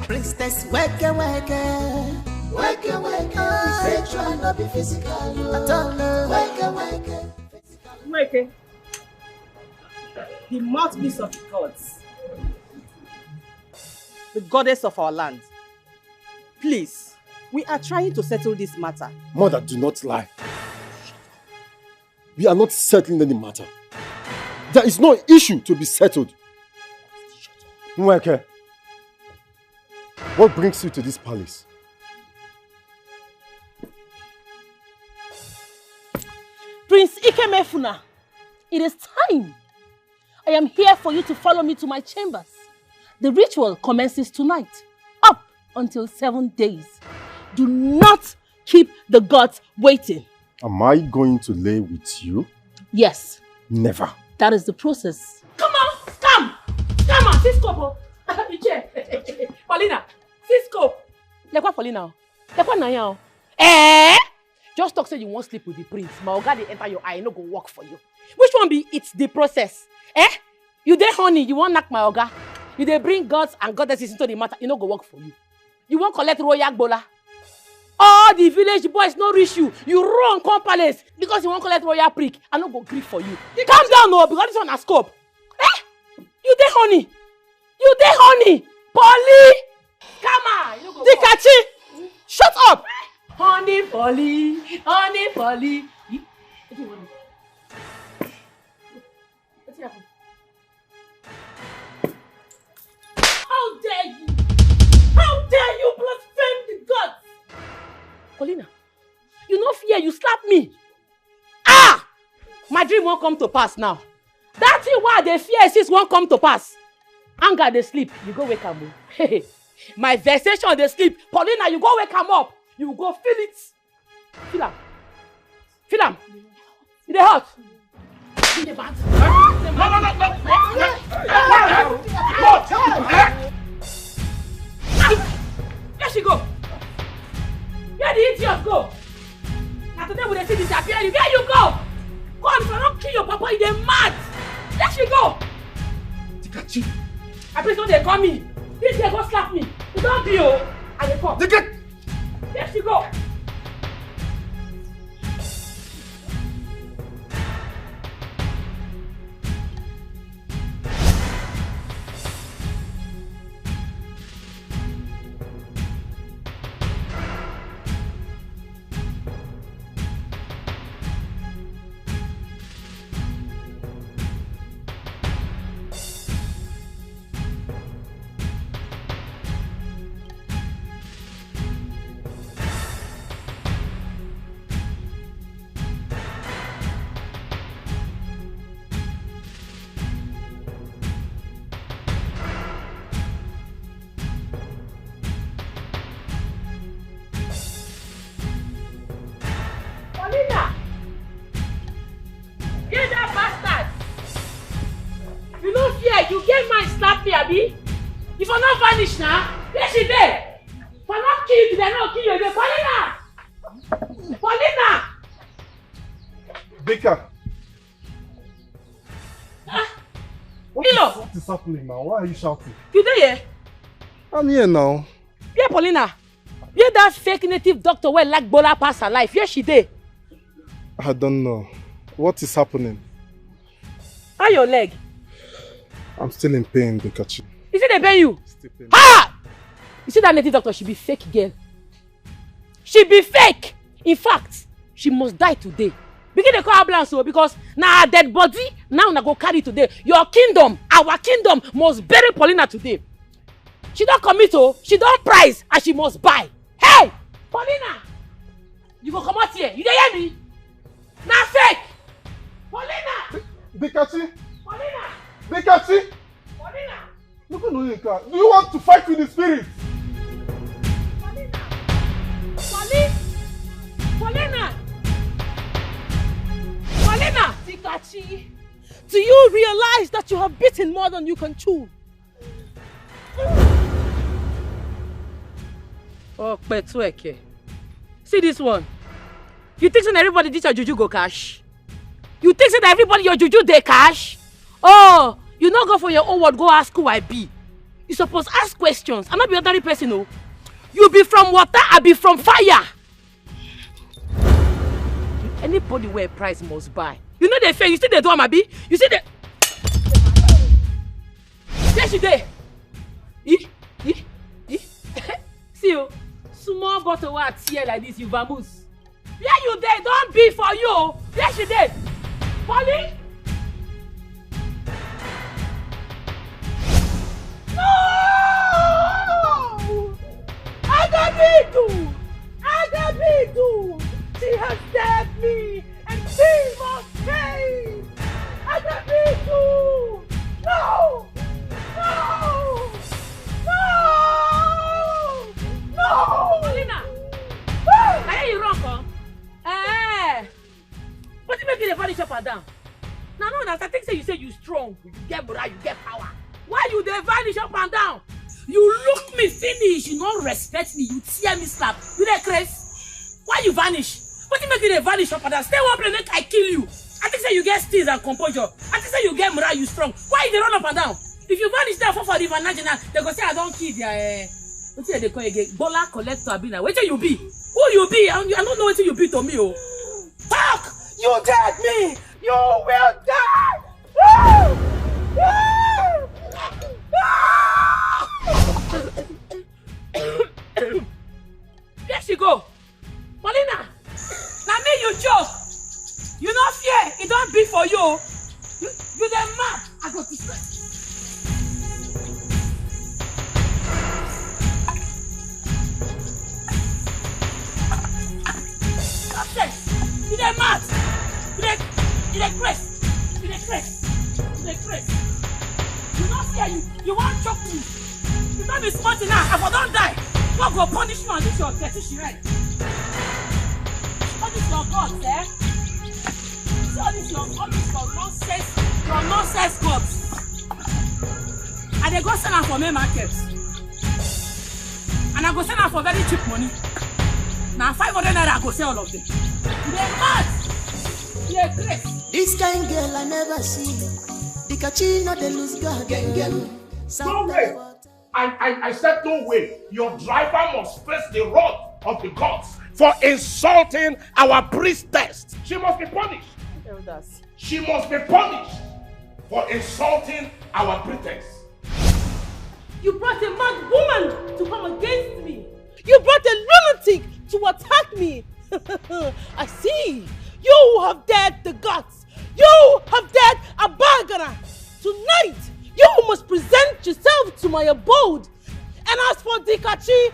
D: Princess, wake, wake, sexual, not be physical.
A: Wake. The mouthpiece of the gods.
Q: The goddess of our land. Please, we are trying to settle this matter.
N: Mother, do not lie. We are not settling any matter. There is no issue to be settled. Nweke, what brings you to this palace?
C: Prince Ikemefuna, it is time. I am here for you to follow me to my chambers. The ritual commences tonight, up until 7 days. Do not keep the gods waiting.
N: Am I going to lay with you?
C: Yes.
N: Never.
C: That is the process. Come on, come on, Cisco. Paulina, Cisco. Lekwa Paulina. Lekwa Naya. Just talk say you won't sleep with the prince. My oga dey enter your eye, no go work for you. Which one be it's the process? You dey honey, you won't knock my oga. You dey bring gods and goddesses into the matter, it no go work for you. You won't collect royal gbola. All the village boys no reach you. You run come palace because you won't collect royal prick. I no go grief for you. Calm down, no, because this one has scope. You dey honey. You dey honey. Polly. Come on. Dikachi. Shut up. Honey, Polly. Honey, Polly. How dare you? How dare you blaspheme the gods? Paulina, you no fear, you slap me. My dream won't come to pass now. That thing why they fear since won't come to pass. Anger they sleep, you go wake up. My vexation they sleep. Paulina, you go wake him up. You go feel it. Feel am. Feel am. It hot. There she go. Where the idiot go? Now today we see disappear. Where you go? God, if I don't kill your papa, you're mad. There she go. Dikachi. I please don't they call me. This girl go slap me. You don't be oh. And they come. There she go.
B: fear, you get mind slap me, Abi. If I not vanish now, where she there? If I not kill you today, I not kill you. Paulina! Paulina!
V: Dikeh.
B: What
V: is happening now? Why are you shouting?
B: You there?
V: I'm here now.
B: Yeah, Paulina. Yeah, that fake native doctor where like Bola pass her life. Yeah, she there.
V: I don't know. What is happening?
B: How your leg?
V: I'm still in pain, Dikeh.
B: Is it they pay you? Ha! You see that native doctor, she be fake girl. She be fake. In fact, she must die today. Begin to call ambulance because now her dead body, now na go carry today. Your kingdom, our kingdom must bury Paulina today. She don't commit, she don't price, and she must buy. Hey! Paulina! You go come out here. You dey hear me? Now fake! Paulina!
V: Dikeh!
B: Paulina!
V: Dikeh!
B: Paulina!
V: Do you want to fight with the spirit?
B: Paulina! Paulina! Paulina!
C: Dikeh, do you realize that you have bitten more than you can chew?
B: Oh, Petweke. See this one. You think that everybody this your juju go cash? You think that everybody your juju they cash? Oh, you not go for your own word, go ask who I be. You supposed ask questions. I'm not be ordinary person, no. You be from water, I be from fire. Anybody where price must buy. You know they fair. You see the door, Mabi? You see the. There she there. See you. Small bottle of tear like this, you vamoose. Where you there? Don't be for you. Where she there? Polly? No! Agabidu! Agabidu! She has stabbed me and she must pay! Agabidu! No! No! No! No! Paulina! I hear you wrong, huh? Eh! What do you make you vanish up and down? Now, no, I think say you say you strong, you get morale, you get power. Why you dey vanish up and down? You look me finish, you don't respect me, you tear me slap. You dey crazy? Why you vanish? What do you make you dey vanish up and down? Stay one place, make I kill you. I think say you get steeze and composure. I think say you get morale, you strong. Why you dey run up and down? If you vanish there for the National, they go say I don't kill their what's it they call again? Bola collector Abina. Where you be? Who you be? I don't know what you be to me, oh. Fuck! You dead me! You will die! Woo! There she go. Paulina! Now me you choke. You no fear. It don't be for you. You the mad. I go to stress. You the mad. You the crest. You the crest. You the crest. You no fear. You want choke me. You don't be smart enough. I don't die. God go punish me on this your dirty shit, right? What is your God, eh? See all this your nonsense gods. And they go sell them for main markets. And I go sell them for very cheap money. Now 500 naira I go sell all of them. They're mad. They're great.
D: This kind girl I never see. Dikeh no dey lose God.
F: No way. I said no way. Your driver must face the wrath of the gods for insulting our priestess. She must be punished.
C: Elders.
F: She must be punished for insulting our priestess.
C: You brought a mad woman to come against me. You brought a lunatic to attack me. I see. You have dared the gods. You have dared a bargainer. Tonight, you must present yourself to my abode. And as for Dikeh, she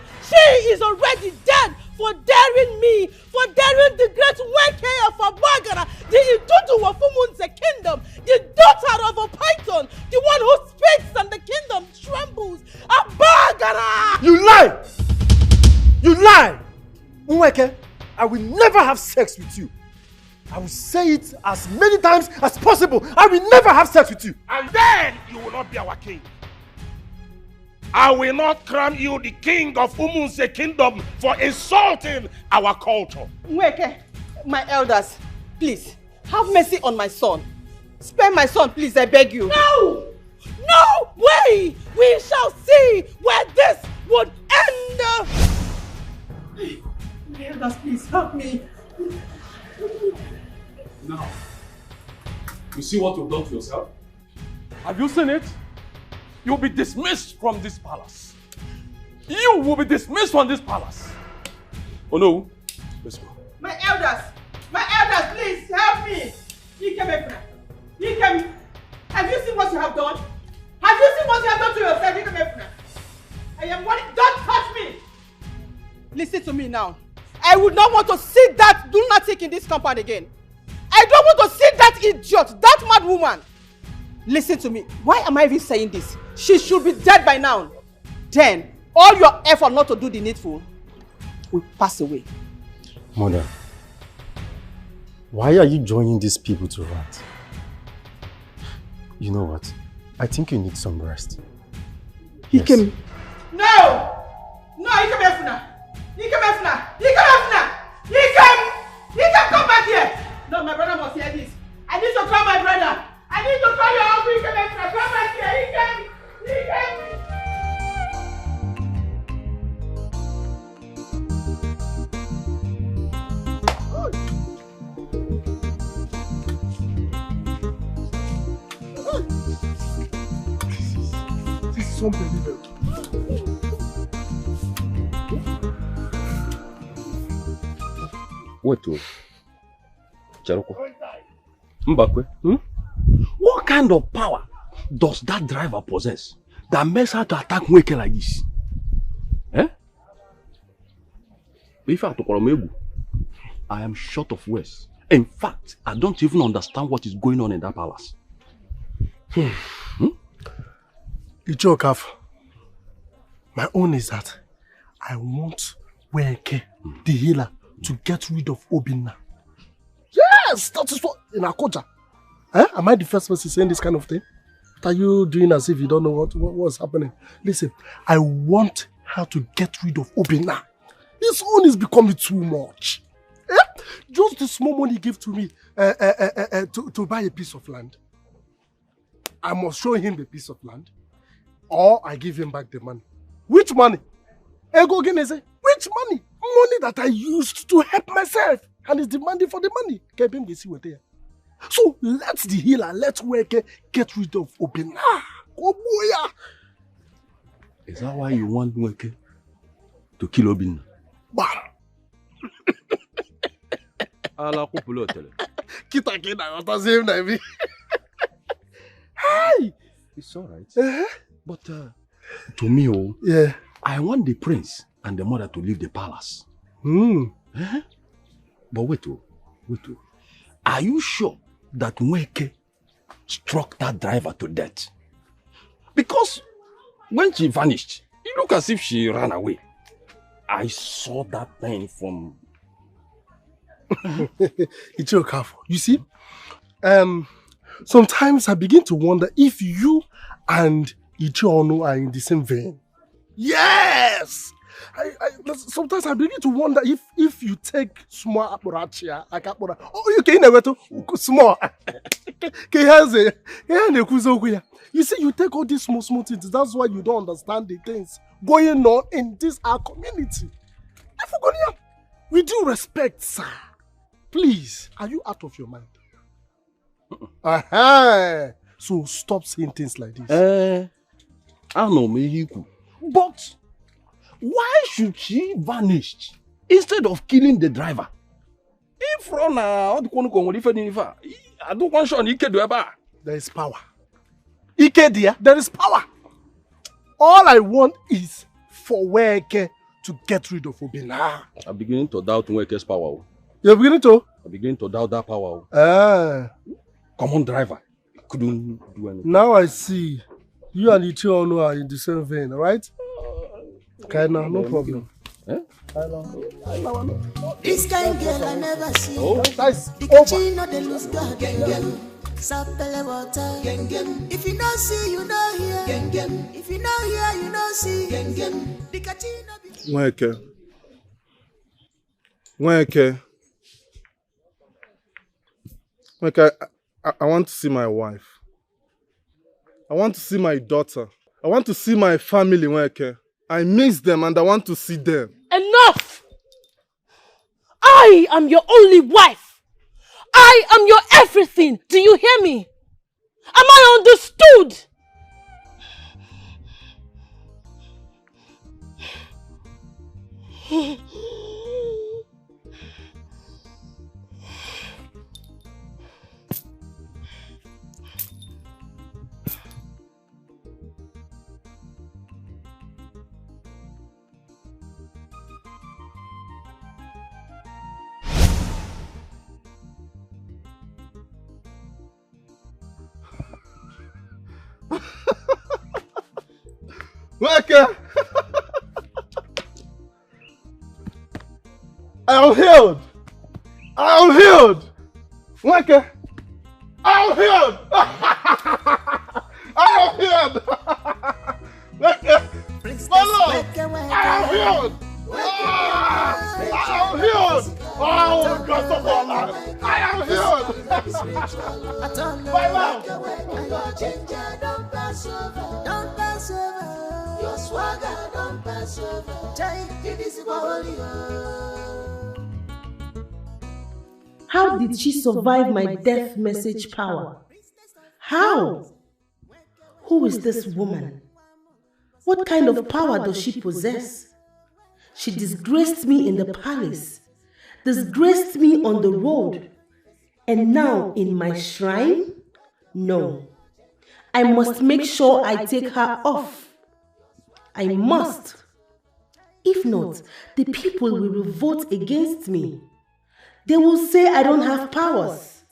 C: is already dead for daring me, for daring the great Weke of Abagana, the Idudu of Philmond's kingdom, the daughter of a python, the one who speaks and the kingdom trembles. Abagana!
N: You lie! You lie! Nweke, I will never have sex with you.
K: I will say it as many times as possible. I will never have sex with you.
T: And then you will not be our king. I will not crown you the king of Umunse kingdom for insulting our culture.
Q: Nweke, my elders, please, have mercy on my son. Spare my son, please, I beg you.
C: No! No way! We shall see where this would end!
Q: My elders, please, help me.
P: Now, you see what you've done to yourself? Have you seen it? You'll be dismissed from this palace. You will be dismissed from this palace. Oh no, let's go.
Q: My elders, please, help me. Dikeh, have you seen what you have done? Have you seen what you have done to yourself? Dikeh, I am worried. Don't touch me. Listen to me now. I would not want to see that lunatic in this compound again. I don't want to see that idiot, that mad woman. Listen to me. Why am I even saying this? She should be dead by now. Then, all your effort not to do the needful will pass away.
S: Mother, why are you joining these people to rant? You know what? I think you need some rest.
Q: Yes. No! No, Dikeh, come back here! No, my brother must hear this. I need to call my brother. I need to call your uncle. Come back here.
K: This is unbelievable.
P: Wait, Charoko. Mbakwe, what kind of power does that driver possess that makes her to attack Nweke like this? Eh? If I am short of words. In fact, I don't even understand what is going on in that palace.
K: Ichokaf, my own is that I want Nweke, the healer, to get rid of Obinna. Yes, that is what in our culture. Am I the first person saying this kind of thing? What are you doing as if you don't know what's happening? Listen, I want her to get rid of Obinna. His own is becoming too much. Just the small money he gave to me to buy a piece of land. I must show him the piece of land, or I give him back the money. Which money? Ego Genese. Which money? Money that I used to help myself. And is demanding for the money. So let the healer, let Nweke get rid of Obinna. Oh boy.
P: Is that why you want Nweke to kill Obinna?
K: Hi.
P: It's alright. But to me,
K: yeah,
P: I want the prince and the mother to leave the palace. But wait. Are you sure that Nweke struck that driver to death? Because when she vanished, it looked as if she ran away. I saw that thing from...
K: It's your careful. You see, sometimes I begin to wonder if you and Ichiono are in the same vein. Yes! Sometimes I begin to wonder if you take small apurachia, like apura. Oh, you can never to small. You see, you take all these small things. That's why you don't understand the things going on in this our community. We do respect, sir. Please, are you out of your mind? So stop saying things like this.
P: I know me, but why should she vanish instead of killing the driver? If
K: there is power. There is power. All I want is for Nweke to get rid of Obinna.
P: I'm beginning to doubt Nweke's power.
K: You're beginning to?
P: I'm beginning to doubt that power. Common driver. Couldn't do anything.
K: Now I see. You and Ichiono are in the same vein, right? Okay, now, no problem.
D: This kind girl I never see.
V: Oh, that's
D: Dikeh no dey lose God. Sapele water. If you don't see, you don't hear. If you don't hear, you don't see. Dikeh no be.
V: Nweke, I want to see my wife. I want to see my daughter. I want to see my family, Nweke. I miss them and I want to see them.
M: Enough! I am your only wife. I am your everything. Do you hear me? Am I understood?
V: Nweke! I am healed! I am healed! Nweke! I am healed! I am healed! Nweke! My love! I am healed! I am healed! Oh, God of all life! I am healed! My love!
D: Your ginger don't pass over. Don't pass over. Your swagger don't pass over. It is
C: How did she survive my death message power? How? Who is this woman? What kind of power does she possess? She disgraced me in the palace, disgraced me on the road, and now in my shrine? No. I must make sure I take her off. I must. If not, the people will revolt against me. They will say I don't have powers.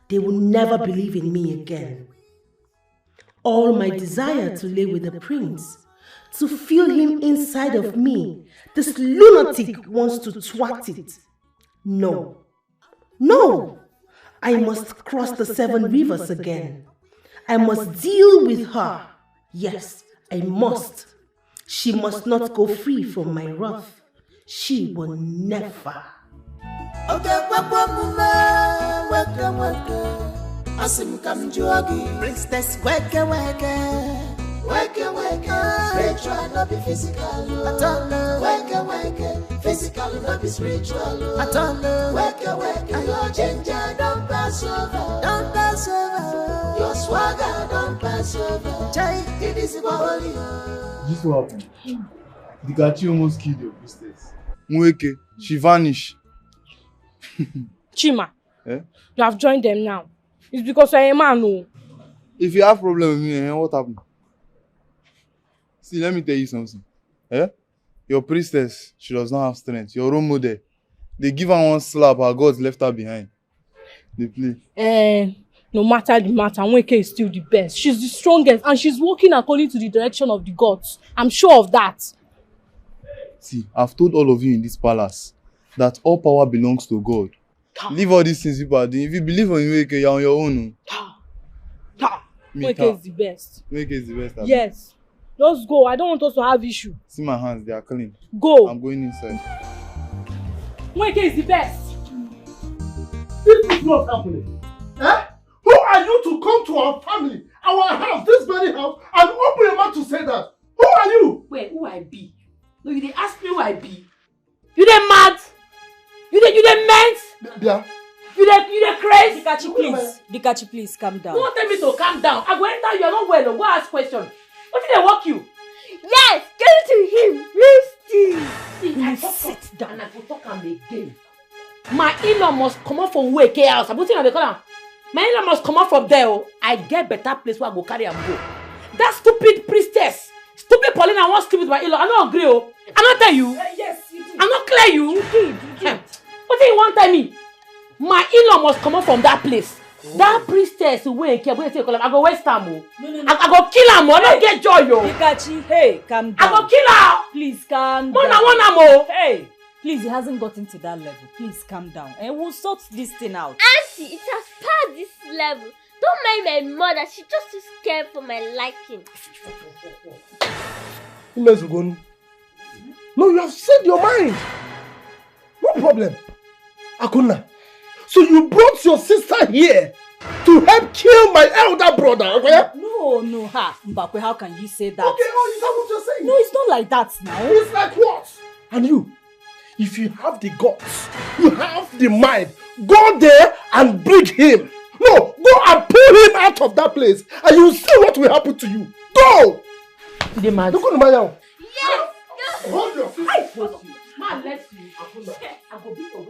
C: They will never believe in me again. All my desire to lay with the prince, to feel him inside of me, this lunatic wants to twat it. No. No! I must cross the 7 rivers again. I must deal with her. Yes, I must. She must not go free from my wrath. She will never.
D: Asim kam juagi, princess weke spiritual no be physical. Atana weke physical no be spiritual. Atana weke your ginger don't pass over, your swagger don't pass over. Chai, it is holy.
V: This what happened? Dikeh almost killed your priestess. Nweke, she vanished.
M: Chima,
V: Eh?
M: you have joined them now. It's because I am a man. No.
V: If you have problem with me, what happened? See, let me tell you something. Eh? Your priestess, she does not have strength. Your role model, they give her one slap, her gods left her behind. They play.
M: No matter the matter, Nweke is still the best. She's the strongest and she's working according to the direction of the gods. I'm sure of that.
V: See, I've told all of you in this palace that all power belongs to God. Leave all these things people are doing. If you believe in Nweke, you're on your own.
M: Nweke is the best.
V: Nweke is the best.
M: Yes. Just go. I don't want us to have issue.
V: See my hands, they are clean.
M: Go.
V: I'm going inside.
M: Nweke is the best.
K: This is not happening. Eh? Who are you to come to our family, our house, this very house, and open your mouth to say that? Who are you?
B: Wait, who I be? No, you dey ask me who I be. You dey mad? You dey meant?
V: Yeah.
B: You dey crazy?
I: Dikeh, please calm down.
B: Don't tell me to calm down. I go enter you, are not well. Go ask question. What did they walk you?
L: Yes, give it to him.
B: See, I just sit down and I go talk am again. My in-law must come out from Nweke house. I put it on the corner. My in-law must come out from there. Oh. I get better place where I go carry am go. That stupid priestess, stupid Paulina wants to sleep with my in-law. I don't agree. Oh. I not tell you.
I: Yes, you did.
B: I not clear you.
I: You did.
B: What do you want to tell me? My in-law must come out from that place. Oh. That priestess Nweke, I go waste time. No. I go kill her. I don't get joy. Yo.
I: Dikeh, hey, calm down.
B: I go kill her.
I: Please calm down.
B: Mona.
I: Hey. Please, it hasn't gotten to that level. Please calm down. And we'll sort this thing out.
L: Auntie, it has passed this level. Don't mind my mother. She's just too scared for my liking.
K: No, you have said your mind. No problem. Akuna, so you brought your sister here to help kill my elder brother, okay?
I: No, Mbakwe, how can you say that?
K: Okay, oh, is that what you're saying?
I: No, it's not like that now.
K: It's like what? And you, if you have the guts, you have the mind, go there and bring him. No, go and pull him out of that place and you will see what will happen to you. Go!
B: The man.
K: Look at my
L: Yes!
K: Hold your sister.
B: Man, let's see. I go beat your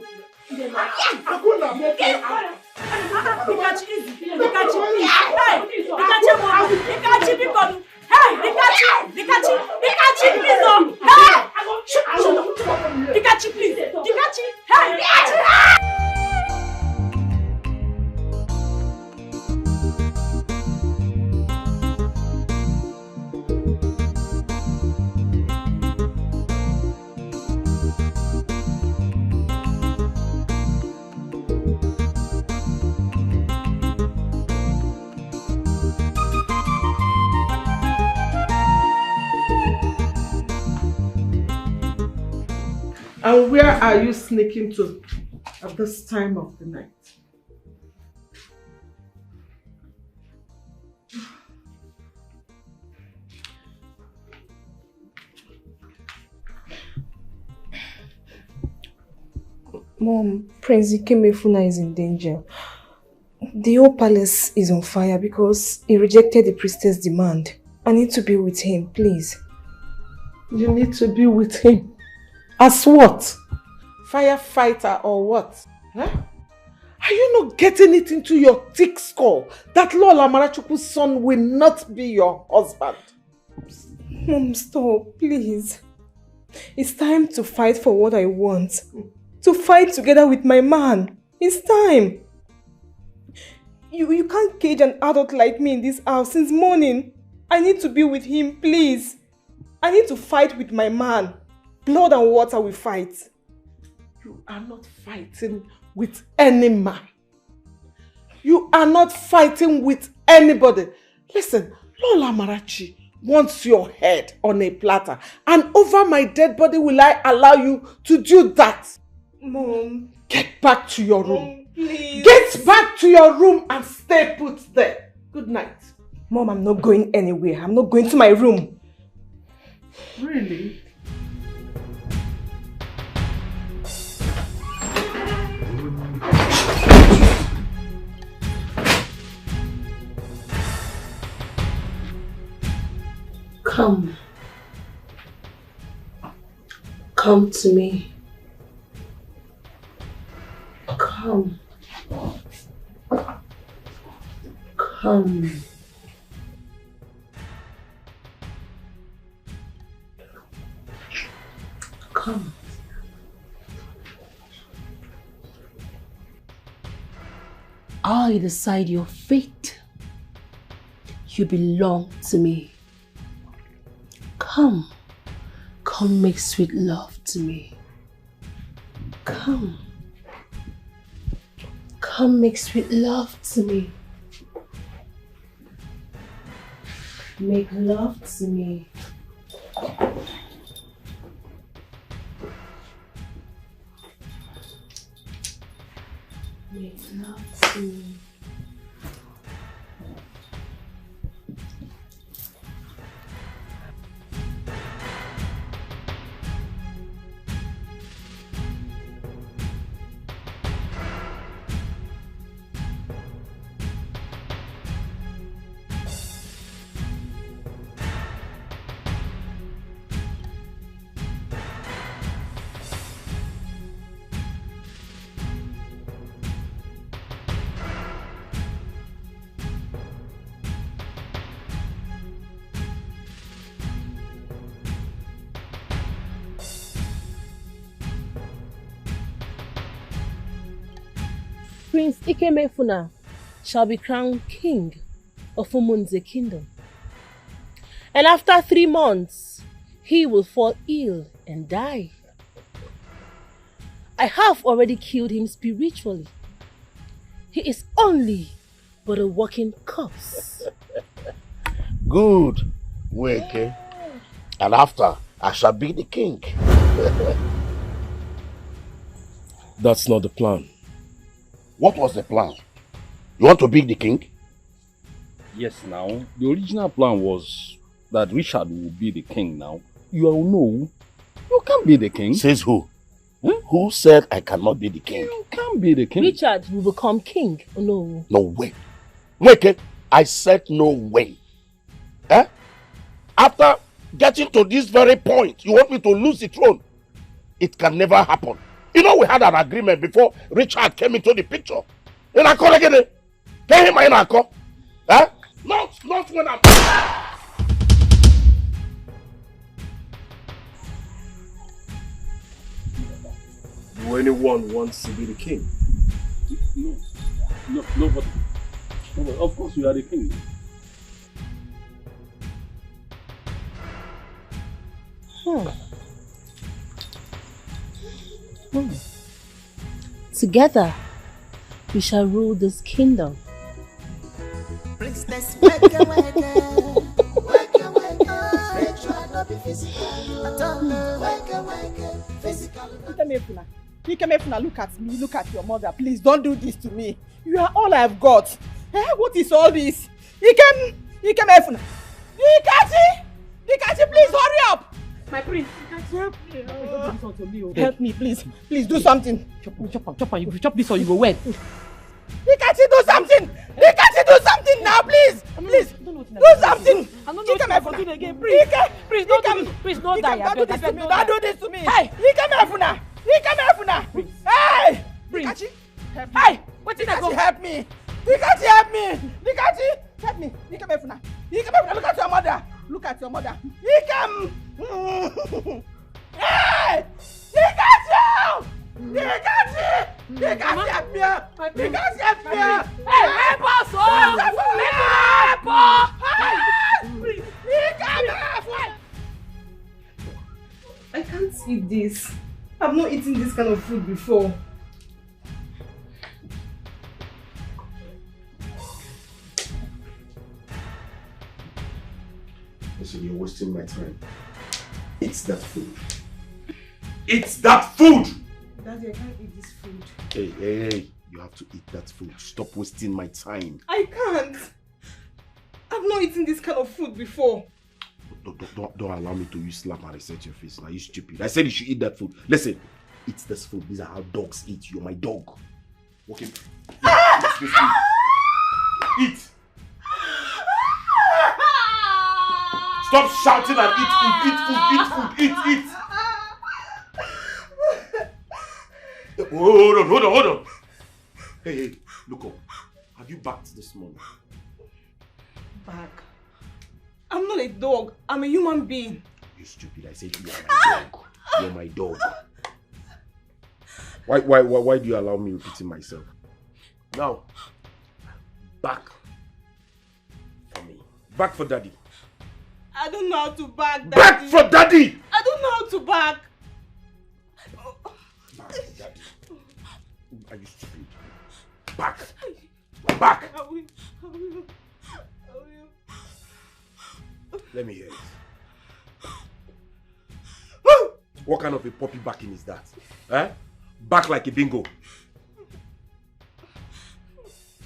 Q: And where are you sneaking to at this time of the night?
E: Mom, Prince Ikemefuna is in danger. The whole palace is on fire because he rejected the priestess' demand. I need to be with him, please.
Q: You need to be with him. As what? Firefighter or what? Huh? Are you not getting it into your thick skull that Lola Marachuku's son will not be your husband?
E: Mom, stop, please. It's time to fight for what I want. To fight together with my man. It's time. You can't cage an adult like me in this house since morning. I need to be with him, please. I need to fight with my man. Blood and water will fight.
Q: You are not fighting with any man. You are not fighting with anybody. Listen, Lola Marachi wants your head on a platter, and over my dead body will I allow you to do that?
E: Mom.
Q: Get back to your room.
E: Mom, please.
Q: Get back to your room and stay put there. Good night.
E: Mom, I'm not going anywhere. I'm not going to my room.
Q: Really?
B: Come. Come to me. Come. Come. Come. I decide your fate. You belong to me. Come. Come make sweet love to me. Come. Come make sweet love to me. Make love to me. Make love to me. Prince Ikemefuna shall be crowned king of Umunze kingdom. And after 3 months, he will fall ill and die.
M: I have already killed him spiritually. He is only but a walking corpse.
F: Good, Weke. And after, I shall be the king.
P: That's not the plan.
F: What was the plan? You want to be the king?
P: Yes, now. The original plan was that Richard will be the king now. You all know, you can't be the king.
F: Says who? Who said I cannot be the king?
P: You can't be the king.
M: Richard will become king. Oh, no.
F: No way. Weke, I said no way. Eh? After getting to this very point, you want me to lose the throne? It can never happen. You know, we had an agreement before Richard came into the picture. In a call again. Get him in a call. Eh? Not when I'm.
P: Do anyone wants to be the king? No, nobody. Of course, you are the king.
M: Together, we shall rule this kingdom.
D: Princess, wake, wake, spiritual, not be physical.
Q: Look at me, look at your mother. Please don't do this to me. You are all I've got. What is all this? Dikeh, please hurry up. My prince, help me. Help me, please. Please do something.
B: Chop. If you chop this or you go wet.
Q: Dikeh, do something. Dikeh, do something now, please. Please, do something.
B: I don't know what I'm doing again. Please, don't do this. Please, don't die.
Q: Don't do this to me. Don't do this to me.
B: Hey,
Q: Dikeh, Hey, Dikeh,
B: hey, what did I go?
Q: Help me. Dikeh, help me. Dikeh, help me. Dikeh, look at your mother. Look at your mother. Dikeh. Hey, Dikeh, help me. Dikeh, help me.
B: Hey, help us all. Help us.
E: I can't eat this. I've not eaten this kind of food before.
J: Listen, you're wasting my time. It's that food. It's that food!
E: Daddy, I can't eat this food.
J: Hey, you have to eat that food. Stop wasting my time.
E: I can't. I've not eaten this kind of food before.
J: Don't allow me to use slap and reset your face. Now you stupid. I said you should eat that food. Listen, eat this food. These are how dogs eat. You're my dog. Okay. Eat. Stop shouting and eat food. Eat. Hold on. Hey, look up. Have you backed this morning?
E: Back? I'm not a dog. I'm a human being.
J: You stupid. I said you are my dog. You're my dog. Why do you allow me repeating myself? Now, back for me. Back for daddy.
Q: I don't know how to back, Daddy.
J: Back for daddy!
Q: I don't know how to back.
J: Back for daddy. Are you stupid? Back!
Q: I will.
J: Let me hear it. What kind of a puppy backing is that? Eh? Back like a bingo.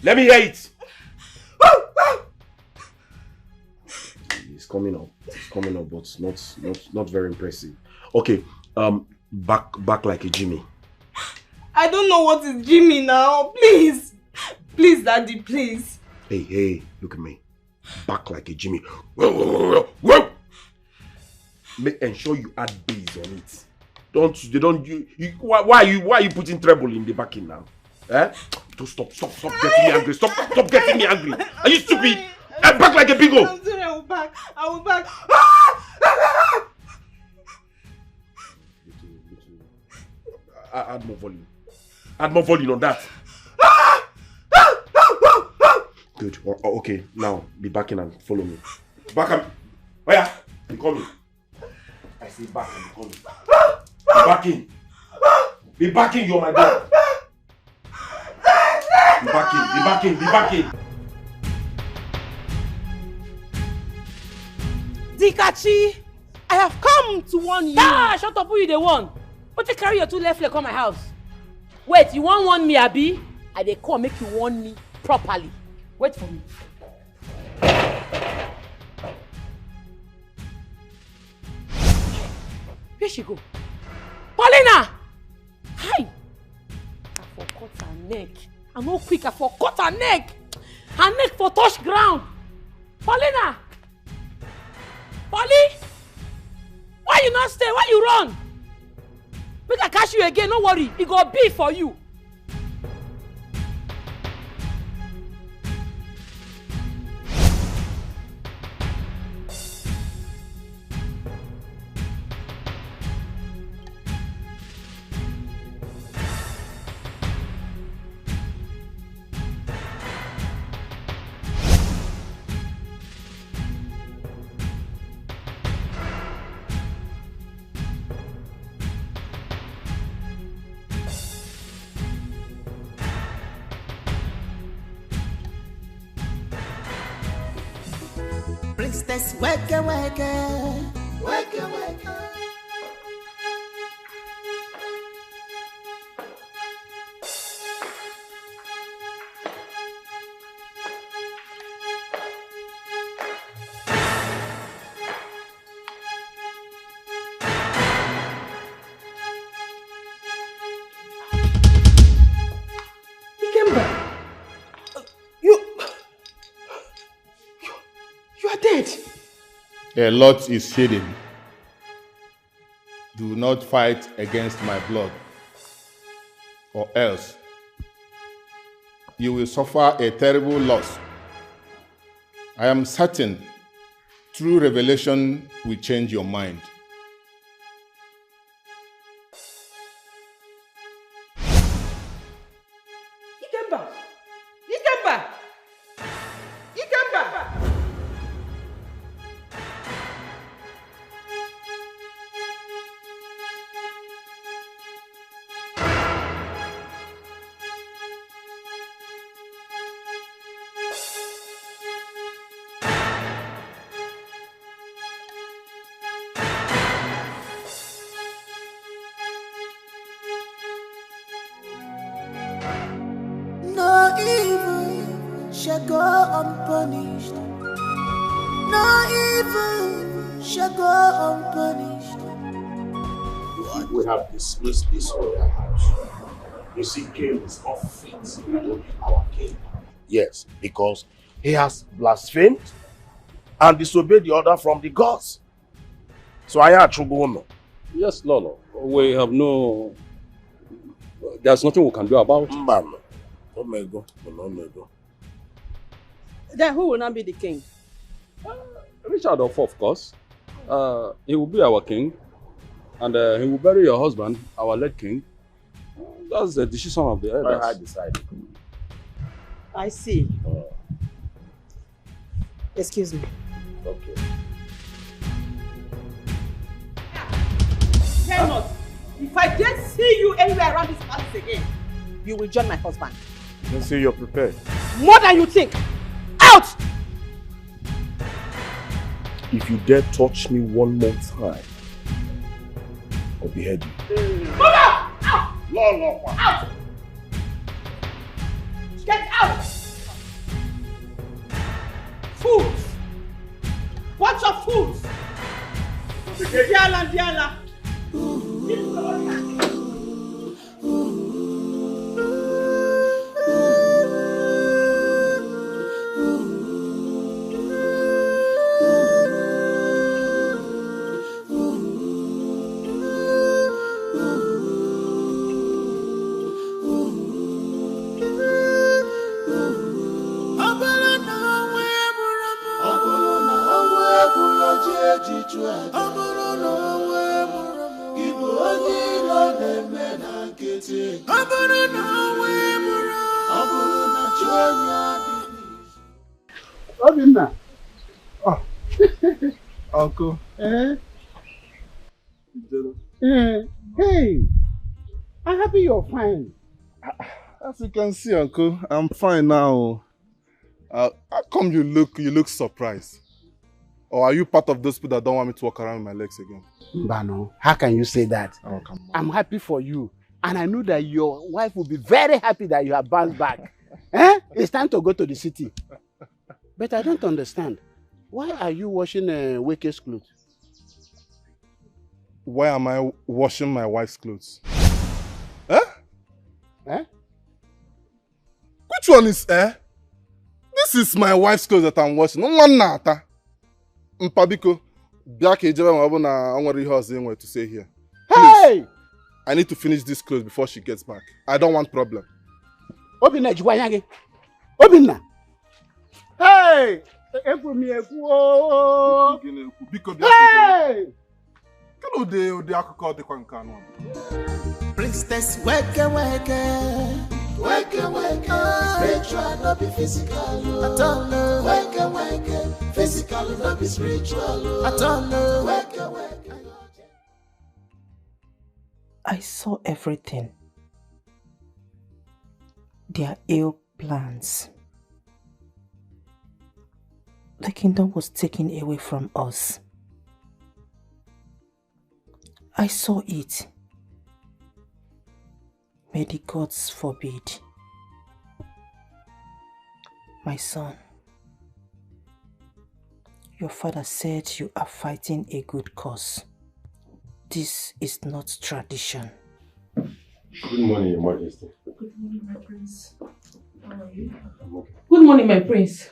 J: Let me hear it. It's coming up, but not very impressive. Okay, back like a Jimmy.
Q: I don't know what is Jimmy now. Please, Daddy, please.
J: Hey, look at me. Back like a Jimmy. Ensure you add bass on it. Why are you putting treble in the backing now? Eh? Stop getting me angry. Stop getting me angry. Are you stupid? Back like a bingo.
Q: I'm sorry, I will back.
J: Add more volume. Add more volume on that. Good. Okay, now be backing and follow me. Back and... Oh yeah, be coming. I say back and be coming. Be backing.
T: Be backing, you're my dog. Be backing, be backing.
C: Dikachi, I have come to warn you.
B: Ah, shut up, who you the one? But you carry your two left leg come my house. Wait, you won't warn me, Abi? I dey come make you warn me properly. Wait for me. Where she go? Paulina! Hi! I forgot her neck. I'm not quick, I forgot her neck. Her neck for touch ground. Paulina! Polly! Why you not stay? Why you run? Make I catch you again, don't worry. It go be for you.
D: Princess, wake, wake, wake, wake.
F: A lot is hidden. Do not fight against my blood, or else you will suffer a terrible loss. I am certain true revelation will change your mind.
D: No evil shall go unpunished. No evil shall go unpunished.
T: We have dismissed this royal house. You see, Cain is not fit to be our king. Yes, because he has blasphemed and disobeyed the order from the gods. So I am Chugono.
P: Yes, Lolo. We have no... There's nothing we can do about it.
T: Mbano. Omego. Omego.
C: Then who will not be the king?
P: Richard of course. He will be our king. And he will bury your husband, our late king. That's the decision of the elders.
T: I decided.
C: I see. Excuse me.
T: Okay.
C: Dare not. If I dare see you anywhere around this palace again, you will join my husband.
T: You see, you're prepared.
C: More than you think. Out!
T: If you dare touch me one more time, I'll behead you.
C: Move out! Out!
T: Lolo.
C: Out! Get out! Fools! Bunch of fools! Diala, Diala!
K: Obinna. Oh. Uncle. Hey.
G: I'm happy you're fine.
V: As you can see, Uncle, I'm fine now. How come you look surprised? Or are you part of those people that don't want me to walk around with my legs again?
G: Mbano, how can you say that?
V: Oh, come on.
G: I'm happy for you. And I know that your wife will be very happy that you have bounced back. Eh? It's time to go to the city. But I don't understand. Why are you washing Wake's clothes?
V: Why am I washing my wife's clothes? Eh?
G: Eh?
V: Which one is eh? This is my wife's clothes that I'm washing. No one nata. Mpabiko, biaka ejebe ma obu na onwere ihe ozo enwe to say here.
G: Hey!
V: I need to finish this clothes before she gets back. I don't want problem.
G: Obinna jikwa anya gị. Obinna. Hey! Ekwu mi ekwu o.
V: Biko bia.
G: Hey!
V: Kano de akụkọ dịkwa nke anọ.
D: Princess weke spiritual no be physical at all. Weke physical no be spiritual at all. Weke.
R: I saw everything. Their ill plans. The kingdom was taken away from us. I saw it. May the gods forbid. My son, your father said you are fighting a good cause. This is not tradition.
S: Good morning, Your Majesty.
B: Good morning, my prince. How are you? I'm okay. Good morning, my prince.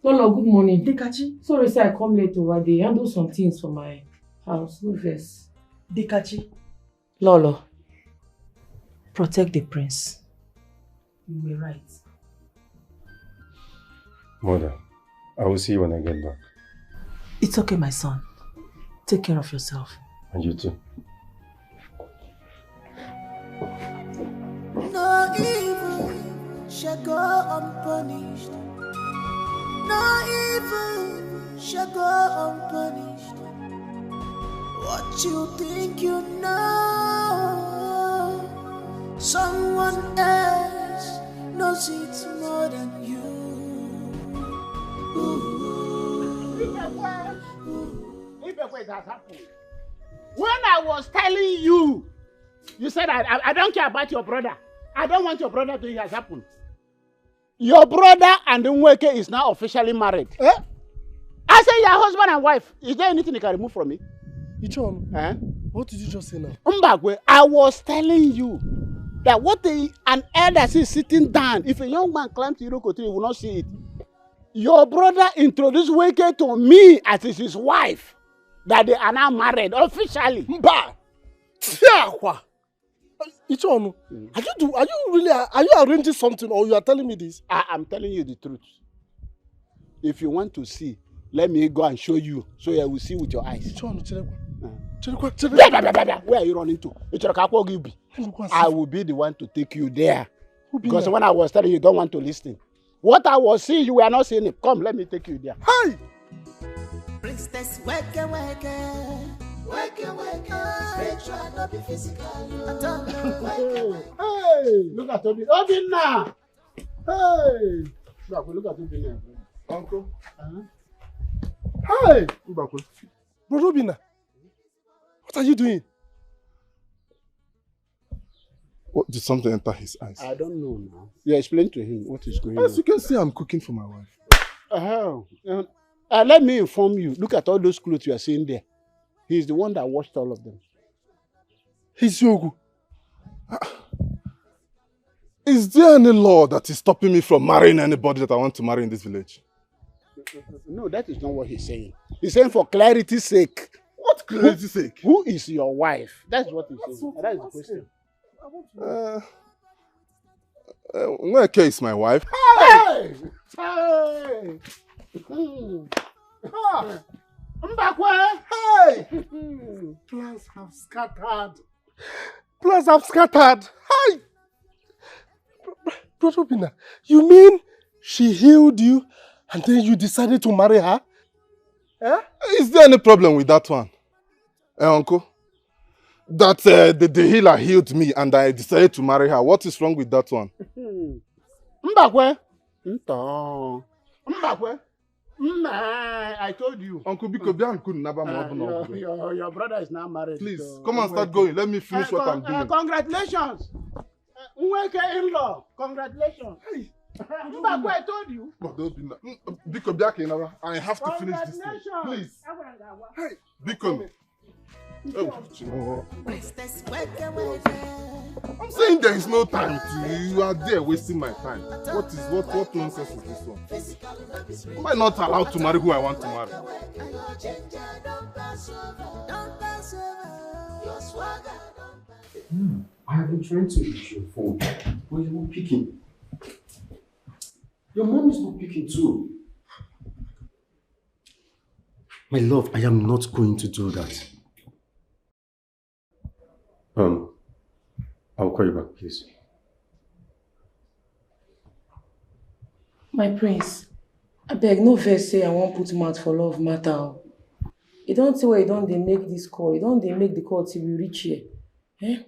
B: Lolo, good morning.
A: Dikachi.
B: Sorry, sir, I come late over there. Handle some things for my house. No verse.
A: Dikachi.
B: Lolo.
R: Protect the prince.
B: You were right.
S: Mother, I will see you when I get back.
R: It's okay, my son. Take care of yourself.
S: And you too.
D: No evil shall go unpunished. No evil shall go unpunished. What you think you know, someone else knows it more than you.
G: It has happened. When I was telling you, you said I don't care about your brother. I don't want your brother to. It has happened. Your brother and Nweke is now officially married. Eh? I say your husband and wife. Is there anything you can remove from me?
K: Ichon,
G: eh?
K: What did you just say now?
G: Mbakwe, I was telling you that an elder is sitting down. If a young man climbs the Iroko tree, he will not see it. Your brother introduced Nweke to me as his wife. That they are now married officially.
K: Mba! Ichon, are you arranging something or you are telling me this?
G: I am telling you the truth. If you want to see, let me go and show you so you will see with your eyes.
K: Ichon,
G: where are you running to? I will be the one to take you there. Because when I was telling you, you don't want to listen. What I was seeing, you were not seeing it. Come, let me take you there.
K: Hey!
D: Princess weke, spiritual no be physical at all.
G: Hey, look at Obinna. Hey, look at Obinna.
V: Uncle.
G: Hey,
K: Brother Obinna, what are you doing?
V: What, did something enter his eyes?
G: I don't know now. You explain to him what is going on.
V: As you can see, I'm cooking for my wife.
G: Let me inform you. Look at all those clothes you are seeing there. He's the one that washed all of them.
V: He's Yogu. Is there any law that is stopping me from marrying anybody that I want to marry in this village?
G: No, that is not what he's saying. He's saying for clarity's sake.
V: What clarity's sake?
G: Who is your wife? That's what he's saying. That is the question.
V: Nweke is my wife.
G: Hey! Hey! Mbakwe! Hey!
K: Plans have scattered. Plans have scattered. Hi! Brother Obinna, you mean she healed you and then you decided to marry her?
V: Eh? Is there any problem with that one? Uncle? that the healer healed me and I decided to marry her. What is wrong with that one?
G: Mbakwe. Mbakwe. I told you.
V: Uncle Biko, couldn't never
G: your brother is now married.
V: Please, come and start going. Let me finish what I'm doing.
G: Congratulations. Nweke in-law. Congratulations. Mbakwe, I told you.
V: Biko, I have to finish this thing. Please. Hey, Biko. Oh, I'm saying there is no time to you are there wasting my time. What nonsense is this one? Am I not allowed to marry who I want to marry?
S: I have been trying to reach your phone, but you're not picking. Your mom is not picking too. My love, I am not going to do that. I'll call you back, please.
E: My prince, I beg no vex say I won't put mouth for love matter. You don't say where you don't they make this call. You don't they make the call till we reach here. Eh?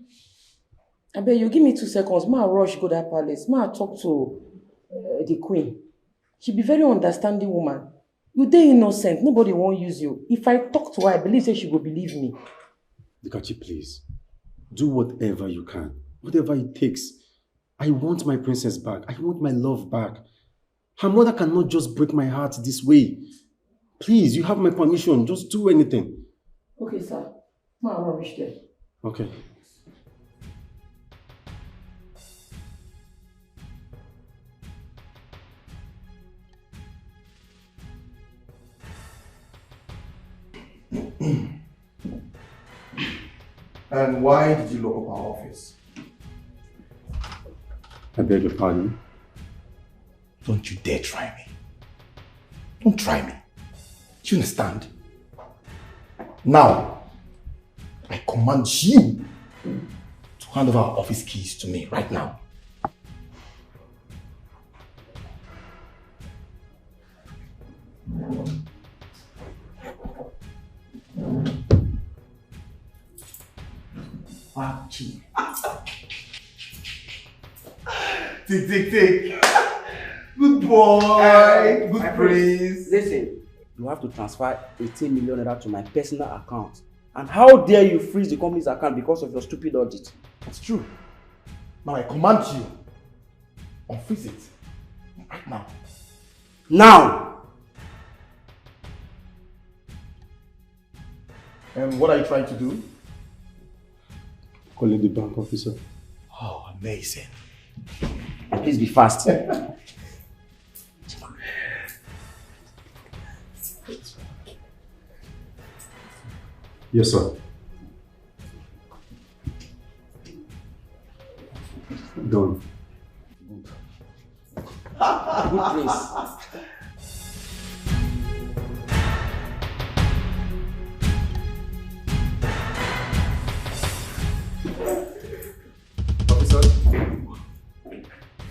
E: I beg you give me 2 seconds. Ma rush go that palace. Ma talk to the queen. She be very understanding woman. You dey innocent. Nobody won't use you. If I talk to her, I believe that she will believe me.
S: Dikeh, please. Do whatever you can. Whatever it takes. I want my princess back. I want my love back. Her mother cannot just break my heart this way. Please, you have my permission. Just do anything.
E: Okay, sir. Ma rush there.
S: Okay.
N: And why did you lock up our office?
S: I beg your pardon.
N: Don't you dare try me. Don't try me. Do you understand? Now, I command you to hand over our office keys to me right now. Wow, gee. Tick. Good boy. Good praise.
O: Listen, you have to transfer 18 million naira to my personal account. And how dare you freeze the company's account because of your stupid audit?
N: It's true. Now I command you, unfreeze it right now.
O: Now!
N: And what are you trying to do?
S: Calling the bank officer.
N: Oh, amazing.
O: And please be fast.
S: Yes, sir. Done.
O: Good place.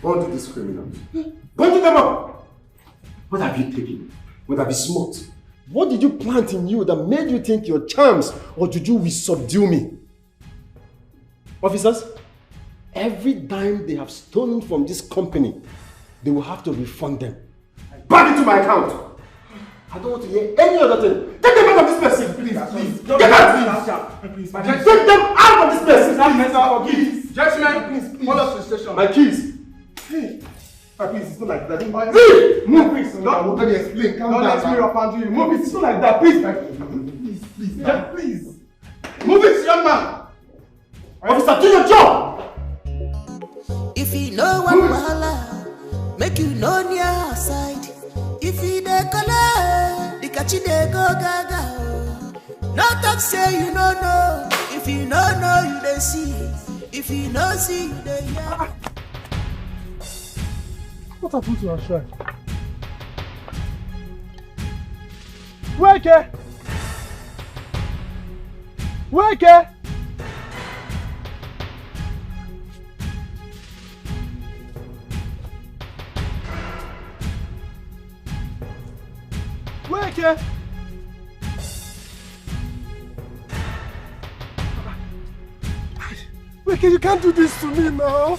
S: Go to these criminals. Go to them up! What have you taken? What have you smoked? What did you plant in you that made you think your charms or juju will subdue me? Officers, every dime they have stolen from this company, they will have to refund them. Back into my account! I don't want to hear any other thing. Take them out of this person, please. Get out, please. Take them out of this person, please.
G: Gentlemen, please, follow us to the station.
S: My keys.
G: Hey, please, it's not like that.
S: Leave!
G: Move, please.
N: Don't let me explain. Calm
G: Don't
N: down.
G: let me up and you. Move it. It's not like that. Please. Please. Move it, young man.
S: Officer, do your job!
D: If you know what wahala, make you know near outside. If you dey color, the catchy dey go gaga. No talk say you no know. If you no know, you dey see. If you no see, you dey hear.
K: What happened to our shrine? Wake! Wake! Wake!
V: Weke, you can't do this to me now.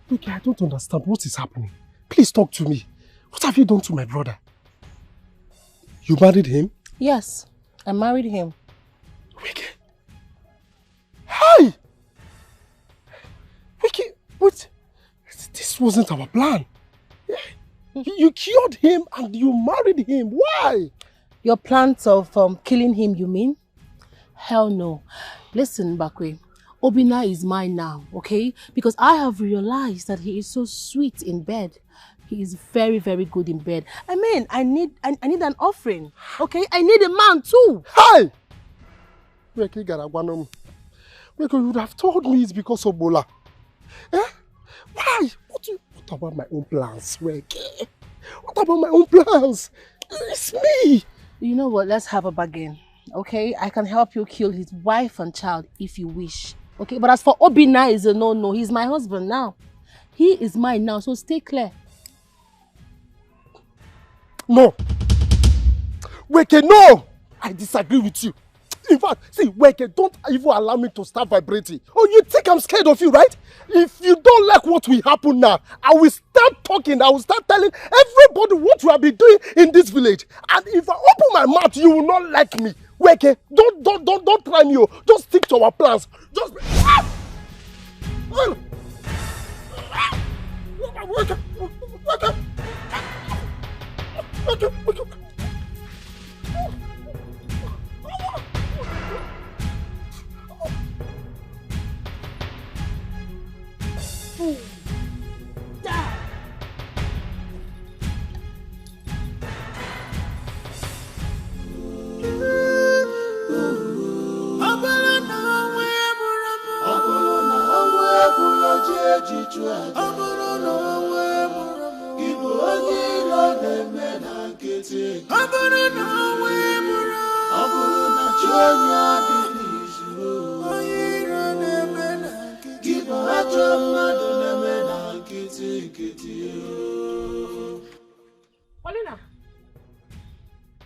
V: Weke, I don't understand what is happening. Please talk to me. What have you done to my brother? You married him?
M: Yes, I married him.
V: Weke. Hi! Weke, what? This wasn't our plan. You cured him and you married him. Why?
M: Your plans of killing him, you mean? Hell no. Listen, Bakwe. Obina is mine now, okay? Because I have realized that he is so sweet in bed. He is very, very good in bed. I mean, I need an offering, okay? I need a man too.
V: Hi! Weke Garagwanom. Weke, you would have told me it's because of Bola. Eh? Why? What about my own plans, Weke? What about my own plans? It's me.
M: You know what? Let's have a bargain, okay? I can help you kill his wife and child if you wish, okay? But as for Obina, is a no-no. He's my husband now. He is mine now, so stay clear.
V: No. Weke, no! I disagree with you. In fact, see, Weke, don't even allow me to start vibrating. Oh, you think I'm scared of you, right? If you don't like what will happen now, I will start talking. I will start telling everybody what you have been doing in this village. And if I open my mouth, you will not like me. Weke, don't try me. Just stick to our plans. Just...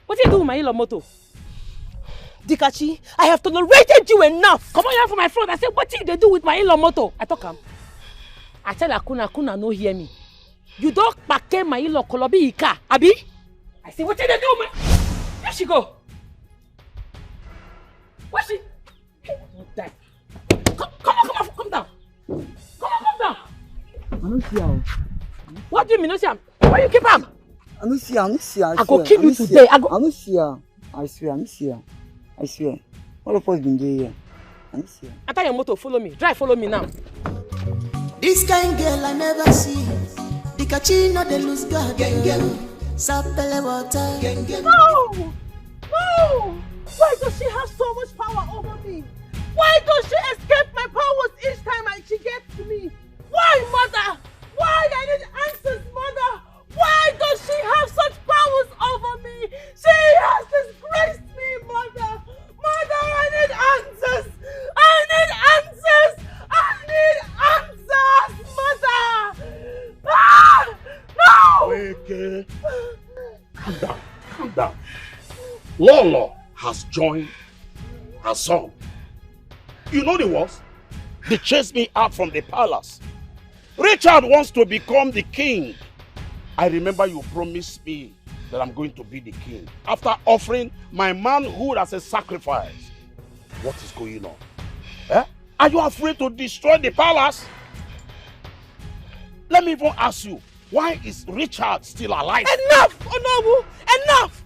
B: What do you do with my yellow motor?
M: Dikachi, I have tolerated you enough.
B: Come on here for my front. I said, what did they do with my yellow motor? I talk him. I tell Akuna no hear me. You don't pack my yellow kolobi ika, Abi? I say, what did they do, man? Where she go? Where she? Don't die. Come down. Come down.
H: I don't see her.
B: What do you mean, no see her? Why you keep her?
H: I don't see her.
B: I go kill you today.
H: I don't see her. I swear, I don't see her. I swear. All of us been there here. I don't see her.
B: I tell your motor, follow me. Drive, follow me now.
D: This kind girl I never see. Dikachi no dey lose God. Sapele water.
C: No! No! Why does she have so much power over me? Why does she escape my powers each time she gets to me? Why, mother? Why? I need answers, mother. Why does she have such powers over me? She has disgraced me, mother. Mother, I need answers. I need answers. I need answers, mother. Ah! No!
T: Weke. Calm down. Lolo has joined her son. You know the worst? They chased me out from the palace. Richard wants to become the king. I remember you promised me that I'm going to be the king after offering my manhood as a sacrifice. What is going on? Eh? Are you afraid to destroy the palace? Let me even ask you, why is Richard still alive?
C: Enough, Onowu! Enough!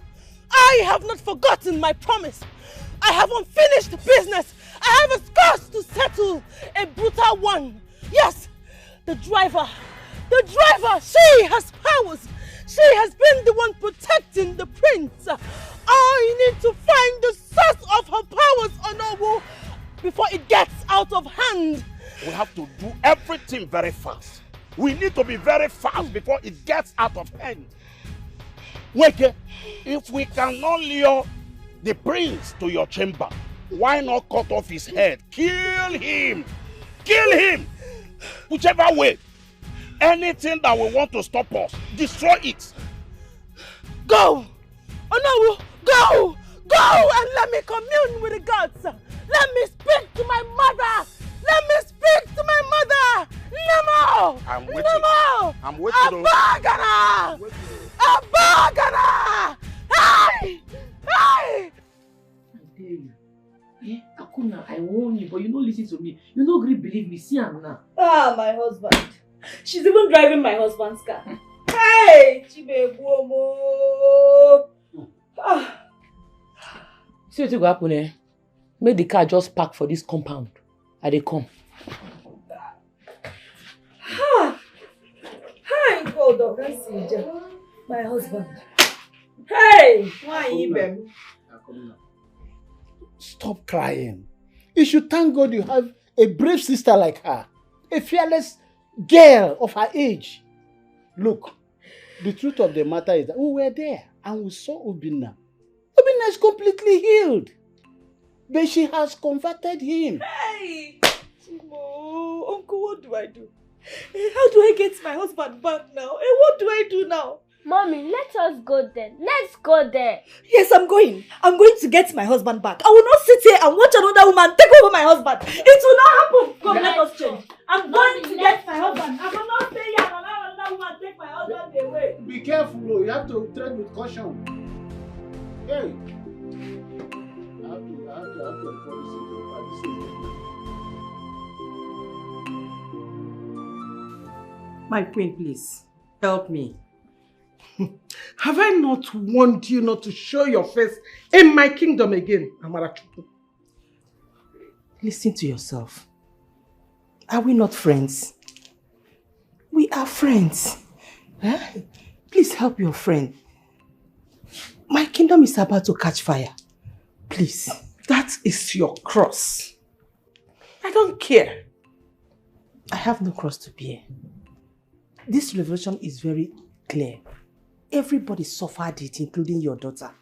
C: I have not forgotten my promise. I have unfinished business. I have a scourge to settle, a brutal one. Yes, the driver, she has powers. She has been the one protecting the prince. I need to find the source of her powers, Onowu, before it gets out of hand.
T: We have to do everything very fast. We need to be very fast before it gets out of hand. Weke, if we cannot lure the prince to your chamber, why not cut off his head? Kill him! Kill him! Whichever way. Anything that will want to stop us, destroy it.
C: Go! Oh no, go! Go and let me commune with the gods. Let me speak to my mother. Let me speak to my mother. Namo!
T: I'm waiting.
C: Namo!
T: I'm waiting.
C: Abagana! Abagana! Hey! Hey!
B: Eh, Akuna, I warn you, but you don't listen to me. You don't really believe me. See her now.
E: Ah, my husband. She's even driving my husband's car. Hey, Chibebuomo. Ah.
B: See what will happen, eh? Make the car just park for this compound. And they come.
E: Ah. Hi, hold on. Let's see. My husband. Hey! Why you, baby?
G: Stop crying. You should thank God you have a brave sister like her. A fearless girl of her age. Look, the truth of the matter is that we were there and we saw Obinna. Obinna is completely healed. But she has converted him.
E: Hey! Chimo, Uncle, what do I do? How do I get my husband back now? What do I do now?
L: Mommy, let us go there. Let's go there.
E: Yes, I'm going. I'm going to get my husband back. I will not sit here and watch another woman take over my husband. It will not happen. Come, let us change. I'm going to get my husband. I will not stay here and allow another woman take my husband away.
G: Be careful, though. You have to tread with caution. Hey. I have to report this.
Q: My queen, please, help me. Have I not warned you not to show your face in my kingdom again, Amarachuku?
R: Listen to yourself. Are we not friends? We are friends. Huh? Please help your friend. My kingdom is about to catch fire. Please.
Q: That is your cross. I don't care.
R: I have no cross to bear. This revelation is very clear. Everybody suffered it, including your daughter.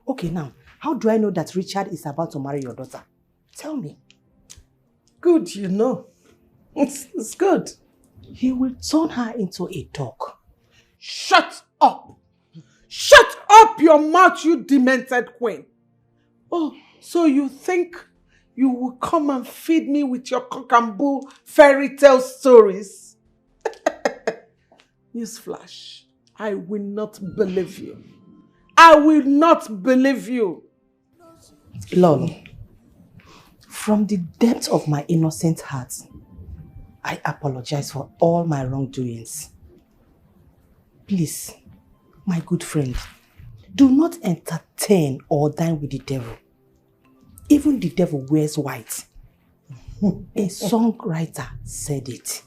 R: Okay, now, how do I know that Richard is about to marry your daughter? Tell me.
Q: Good, you know. It's good.
R: He will turn her into a dog.
Q: Shut up! Shut up your mouth, you demented queen. Oh, so you think you will come and feed me with your cock and bull fairy tale stories? Newsflash. I will not believe you. I will not believe you.
R: Lord, from the depth of my innocent heart, I apologize for all my wrongdoings. Please, my good friend, do not entertain or dine with the devil. Even the devil wears white. A songwriter said it.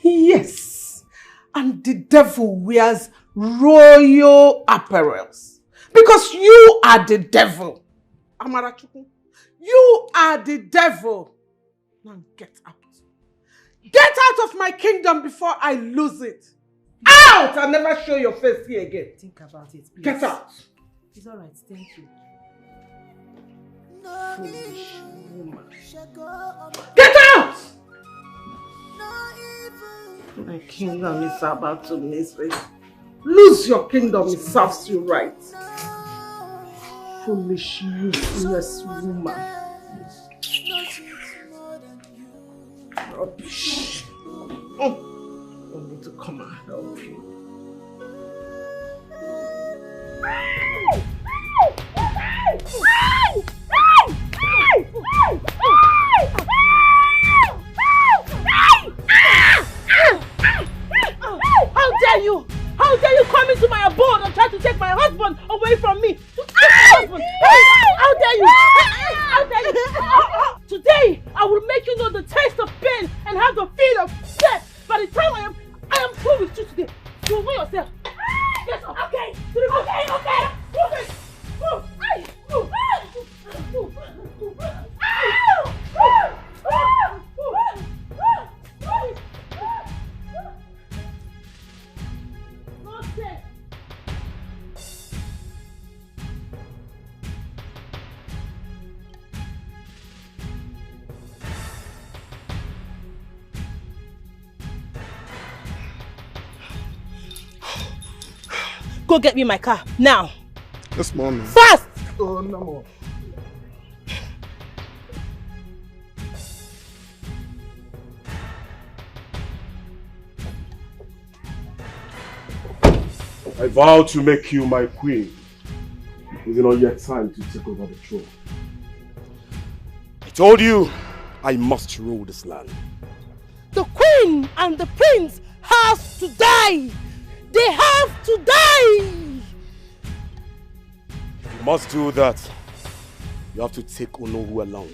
Q: Yes, and the devil wears royal apparels. Because you are the devil. Amarachuku, you are the devil. Now get out. Get out of my kingdom before I lose it. Out! I'll never show your face here again.
R: Think about it, please.
Q: Get out.
R: It's alright, thank you.
Q: Foolish woman. Get out! My kingdom is about to miss it. Lose your kingdom, it serves you right. Foolish, useless woman. Rubbish. I need to come and help you.
C: How dare you! How dare you come into my abode and try to take my husband away from me? How dare you! How dare you! Today, I will make you know the taste of pain and have the feel of death. By the time I am through with you today, you will know yourself. Get up. Okay. Okay. Move it. Move. Move. Go get me my car, now.
V: This morning.
Q: Fast!
V: Oh, no more.
J: I vow to make you my queen. Is it not yet time to take over the throne? I told you, I must rule this land.
C: The queen and the prince have to die. They have to die.
J: You must do that. You have to take Onowu along.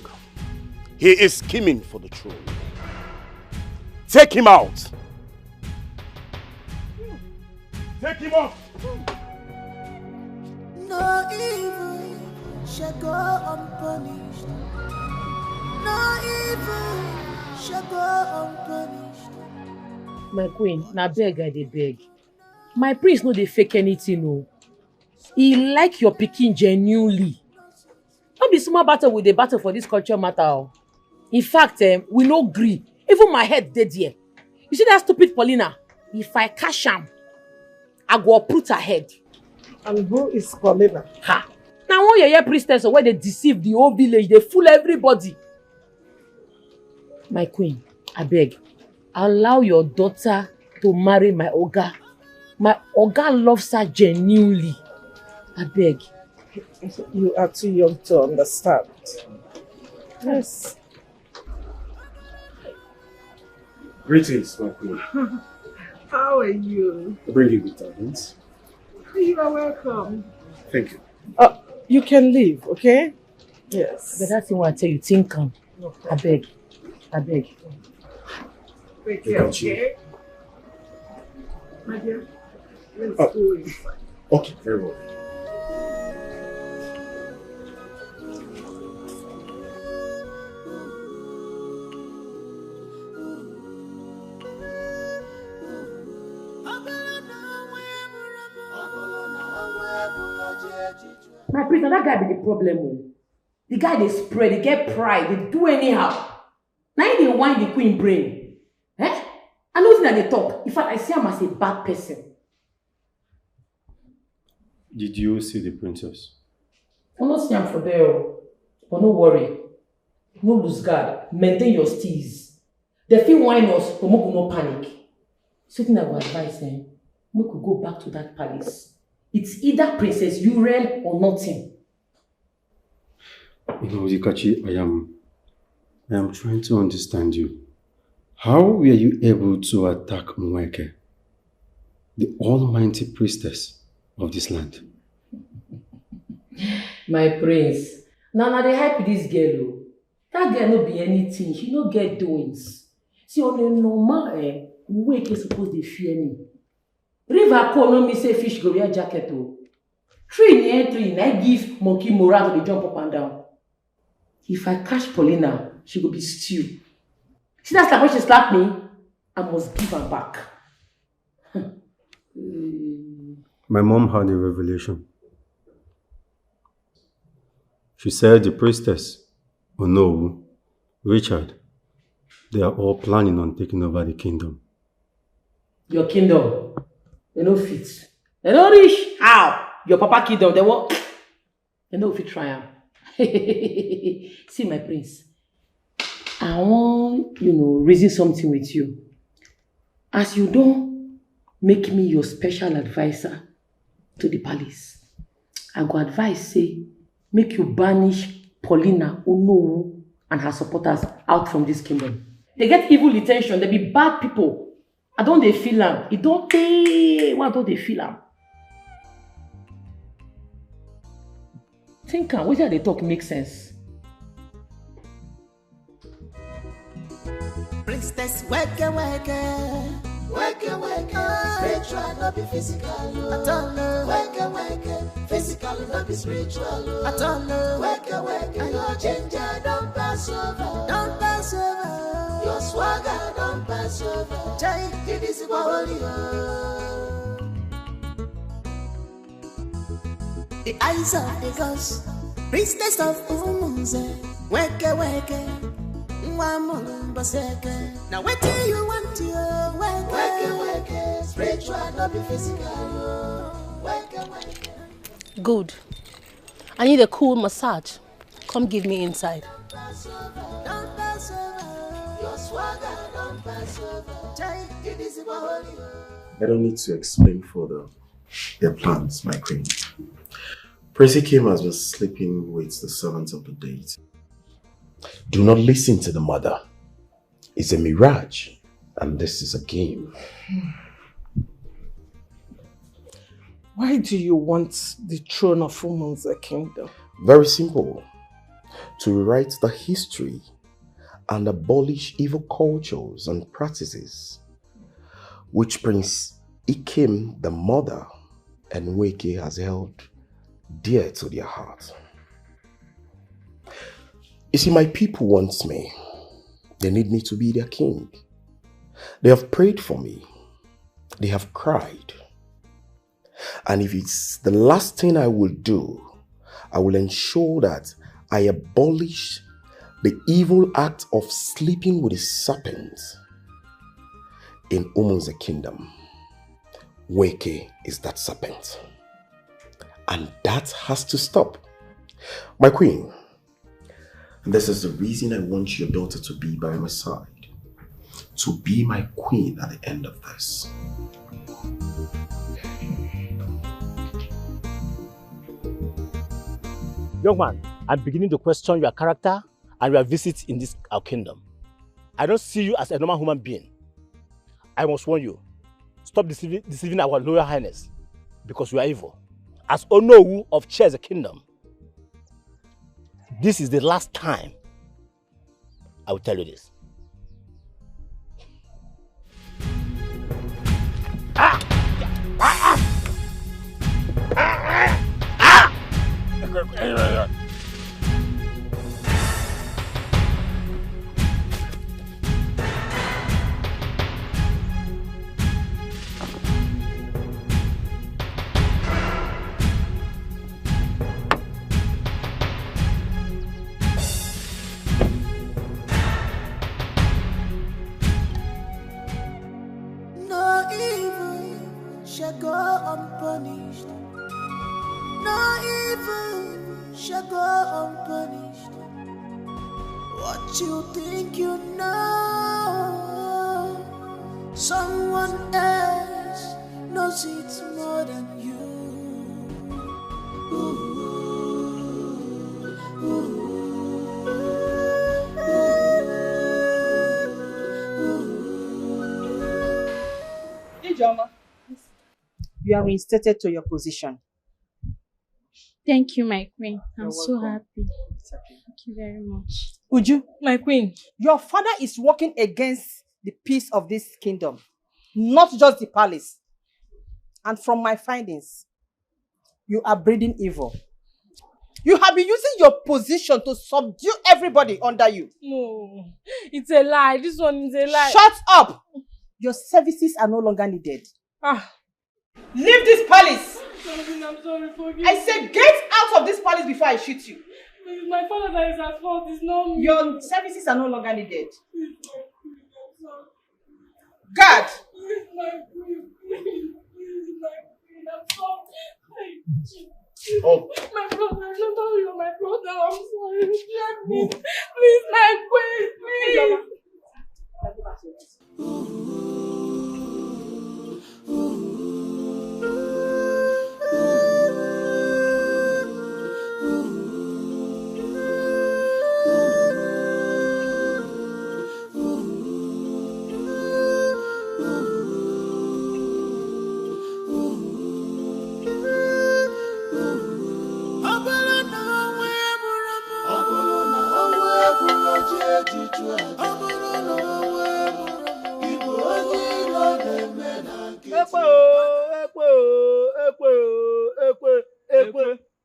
J: He is scheming for the throne. Take him out. Take him off.
D: No evil shall go unpunished. No evil shall go unpunished.
B: My queen, na beg I dey beg. My prince no dey fake anything o. He like your pikin genuinely. No be small battle we dey battle for this culture matter o. In fact, we no gree. Even my head dey there. You see that stupid Paulina? If I catch am, I go uproot her head.
Q: And who is Paulina?
B: Ha! Now one yeye priestess where they deceive the whole village, they fool everybody. My queen, I beg, allow your daughter to marry my Oga. My Oga loves her genuinely. I beg.
Q: You are too young to understand. Yes.
J: Greetings, my queen.
Q: How are you?
J: I bring you good tidings.
Q: You are welcome.
J: Thank you.
Q: You can leave, okay? Yes.
B: But that's what I tell you, think calm.
Q: No
B: I beg. I beg.
Q: Take care, okay? My dear, let's go inside.
J: Okay, very well.
B: My prince, now that guy be the problem. Oh. The guy they spread, they get pride, they do anyhow. Now they whine the queen brain. Eh? I know that they talk. In fact, I see him as a bad person.
S: Did you see the princess?
B: I don't see him for there. But no worry. No lose guard. Maintain your steez. They feel whine us, but no panic. Something I will advise them. We could go back to that palace. It's either Princess Uriel or nothing.
S: You know, Dikachi, I am trying to understand you. How were you able to attack Mweke, the almighty priestess of this land?
B: My prince, now they hype this girl. That girl no be anything. She no get doings. See, on a normal Mweke supposed to fear me. River Ko no me say fish go wear jacket o. Tree near tree, I give monkey moral to the jump up and down. If I catch Paulina, she go be stew. See that's like when she slap me, I must give her back.
S: My mom had a revelation. She said the priestess, Onowu, Richard, they are all planning on taking over the kingdom.
B: Your kingdom? They no fit. They no reach. How? Your papa kingdom, they won't. They no fit try am. See my prince, I want, reason something with you. As you don't make me your special advisor to the palace, I go advise say, make you banish Paulina, Onowu, and her supporters out from this kingdom. They get evil intention, they be bad people. I don't they feel them. It don't they why don't they feel them? Think what they talk make sense.
D: Princess, wake, spiritual, not be physical. I don't know. Wake, physical, not be spiritual. I don't know. Wake, your ginger don't pass over. Don't pass over. Your swagger don't pass over. Jai, it is holy. The eyes of the ghost, priestess of Umunze. Wake, now what do you want to wake, spiritual, not be physical. Wake.
B: Good. I need a cool massage. Come give me inside.
J: I don't need to explain further their plans, my queen. Percy Kim has been sleeping with the servants of the date.
F: Do not listen to the mother. It's a mirage, and this is a game.
Q: Why do you want the throne of Philmond's kingdom?
F: Very simple. To rewrite the history and abolish evil cultures and practices which Prince Ikem, the mother, and Weke has held dear to their heart. You see, my people want me. They need me to be their king. They have prayed for me. They have cried. And if it's the last thing I will do, I will ensure that I abolish the evil act of sleeping with a serpent in Umun's kingdom. Weke is that serpent. And that has to stop. My queen, this is the reason I want your daughter to be by my side. To be my queen at the end of this.
I: Young man, I'm beginning to question your character and your visit in this our kingdom. I don't see you as a normal human being. I must warn you, stop deceiving our Royal Highness, because you are evil. As Onowu of Chairs Kingdom, this is the last time I will tell you this.
D: No evil shall go unpunished. No evil shall go unpunished. What you think you know, someone else knows it more than you.
R: Ijoma, you are reinstated to your position.
U: Thank you, my queen. I'm
R: You're
U: so
R: welcome.
U: happy. Thank you very much.
R: Uju, my queen, your father is working against the peace of this kingdom, not just the palace. And from my findings, you are breeding evil. You have been using your position to subdue everybody under you.
M: No, it's a lie. This one is a lie.
R: Shut up! Your services are no longer needed.
M: Ah.
R: Leave this palace!
M: I'm sorry, forgive
R: I said get out of this palace before I shoot you.
M: It's my father that is at fault. It's not me.
R: Your services are no longer needed. Guard!
M: It's my queen. It's my queen. I'm sorry.
F: Oh.
M: My brother, I don't know you're my brother. I'm sorry. Let me. Please, my queen, please.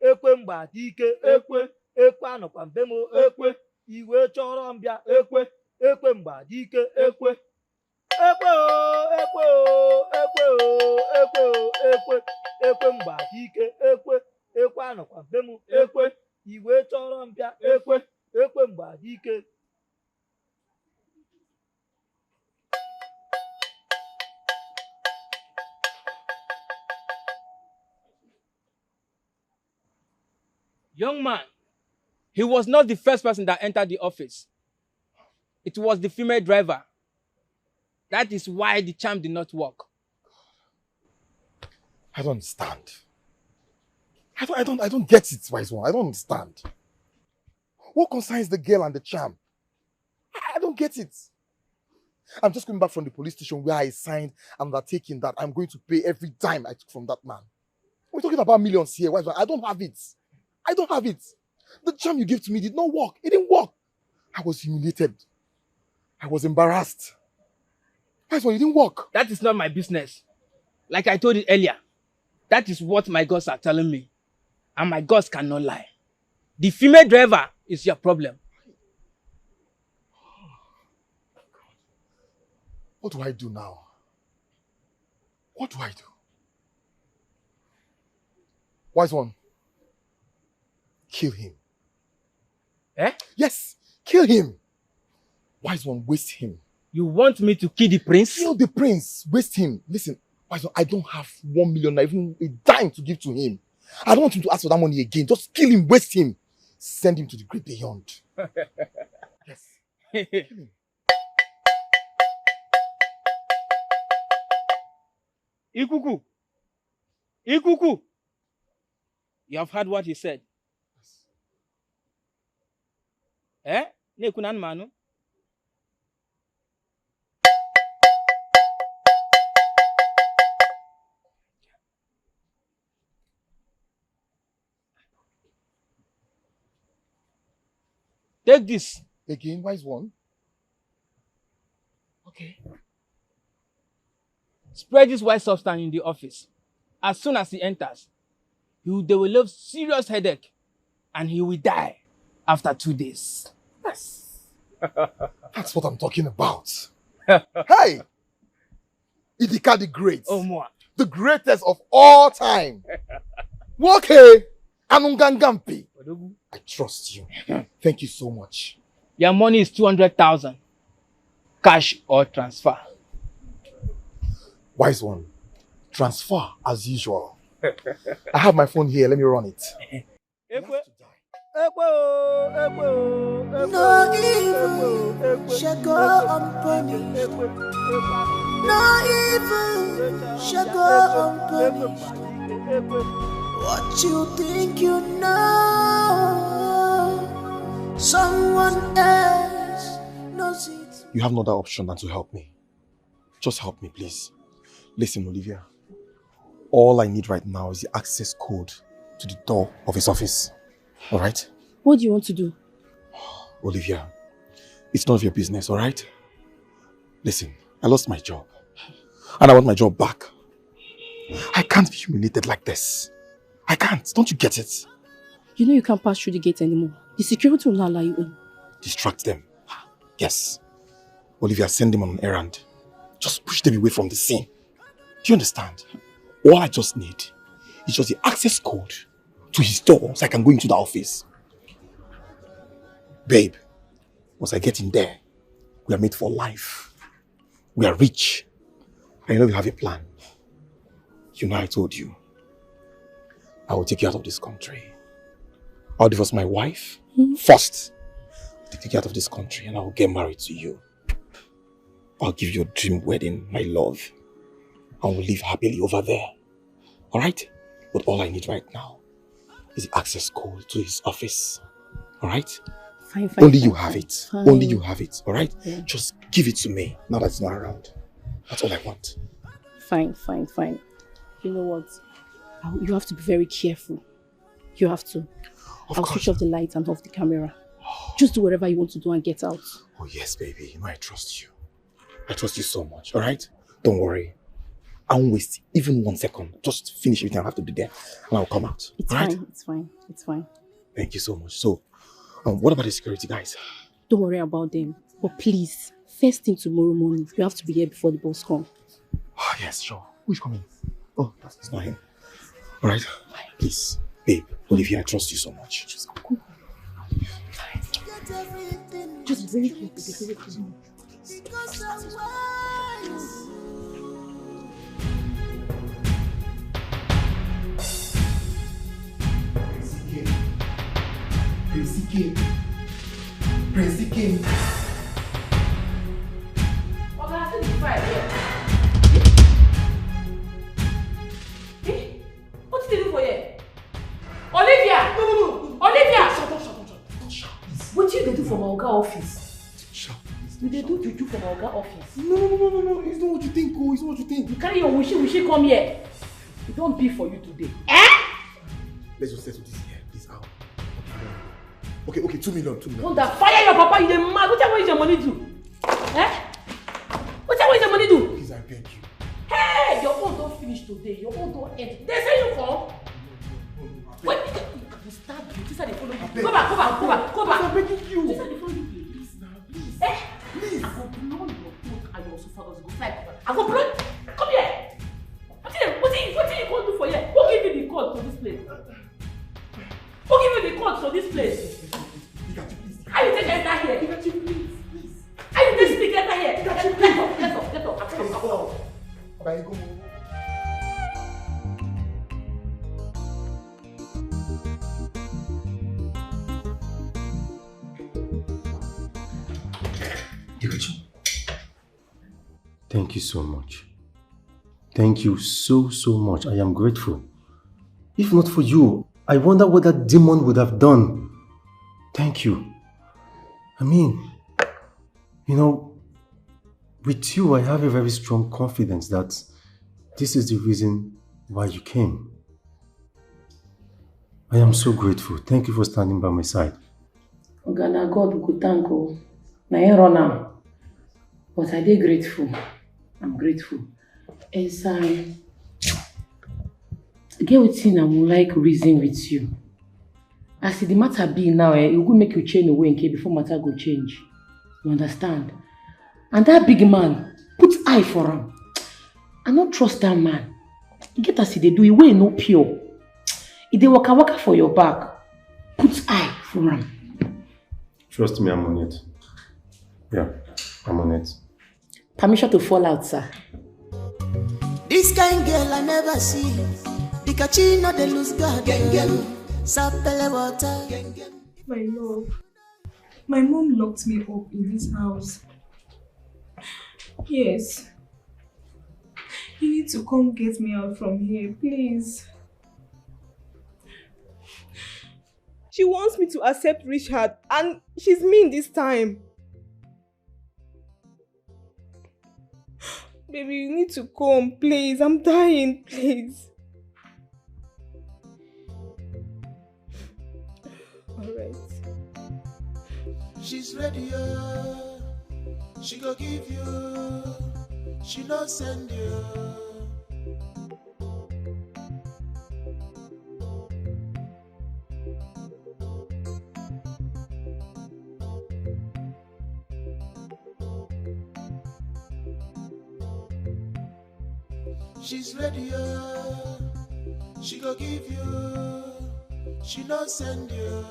I: ekwe mgba dike ekwe anọkwa mbe m ekwe iwe chọrọ mbịa ekwe mgba dike ekwe mgba dike ekwe anọkwa mbe m ekwe iwe chọrọ mbịa ekwe mgba dike.
A: Young man, he was not the first person that entered the office. It was the female driver. That is why the charm did not work.
V: I don't understand. I don't get it, wise one. I don't understand. What concerns the girl and the charm? I don't get it. I'm just coming back from the police station where I signed an undertaking that I'm going to pay every dime I took from that man. We're talking about millions here. Wise one. I don't have it. I don't have it. The charm you gave to me did not work. It didn't work. I was humiliated. I was embarrassed. Wise one, it didn't work.
A: That is not my business. Like I told you earlier, that is what my gods are telling me. And my gods cannot lie. The female driver is your problem.
V: What do I do now? What do I do? Wise one, kill him.
A: Eh?
V: Yes, kill him. Wise one, waste him.
A: You want me to kill the prince?
V: Kill the prince, waste him. Listen, Wise one, I don't have 1 million, not even a dime to give to him. I don't want him to ask for that money again. Just kill him, waste him. Send him to the great beyond. Yes. Kill him.
A: Ikuku. Ikuku. You have heard what he said. Eh? Nekunan manu. Take this.
V: Again, wise one. Okay.
A: Spread this white substance in the office. As soon as he enters, they will have serious headache and he will die after 2 days.
V: Yes. That's what I'm talking about. Hey! Idika the Great.
A: Oh, more.
V: The greatest of all time. Okay. Anungangampi. I trust you. Thank you so much.
A: Your money is 200,000. Cash or transfer.
V: Wise one. Transfer as usual. I have my phone here. Let me run it.
D: No evil shall go unpunished. No evil shall go unpunished. What you think you know, someone else knows it.
V: You have no other option than to help me. Just help me, please. Listen, Olivia. All I need right now is the access code to the door of his office. Alright?
E: What do you want to do?
V: Olivia, it's none of your business, alright? Listen, I lost my job. And I want my job back. I can't be humiliated like this. I can't. Don't you get it?
E: You know you can't pass through the gate anymore. The security will not allow you in.
V: Distract them. Yes. Olivia, send them on an errand. Just push them away from the scene. Do you understand? All I just need is just the access code to his door so I can go into the office. Babe, once I get in there, we are made for life. We are rich. I know you have a plan. You know I told you. I will take you out of this country. I'll divorce my wife first. I'll take you out of this country and I will get married to you. I'll give you a dream wedding, my love. And we'll live happily over there. Alright? But all I need right now is the access code to his office. Alright?
E: Fine.
V: Only you have it.
E: Fine.
V: Only you have it. Alright?
E: Yeah.
V: Just give it to me now that it's not around. That's all I want.
E: Fine. You know what? You have to be very careful. You have to. I'll switch off the lights and off the camera. Just do whatever you want to do and get out.
V: Oh yes, baby. You know I trust you. I trust you so much. Alright? Don't worry. I won't waste even 1 second. Just finish everything I have to do there. And I'll come out.
E: It's
V: Alright?
E: fine. It's fine.
V: Thank you so much. So, what about the security guys?
E: Don't worry about them. But please, first thing tomorrow morning, you have to be here before the boss comes.
V: Oh, yes, sure. Who's coming? Oh, that's not him. Alright? Please, babe, Olivia, I trust you so much.
E: Just go. Just very careful.
N: Dikeh. Prince Dikeh.
B: Okay, I think it's fine here. What did you do for you? Olivia! No. Olivia!
N: Shut up. Don't shout, please.
B: What did you do for my Oga office?
N: Shout, please.
B: Did they do juju for my Oga office?
N: No. It's not what you think, oh. It's not what you think.
B: You carry your wishy come here. It don't be for you today.
N: Let's just settle this here, please. Out. Okay, 2 million.
B: Wonder, fire your papa, you the mad. What is your money do? What is your money do?
N: Please, I beg you.
B: Hey, your own don't finish today. Your own don't end. They say you come. Wait, I will stab you. This is the follow you. Go back.
N: I'm begging you.
B: This is the follow you. Please. Please. I will blow your throat and your esophagus go side. I will blow. Come here. What did you go do for here? Who give you the code to this place? Who give you the code to this place? How you take enter here?
N: Please.
B: How you take speak enter here? Get up. I'm coming.
N: Bye, go.
S: Thank you so much. Thank you so much. I am grateful. If not for you, I wonder what that demon would have done. Thank you. I mean, with you, I have a very strong confidence that this is the reason why you came. I am so grateful. Thank you for standing by my side.
B: Ogana God we go thank you. Na here run am. But I dey grateful. I'm grateful. As I get wetin I would like reason with you. As the matter be now, it will make you change away before matter go change. You understand? And that big man, put eye for him. I don't trust that man. You get as they do, he way no pure. If they waka for your back, put eye for him.
S: Trust me, I'm on it. Yeah, I'm on it.
B: Permission to fall out, sir.
D: This kind girl I never see. Dikeh no dey lose God. Sapele water.
E: My love, my mom locked me up in this house. Yes. You need to come get me out from here, please. She wants me to accept Richard and she's mean this time. Baby, you need to come, please. I'm dying, please. Alright.
D: She's ready, she go give you, she no send you. She's ready, she go give you, she no send you.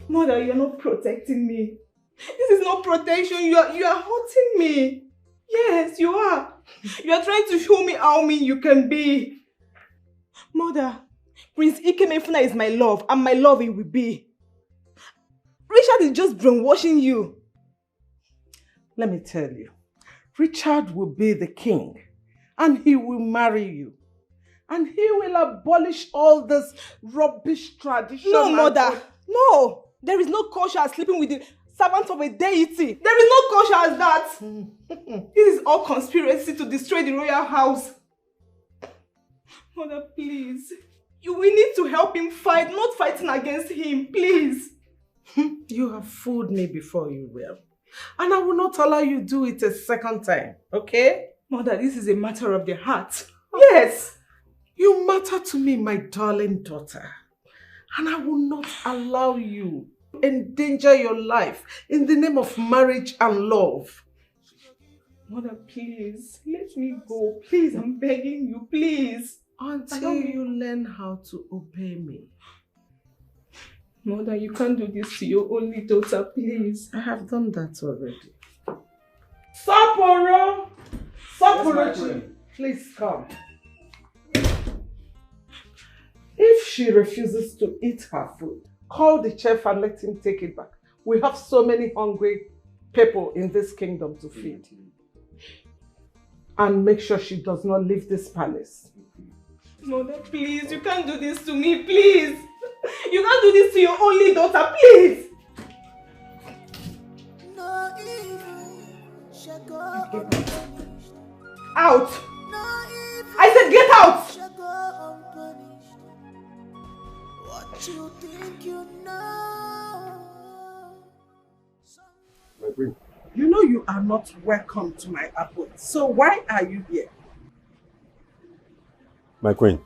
E: Mother, you're not protecting me. This is not protection. You are hurting me. Yes, you are. You are trying to show me how mean you can be. Mother, Prince Ikemefuna is my love, and my love it will be. Richard is just brainwashing you.
Q: Let me tell you, Richard will be the king, and he will marry you. And he will abolish all this rubbish tradition.
E: No, Mother. No. There is no culture as sleeping with the servant of a deity. There is no culture as that. This is all conspiracy to destroy the royal house. Mother, please. You will need to help him fight, not fighting against him, please.
Q: You have fooled me before you will. And I will not allow you to do it a second time, okay?
E: Mother, this is a matter of the heart. Yes.
Q: You matter to me, my darling daughter. And I will not allow you to endanger your life in the name of marriage and love.
E: Mother, please, let me go. Please, I'm begging you, please.
Q: Until you learn how to obey me.
E: Mother, you can't do this to your only daughter, please.
Q: I have done that already.
E: Sapporo!
Q: Sapuruchi, please come. If she refuses to eat her food, call the chef and let him take it back. We have so many hungry people in this kingdom to feed. And make sure she does not leave this palace.
M: Mother, please, you can't do this to me, please. You can't do this to your only daughter, please. Out! I said get out!
D: What you think you know?
N: My queen.
Q: You know you are not welcome to my abode. So why are you here?
S: My queen,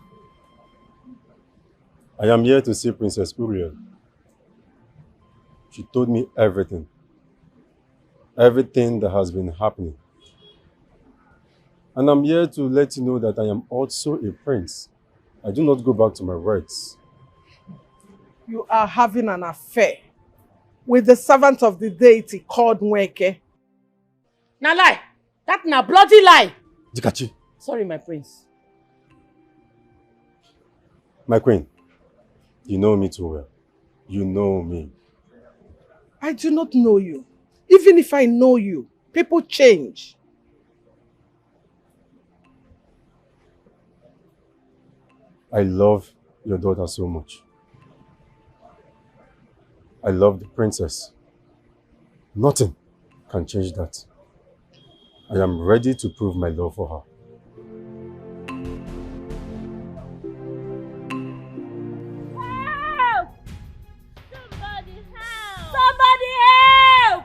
S: I am here to see Princess Uriel. She told me everything. Everything that has been happening. And I'm here to let you know that I am also a prince. I do not go back to my words.
Q: You are having an affair with the servant of the deity called Nweke.
B: Na lie. That na bloody lie.
S: Dikachi.
B: Sorry, my prince.
S: My queen, you know me too well. You know me.
Q: I do not know you. Even if I know you, people change.
S: I love your daughter so much. I love the princess. Nothing can change that. I am ready to prove my love for her.
L: Help! Somebody help! Somebody help!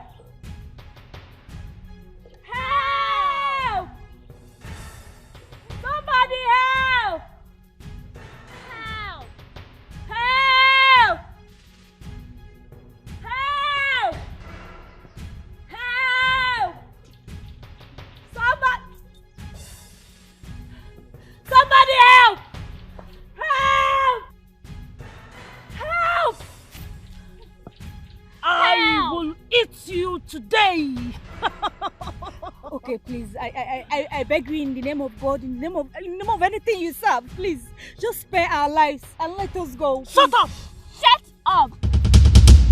L: Help! Somebody help! Help! Help! Help! Help! Somebody help! Help! Help!
C: I will eat you today.
O: Okay, please. I beg you in the name of God, in the name of anything you serve, please. Just spare our lives and let us go.
C: Shut up!
L: Shut up!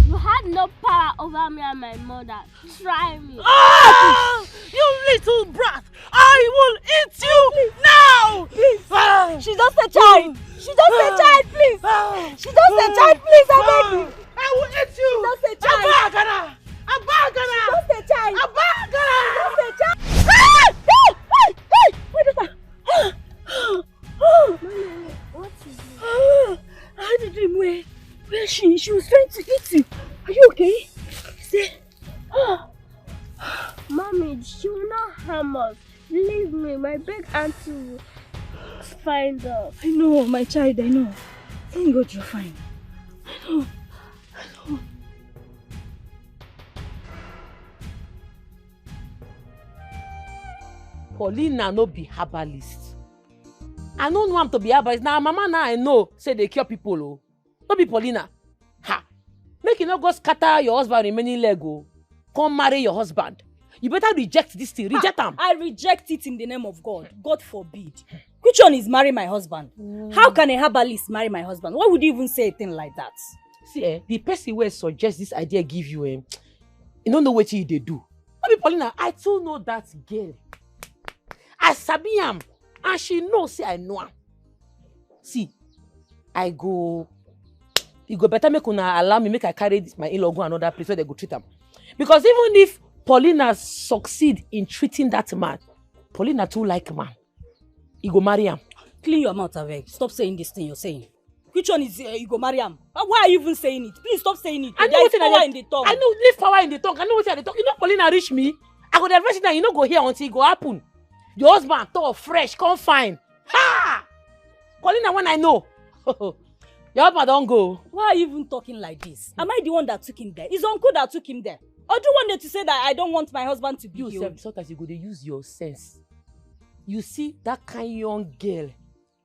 L: You had no power over me and my mother. Try me.
C: Ah! You little brat! I will eat you now!
O: Please!
C: Ah!
O: She's just a child! She's just a child, please! She's just a child, please! I beg you!
C: I will eat you!
O: She's just a child!
C: Abagana! Abagana!
O: She's just a child!
C: Abagana!
O: She's just a child! Ah! Hey! Hey! Wait a second!
L: Mommy, what is it?
O: I had a dream where she was trying to eat you. Are you okay?
L: Mommy, she will not harm us. Leave me. My big auntie will find us.
O: I know, my child, I know. Thank God you're fine. I know.
B: Paulina no be herbalist. I don't want to be herbalist. Now mama now I know say they cure people. Oh. No be Paulina. Ha! Make you not go scatter your husband remaining leg. Oh. Come marry your husband. You better reject this thing. Reject him.
O: I reject it in the name of God. God forbid. Which one is marry my husband? How can a herbalist marry my husband? Why would you even say a thing like that?
B: See, the person who suggests this idea give you, you don't know what they do. No be Paulina, I too know that girl. I sabi am, and she knows say I know am. See, you go better make una allow me make I carry my in-law go another place where they go treat am. Because even if Paulina succeed in treating that man, Paulina too like man. He go marry him.
O: Clean your mouth, Aveg. Stop saying this thing you're saying. Which one is you go marry him? Why are you even saying it? Please stop saying it.
B: I know
O: There is power in the tongue.
B: I know there's power in the tongue. I know what they talk. You know Paulina reach me. I go the version that you know go here until it go happen. Your husband tall, fresh, come fine. Ha! Paulina when I know. Your husband don't go.
O: Why are you even talking like this? Am I the one that took him there? It's uncle that took him there. Or do you want them to say that I don't want my husband to be
B: you? Sometimes you go to use your sense. You see that kind young girl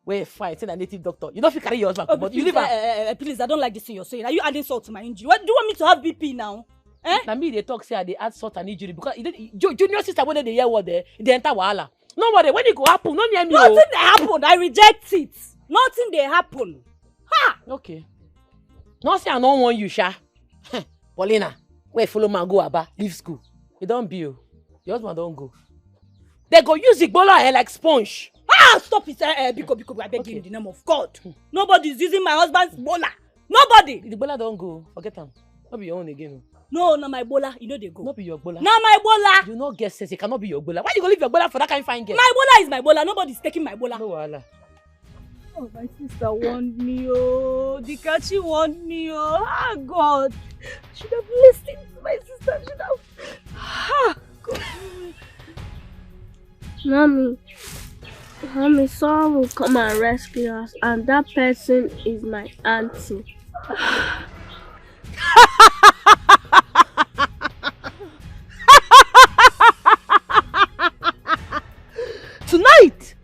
B: where fight a native doctor. You don't feel carry your husband, but you leave her.
O: Please, I don't like this thing you're saying. Are you adding salt to my injury? What do you want me to have BP now?
B: Na me they talk say they add salt and injury because junior sister when they hear what they enter wahala. Nobody, when it go happen, no near me.
O: Nothing dey happen. I reject it. Nothing dey happen. Ha!
B: Okay. No say I don't want you, Sha. Paulina, where Philmond go Aba, leave school. You don't be you. Your husband don't go. They go use Igbola hair like sponge.
O: Ah, stop it, Biko, I beg you in the name of God. Nobody is using my husband's bola. Nobody.
B: The bola don't go. Forget them. Not be your own again.
O: No, my bola. You know they go.
B: Not be your bola.
O: Not my bola.
B: You not get sense. It cannot be your bola. Why you go leave your bola for that kind of fine girl?
O: My bola is my bola. Nobody's taking my bola.
B: No wahala.
O: Oh, my sister warned me, oh. Dikeh, she warned me, oh. Ah, God. I should have listened to my sister. I should have. Ah, God.
L: Mommy, someone will come and rescue us, and that person is my auntie.
B: Tonight,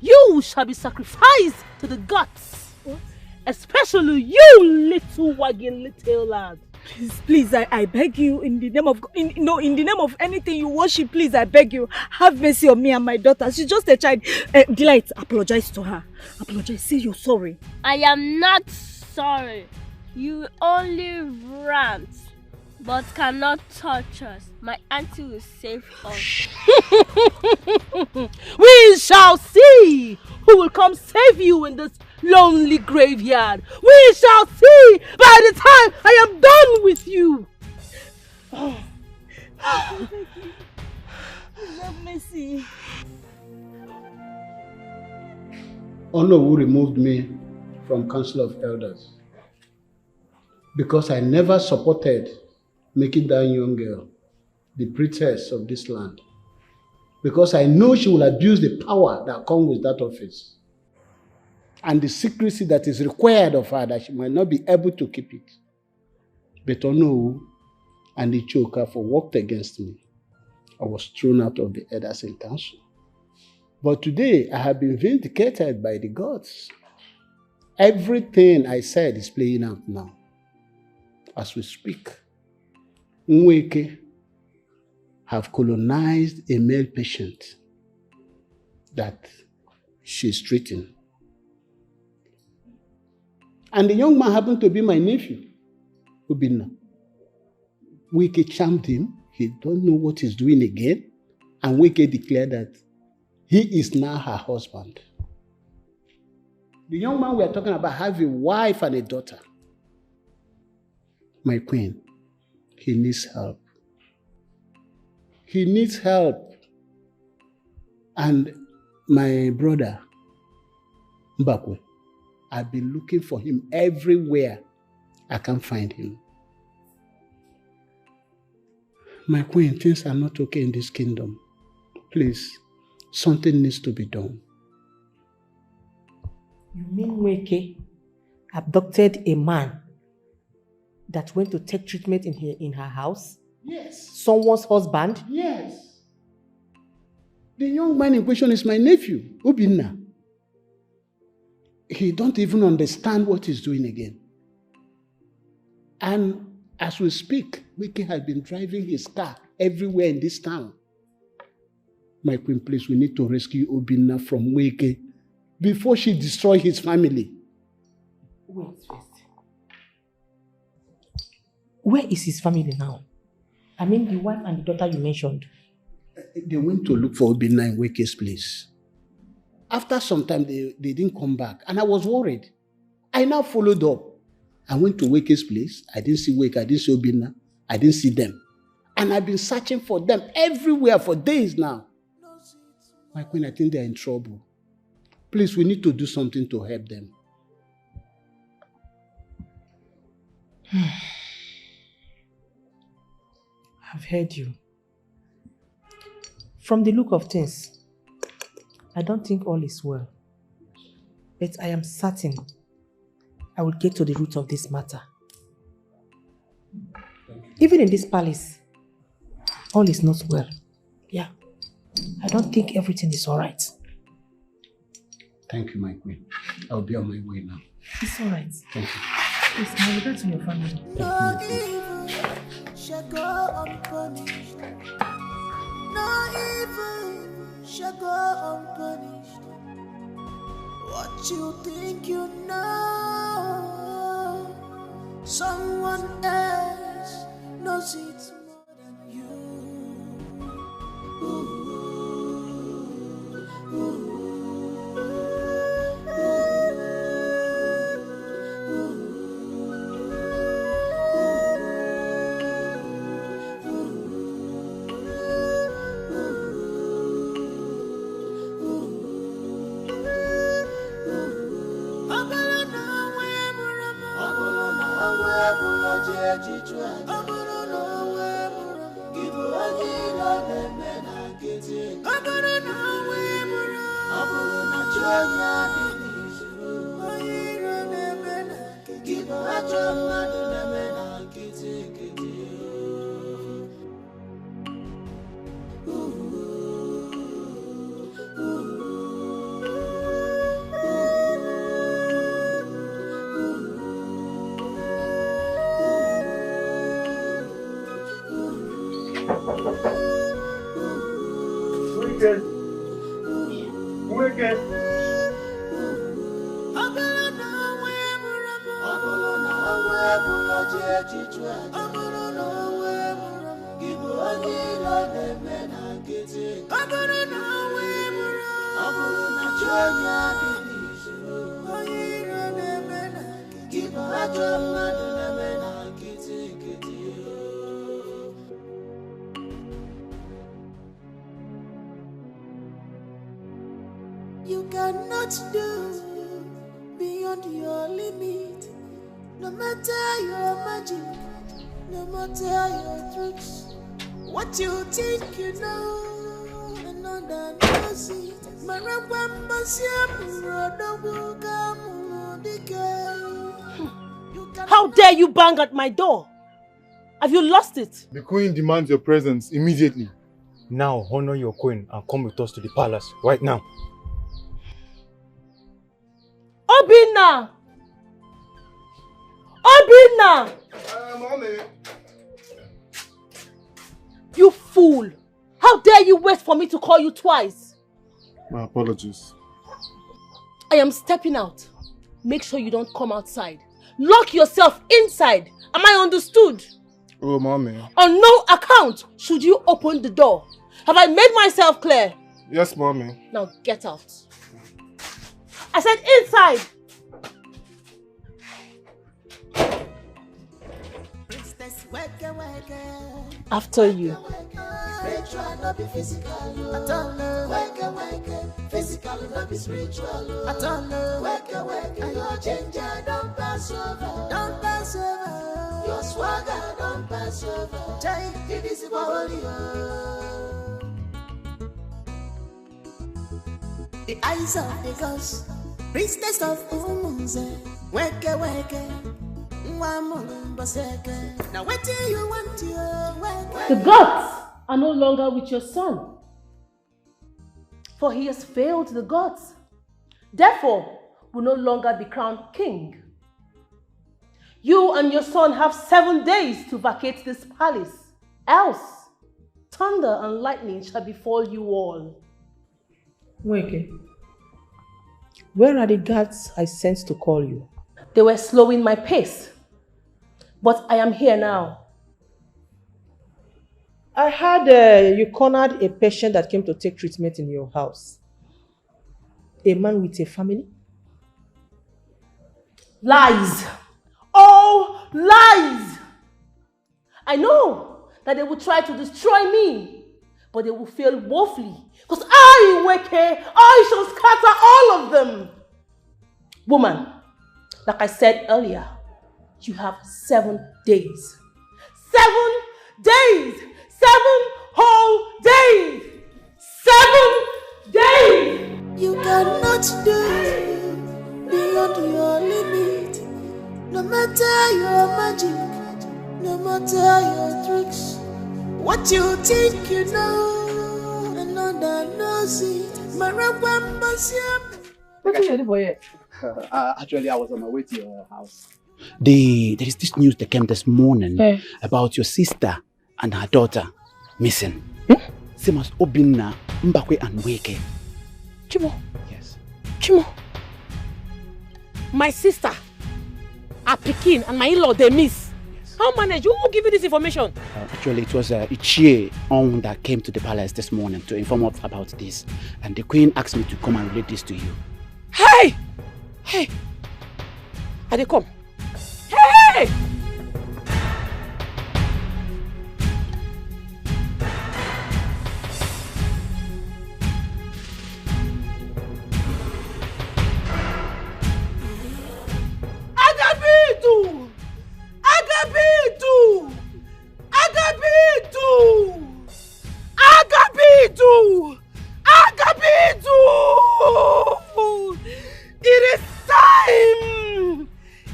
B: you shall be sacrificed to the gods. What? Especially you, little wagging little lad.
O: Please, I beg you, in the name of in the name of anything you worship, please, I beg you, have mercy on me and my daughter. She's just a child. Delight, apologize to her. Apologize. Say you're sorry.
L: I am not sorry. You only rant, but cannot touch us. My auntie will save us.
B: We shall see who will come save you in this lonely graveyard. We shall see by the time I am done with you.
O: Oh. Have mercy.
G: Honor who removed me from Council of Elders because I never supported making that young girl the princess of this land, because I know she will abuse the power that comes with that office and the secrecy that is required of her, that she might not be able to keep it. But Ono and the choker for worked against me. I was thrown out of the elders in council. But today I have been vindicated by the gods. Everything I said is playing out now. As we speak, Nweke have colonized a male patient that she's treating. And the young man happened to be my nephew, Ubina. Nweke charmed him. He don't know what he's doing again. And Nweke declared that he is now her husband. The young man we are talking about has a wife and a daughter. My queen, he needs help. He needs help. And my brother, Mbakwe, I've been looking for him everywhere. I can't find him. My queen, things are not okay in this kingdom. Please, something needs to be done.
R: You mean Nweke abducted a man that went to take treatment in her house?
G: Yes.
R: Someone's husband?
G: Yes. The young man in question is my nephew, Ubina. He don't even understand what he's doing again. And as we speak, Nweke has been driving his car everywhere in this town. My queen, please, we need to rescue Ubina from Nweke before she destroys his family.
R: Wait. Where is his family now? I mean, the wife and the daughter you mentioned.
G: They went to look for Ubina in Nweke's place. After some time, they didn't come back. And I was worried. I now followed up. I went to Nweke's place. I didn't see Nweke. I didn't see Ubina. I didn't see them. And I've been searching for them everywhere for days now. My queen, I think they're in trouble. Please, we need to do something to help them.
R: I've heard you. From the look of things, I don't think all is well. But I am certain I will get to the root of this matter. Even in this palace, all is not well. Yeah. I don't think everything is alright.
G: Thank you, my queen. I'll be on my way now.
R: It's alright.
G: Thank you.
R: Please, my regard to your family.
D: No evil shall go unpunished. No evil shall go what you think you know. Someone else knows it more than you. You cannot do beyond your limit. No matter your magic, no matter your tricks. What you think you know, another knows it.
B: How dare you bang at my door? Have you lost it?
V: The queen demands your presence immediately.
K: Now honor your queen and come with us to the palace right now.
B: Obinna! Obinna!
V: Mommy.
B: You fool! How dare you wait for me to call you twice?
V: My apologies.
B: I am stepping out. Make sure you don't come outside. Lock yourself inside. Am I understood?
V: Oh, Mommy.
B: On no account should you open the door. Have I made myself clear?
V: Yes, Mommy.
B: Now get out. I said inside. After you.
D: Spiritual, not be physical. At all, wake, physical, not be spiritual. At all, wake, your ginger don't pass over. Don't pass over. Your swagger don't pass over. Take it easy, body. The eyes of the gods, priestess of Umunze. Wake. Now what do you want to wake?
B: The gods are no longer with your son, for he has failed the gods. Therefore, will no longer be crowned king. You and your son have 7 days to vacate this palace, else thunder and lightning shall befall you all.
R: Weke, where are the guards I sent to call you?
B: They were slowing my pace, but I am here now.
R: I heard you cornered a patient that came to take treatment in your house. A man with a family?
B: Lies! Oh, lies! I know that they will try to destroy me, but they will fail woefully, because I, Weke, I shall scatter all of them. Woman, like I said earlier, you have 7 days. 7 days! 7 whole days! 7 days!
D: You cannot do beyond your limit. No matter your magic, no matter your tricks. What you think you know, another knows it.
P: Actually, I was on my way to your house. There is this news that came this morning about your sister and her daughter missing. Same as Obinna, Mbakwe and Weke.
B: Chimo?
P: Yes.
B: Chimo? my sister, her pikin, and my in-law, they miss. How manage? Who give you this information?
P: Actually, it was Ichie On that came to the palace this morning to inform us about this. And the queen asked me to come and relate this to you.
B: Hey! Hey! Are they come? Hey!
C: Agabidu! Agabidu! Agabidu! Agabidu! Agabidu! It is time!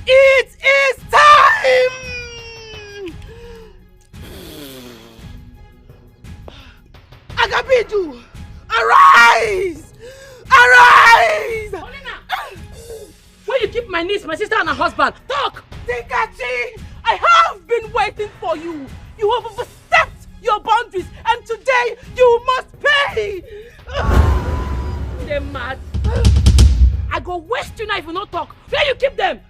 C: It is time! Agabidu! Arise! Arise!
B: Paulina! Where you keep my niece, my sister, and her husband? Talk!
C: Dikeh, I have been waiting for you. You have overstepped your boundaries, and today you must pay.
B: They're mad. I go waste you now if you not talk. Where you keep them?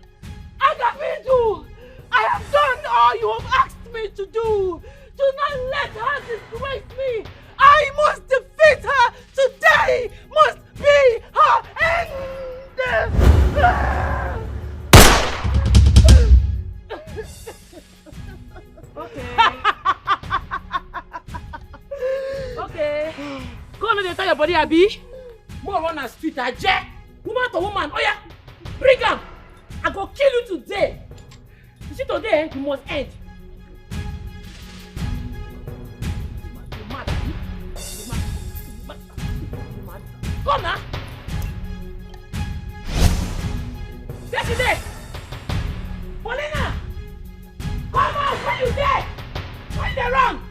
C: Agabidu, I have done all you have asked me to do. Do not let her disgrace me. I must defeat her. Today must be her end.
B: Okay. Okay. Go on and tell your body, Abi. More run a street, Aje. Woman to woman. Oh yeah. Bring him. I go kill you today. You see today, you must end. You mad, Abi? You mad? Go now. There she there. Paulina. Come out! Where you there? Why they run?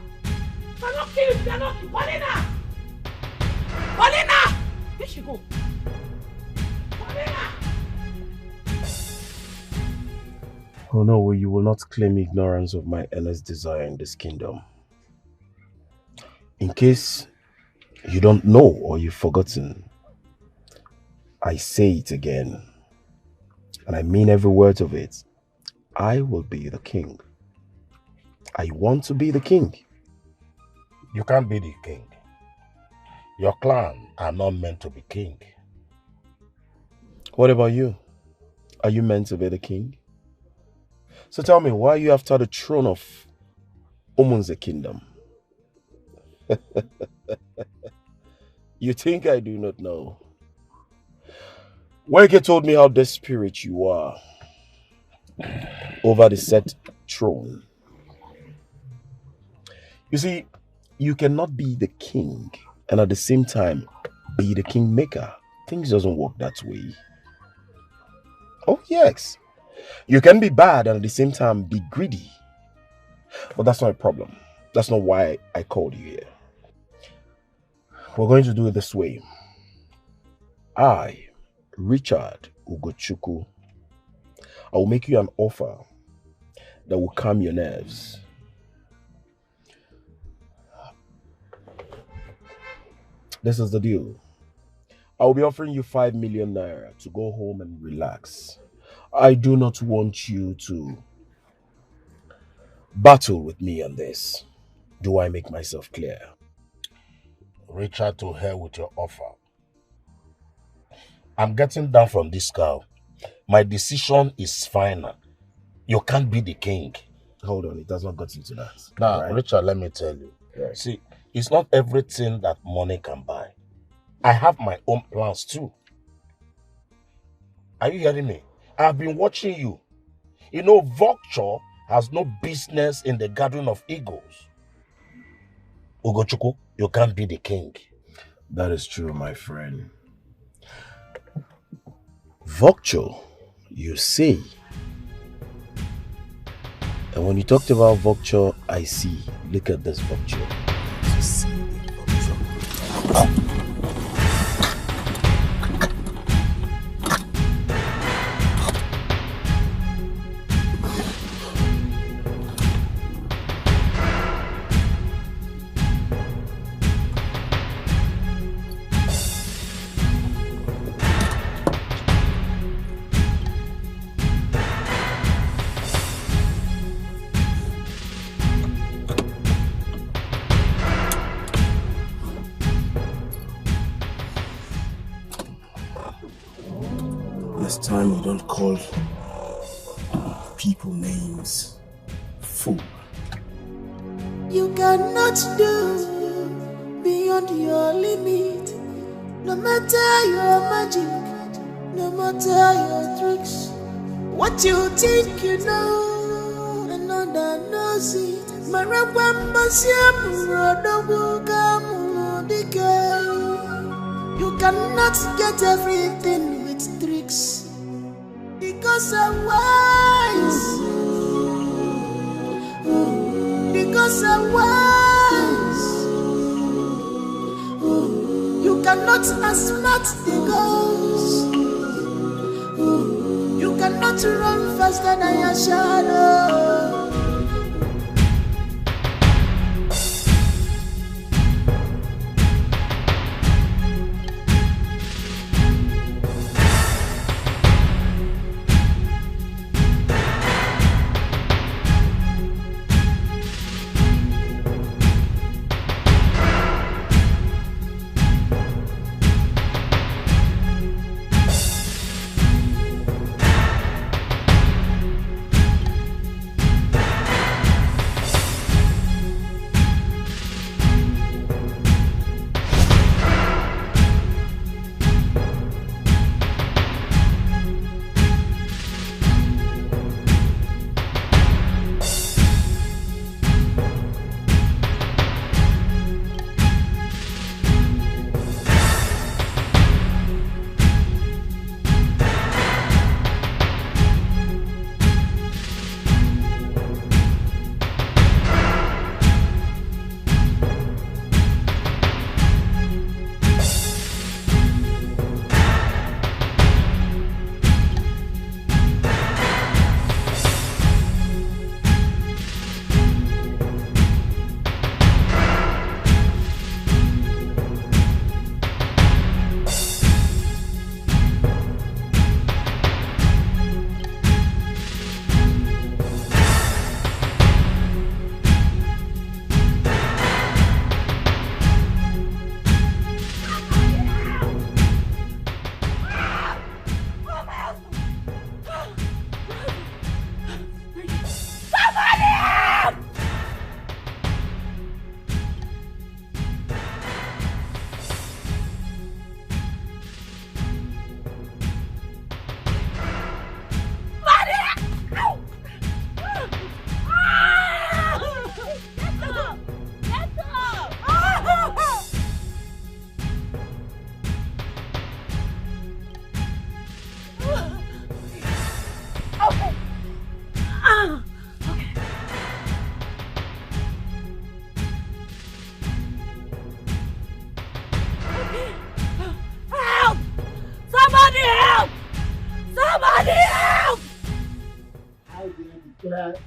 B: Cannot kill you, cannot kill Paulina! Paulina! Where she go? Paulina!
J: Oh no, you will not claim ignorance of my earnest desire in this kingdom. In case you don't know or you've forgotten, I say it again, and I mean every word of it. I will be the king. I want to be the king.
F: You can't be the king. Your clan are not meant to be king.
J: What about you? Are you meant to be the king? So tell me, why are you after the throne of Omunze kingdom? You think I do not know? Weke told me how desperate you are over the set throne. You see, you cannot be the king and at the same time be the kingmaker. Things doesn't work that way. Oh yes, you can be bad and at the same time be greedy. But that's not a problem. That's not why I called you here. We're going to do it this way. I, Richard Ugochukwu, I will make you an offer that will calm your nerves. This is the deal. I will be offering you 5 million naira to go home and relax. I do not want you to battle with me on this. Do I make myself clear?
F: Richard, to hell with your offer. I'm getting down from this cow. My decision is final. You can't be the king.
J: Hold on, it has not got into that.
F: Now,
J: right?
F: Richard, let me tell you. Right. See, it's not everything that money can buy. I have my own plans too. Are you hearing me? I've been watching you. You know, vulture has no business in the gathering of eagles. Ugochukwu, you can't be the king.
J: That is true, my friend. Vulture, you say. And when you talked about vulture, I see. Look at this vulture. You see the vulture. It's time you don't call people names. Fool.
D: You cannot do beyond your limit. No matter your magic, no matter your tricks. What you think you know, another knows it. You cannot get everything with tricks, because I'm wise. Because I'm wise. You cannot outsmart the ghost. You cannot run faster than your shadow.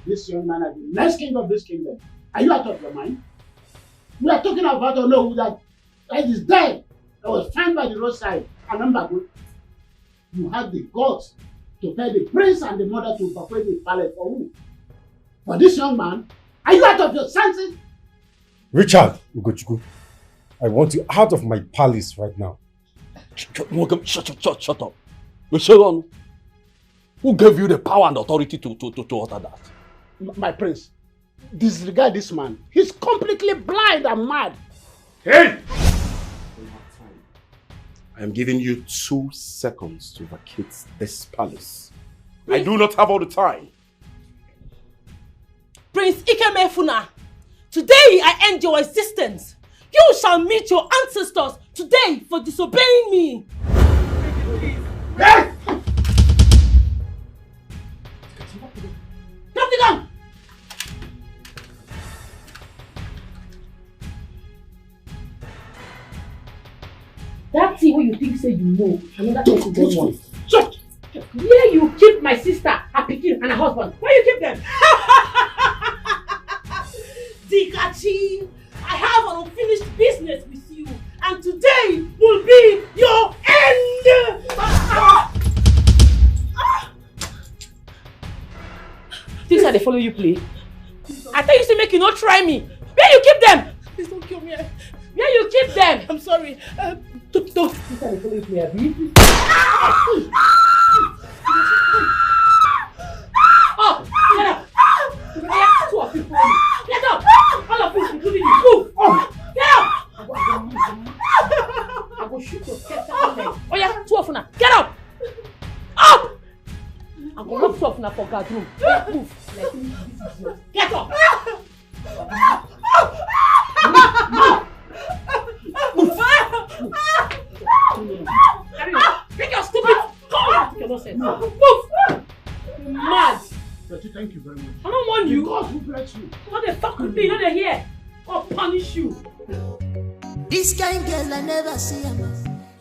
G: This young man as the next king of this kingdom. Are you out of your mind? We are talking about Olo that is dead, that was found by the roadside. And number one, you have the guts to tell the prince and the mother to evacuate the palace for who? For this young man? Are you out of your senses?
S: Richard Ugochukwu, I want you out of my palace right now.
H: Shut up. Michelle, who gave you the power and authority to utter that?
G: My prince, disregard this man. He's completely blind and mad.
J: Hey! I am giving you 2 seconds to vacate this palace. I do not have all the time.
B: Prince Ikemefuna, today I end your existence. You shall meet your ancestors today for disobeying me.
G: Hey! Drop the gun!
B: That thing what you think say you know, another person don't want. Shut! Where you keep my sister, her pikin, and her husband? Where you keep them? Dikeh, I have an unfinished business with you, and today will be your end! Things how they follow you play. I tell you to make you not try me. Where you keep them? Please don't kill me. Where you keep them? I'm sorry. Don't. Things how they follow you play, Abi. Oh, get up! Yeah, 2 of you follow me. Get up! All of you, including you, move! Get up! I will shoot your head. Oh yeah, 2 of you now. Get up! Up! I'm going to lock 2 of you now for guard room. Move. Get up! Take your stupid move! Mad!
G: Thank you very much.
B: I don't want you.
G: God will bless you.
B: What the fuck with me? Not here. I'll punish you.
D: This kind girl I never see him.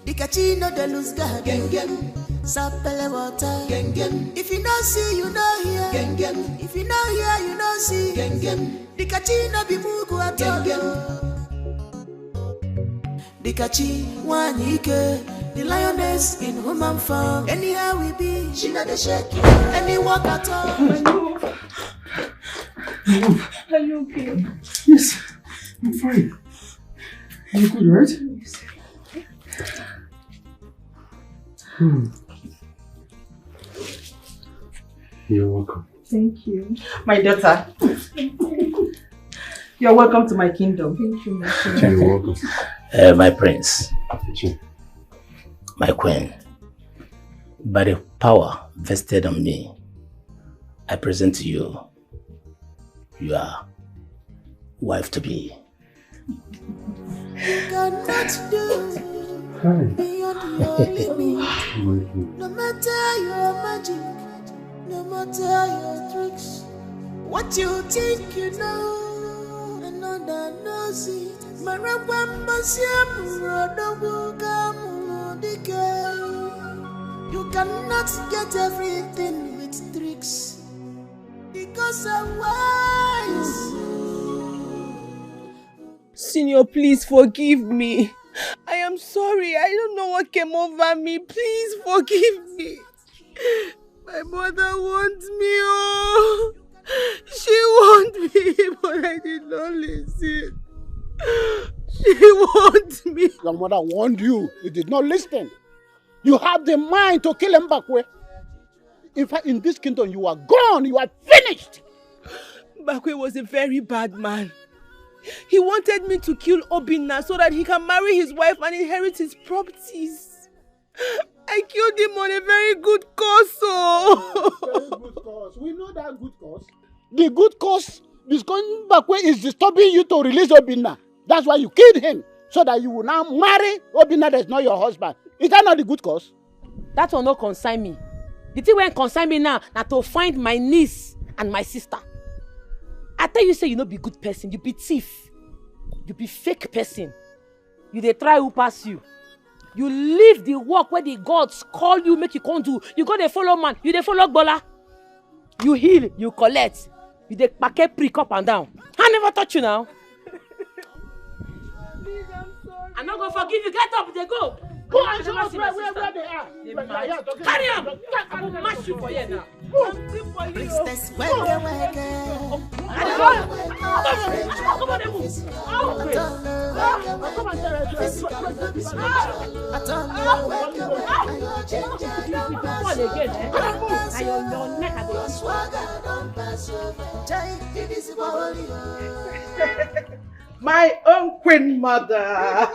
D: Dikeh no de lose guard. Gang gang. Sapele water. Gang gang. If you don't see, you don't hear. Gang gang. If you don't hear, you don't see. Gang gang. Dikeh no be mugu at all. Dikeh one ike. The lioness in human form. Anyhow we be, she not the shake. Any walk at all.
B: Are you okay?
S: Yes, I'm fine. You good, right?
B: Yes.
S: You're welcome.
O: Thank you.
R: My daughter. You're welcome to my kingdom.
O: Thank you, my
S: friend. You're welcome.
T: My prince. My queen. By the power vested on me, I present to you your wife to be.
D: You cannot do beyond your limit. No matter your magic, no matter your tricks. What you think you know, another knows it. You cannot get everything with tricks, because I'm wise.
C: Senior, please forgive me. I am sorry. I don't know what came over me. Please forgive me. My mother wants me. Oh, she wants me, but I did not listen. She wants me.
G: Your mother warned you. You did not listen. You have the mind to kill Mbakwe. In fact, in this kingdom, you are gone. You are finished.
C: Mbakwe was a very bad man. He wanted me to kill Obinna so that he can marry his wife and inherit his properties. I killed him on a very good cause. Oh.
G: Very good cause. We know that good cause. The good cause is going Mbakwe is disturbing you to release Obinna. That's why you killed him, so that you will now marry Obinna that's not your husband. Is that not the good cause?
B: That will not concern me. The thing won't concern me now na to find my niece and my sister. I tell you, say you no be good person, you be thief. You be fake person. You dey try who pass you. You leave the work where the gods call you, make you come do. You go dey follow man, you dey follow Gbola. You heal, you collect. You dey packet prick up and down. I never touch you now.
C: Please, I'm sorry.
B: I'm not gonna forgive you. Get up, they go.
G: Go and show us where they are.
B: Carry on. I will mash you for you now.
D: Princess, wake.
Q: My own queen mother.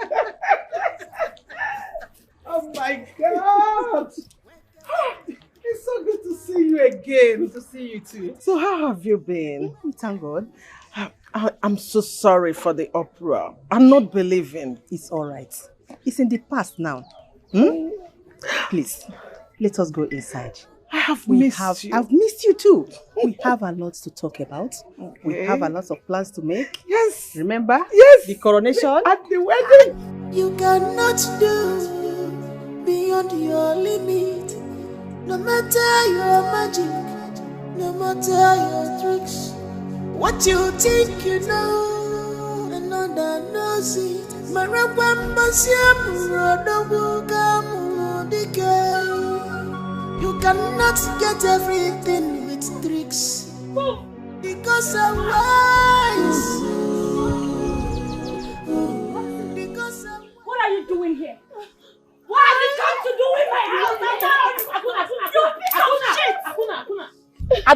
Q: Oh my God. It's so good to see you again.
R: Good to see you too.
Q: So how have you been?
R: Thank God.
Q: I'm so sorry for the uproar. I'm not believing.
R: It's all right. It's in the past now. Please, let us go inside.
Q: I have missed you.
R: I've missed you too. We have a lot to talk about. Okay. We have a lot of plans to make.
Q: Yes.
R: Remember?
Q: Yes.
R: The coronation.
Q: At the wedding.
D: You cannot do beyond your limit. No matter your magic, no matter your tricks. What you think you know, another knows it. You cannot get everything with tricks, because I'm wise.
B: What are you doing here? What have you come to do in my house? You piece of shit!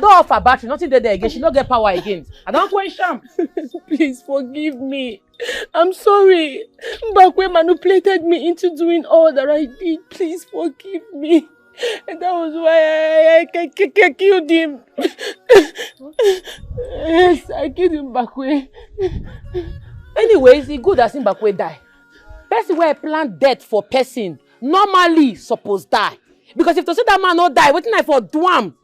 B: off her battery, nothing there again. She don't get power again. I don't quench am.
M: Please forgive me. I'm sorry. Mbakwe manipulated me into doing all that I did. Please forgive me. And that was why I killed him. Yes, I killed him, Mbakwe.
B: Anyways, it's good that Mbakwe die. Person where plan death for person normally supposed die. Because if to say that man not die, what I for do am?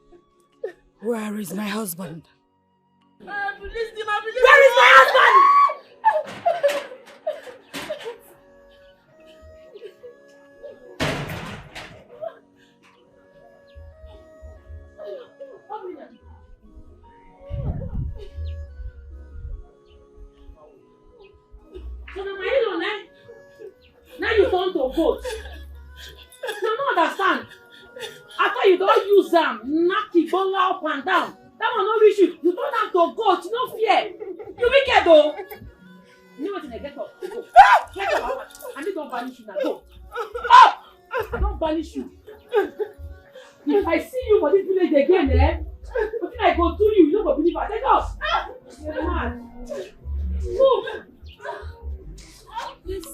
O: Where is my husband?
B: Where is my husband? So now you turn to goat. I don't understand. After you don't use them, knock the ball up and down. That one no reach you. You turn them to goat, no fear. You wicked though. You know what I get up? Go. Get up. I need don't banish you now. Go. Oh! I don't banish you. If I see you for this village again, what can I go to you? You don't go believe I take us. You're mad. Move. Please.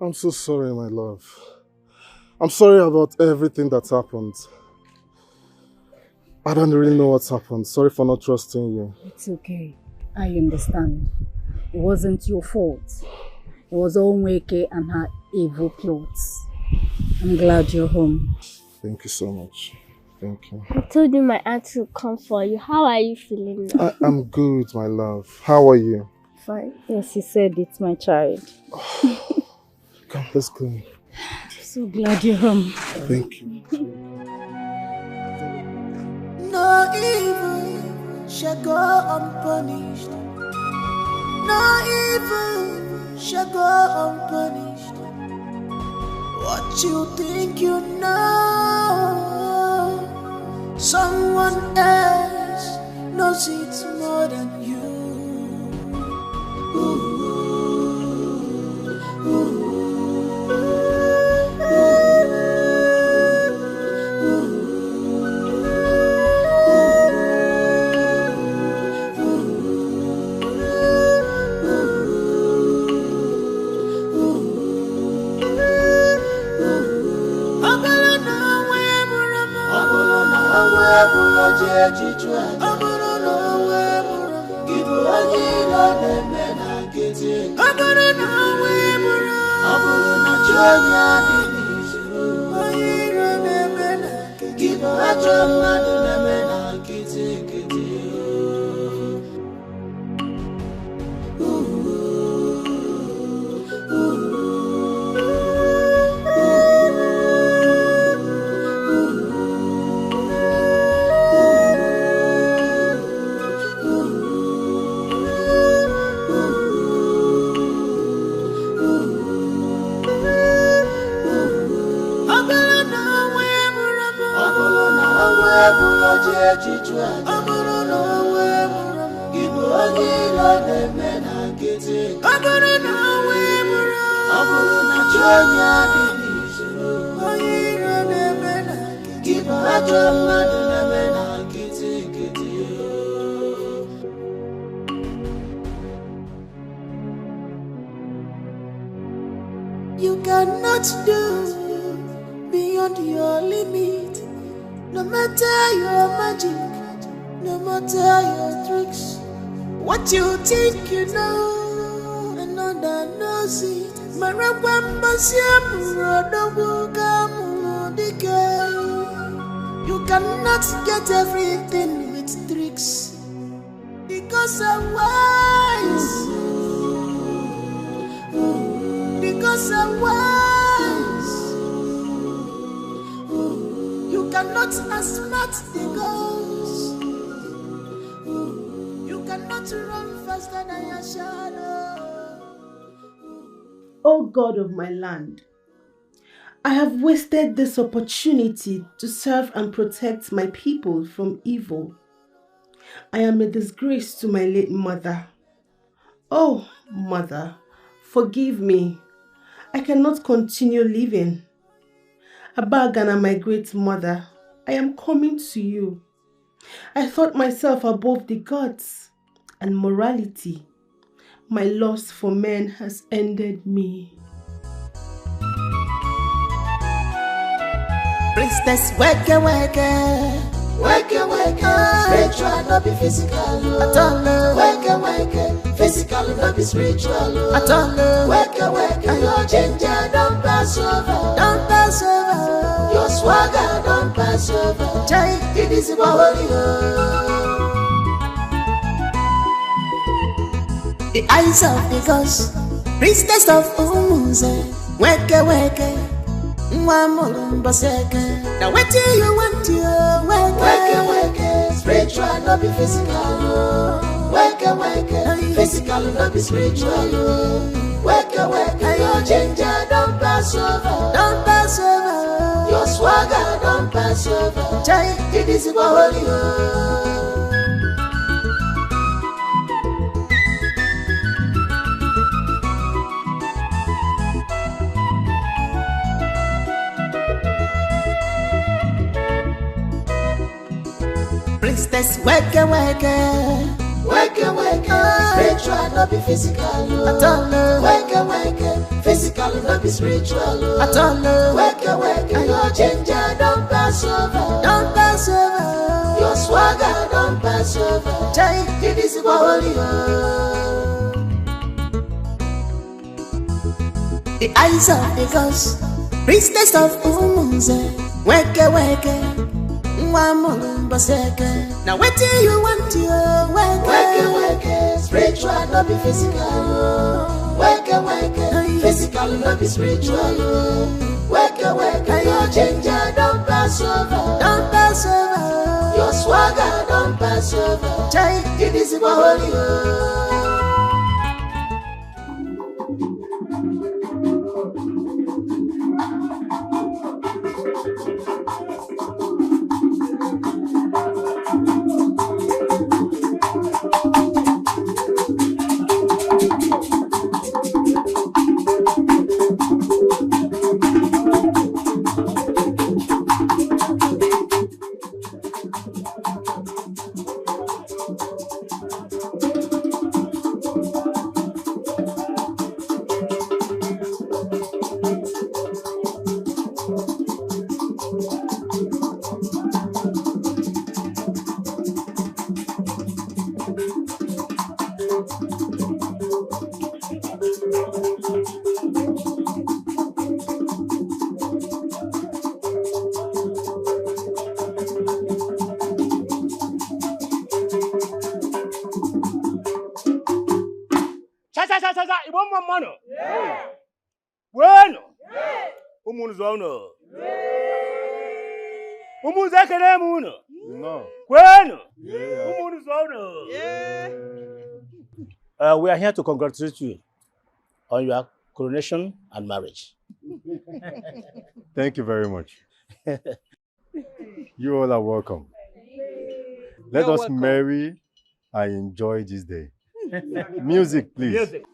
V: I'm so sorry, my love. I'm sorry about everything that's happened. I don't really know what's happened. Sorry for not trusting you.
O: It's okay. I understand. It wasn't your fault. It was Onweke and her evil plots. I'm glad you're home.
V: Thank you so much. Thank you.
L: I told you my auntie would come for you. How are you feeling now?
V: I'm good, my love. How are you?
O: Fine. Yes, he said it's my child.
V: Come, let's go.
O: I'm so glad you're home.
V: Thank you.
D: No evil shall go unpunished. No evil shall go unpunished. What you think you know, someone else knows it more than you. Ooh. You cannot do beyond your limit. No matter your magic, no matter your tricks. What you think you know, another knows it. You cannot get everything with tricks, because I'm wise. Because I'm wise. You cannot outsmart the ghost. You cannot run faster than your shadow.
Q: O God of my land, I have wasted this opportunity to serve and protect my people from evil. I am a disgrace to my late mother. Oh, mother, forgive me. I cannot continue living. Abagana, my great mother, I am coming to you. I thought myself above the gods and morality. My lust for men has ended me.
D: Princess, wake, spiritual, not be physical. At all, wake, physical, not be spiritual. At all, wake, your ginger don't pass over, your swagger don't pass over. Jai, it is about the eyes of the gods, priestess of Umuze, wake. Now what do you want to wake, spiritual, not be physical. Wake, physical, not be spiritual. Wake, your ginger don't pass over, your swagger don't pass over. Jai, it is about holy. Princess, wake, spiritual, not be physical. At all, wake, physical, not be spiritual. At all, wake, your ginger don't pass over, your swagger don't pass over. Jai, it is holy. The eyes of the gods, priestess of Umuze, wake. Now what do you want to wake, spiritual, not be physical. Wake, physical, not be spiritual. Wake, your ginger don't pass over, your swagger don't pass over. Jai, it is holy.
I: Bueno. Umuntu zona. Umuntu zakene muno.
V: No.
I: Bueno. Umuntu zona. We are here to congratulate you on your coronation and marriage.
V: Thank you very much. You all are welcome. Let us marry and enjoy this day. Music, please.
I: Music.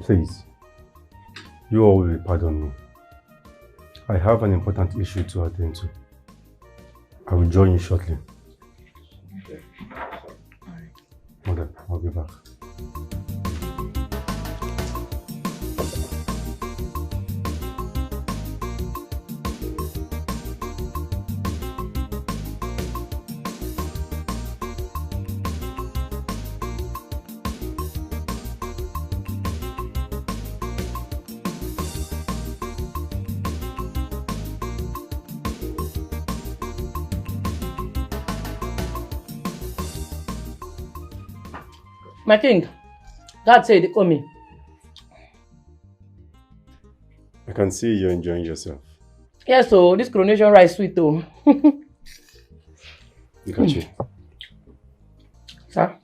S: Please, you all will pardon me. I have an important issue to attend to. I will join you shortly.
B: Okay.
S: Mother, I'll be back.
B: My king, God said they call me.
S: I can see you're enjoying yourself.
B: Yes, so this coronation rice sweet though.
S: Dikeh.
B: Sir?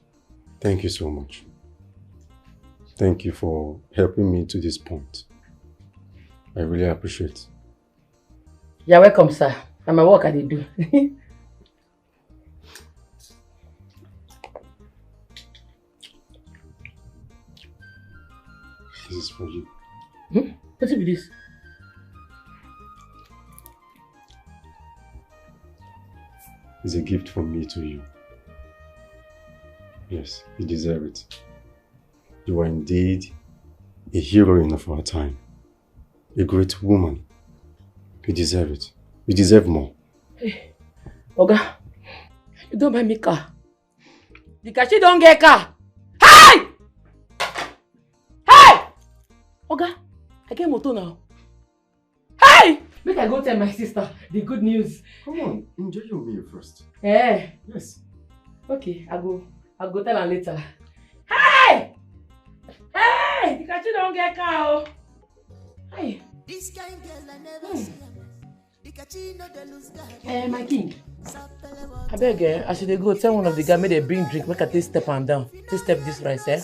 S: Thank you so much. Thank you for helping me to this point. I really appreciate.
B: You're welcome, sir. And my work I did do.
S: This is for you.
B: What's it with this?
S: It's a gift from me to you. Yes, you deserve it. You are indeed a heroine of our time. A great woman. You deserve it. You deserve more.
B: Hey, Oga, you don't buy me car. Because she don't get car. Hey! Hey! Oga, I get motor now. Hey! Make I go tell my sister the good news.
S: Come on, enjoy your meal first.
B: Eh?
S: Yes.
B: Okay, I'll go tell her later. Hey! Hey! Because she don't get car. My king. I beg, as they go, tell one of the guys, may they bring drink, make a taste step and down. Taste step this rice, eh?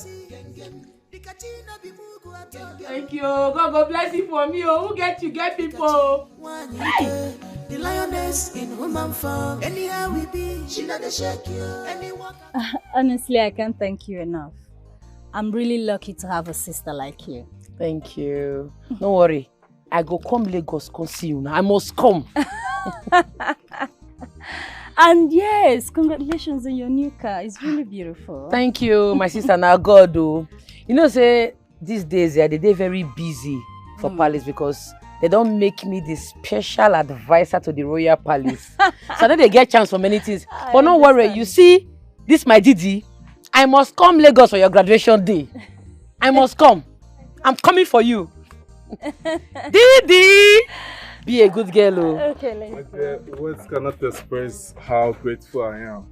B: Thank you. God bless you for me. Oh, who get people? Hey.
D: The lioness in human form. Anyhow we be, she not the shake you.
O: Honestly, I can't thank you enough. I'm really lucky to have a sister like you.
B: Thank you. Don't worry. I go come Lagos, come see you now. I must come.
O: And yes, congratulations on your new car. It's really beautiful.
B: Thank you, my sister. Now God, though. You know, say these days, they're very busy for palace because they don't make me the special advisor to the royal palace. So then they get chance for many things. But don't worry, you see, this my Didi. I must come Lagos for your graduation day. I must come. I'm coming for you. Didi! Be a good girl, oh.
O: Okay, let's go.
V: Words cannot express how grateful I am.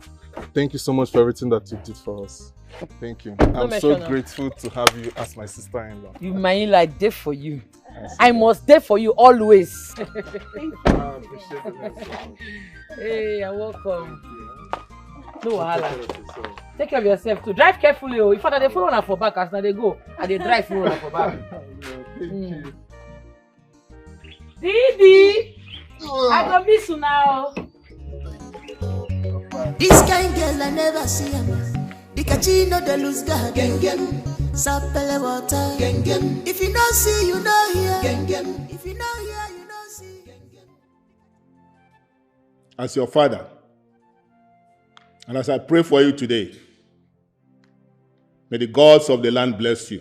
V: Thank you so much for everything that you did for us. Thank you. I'm so grateful to have you as my sister-in-law.
B: You mind like there for you. I must there for you always. Thank you. Hey, you're welcome. No wahala. Take care of yourself too. Drive carefully, oh. If I dey follow una for back as now they go, I dey drive follow una for back.
V: Thank you.
B: Didi, I go miss you now.
D: This kind girl I never see her. Dikeh no dey lose guard. Geng sapele water. Geng. If you don't see, you don't hear. Geng. If you don't hear, you don't see.
A: As your father, and as I pray for you today, may the gods of the land bless you.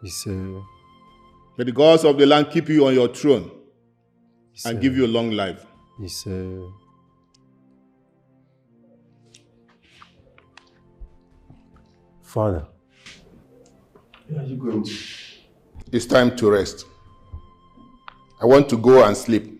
S: Yes,
A: may the gods of the land keep you on your throne and give you a long life.
S: Yes, Father, where are you going to?
A: It's time to rest. I want to go and sleep.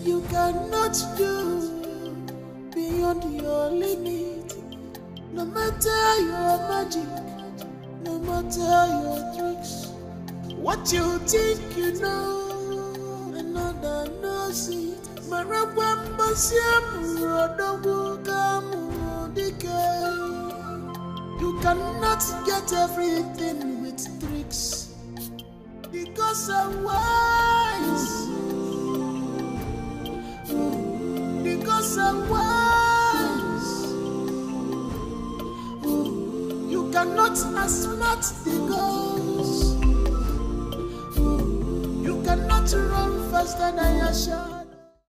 D: You cannot do beyond your limit. No matter your magic, no matter your tricks. What you think you know, another knows it. You cannot get everything with tricks, because I'm wise. Because I'm wise. You cannot outsmart the ghost. You cannot run faster than your shot.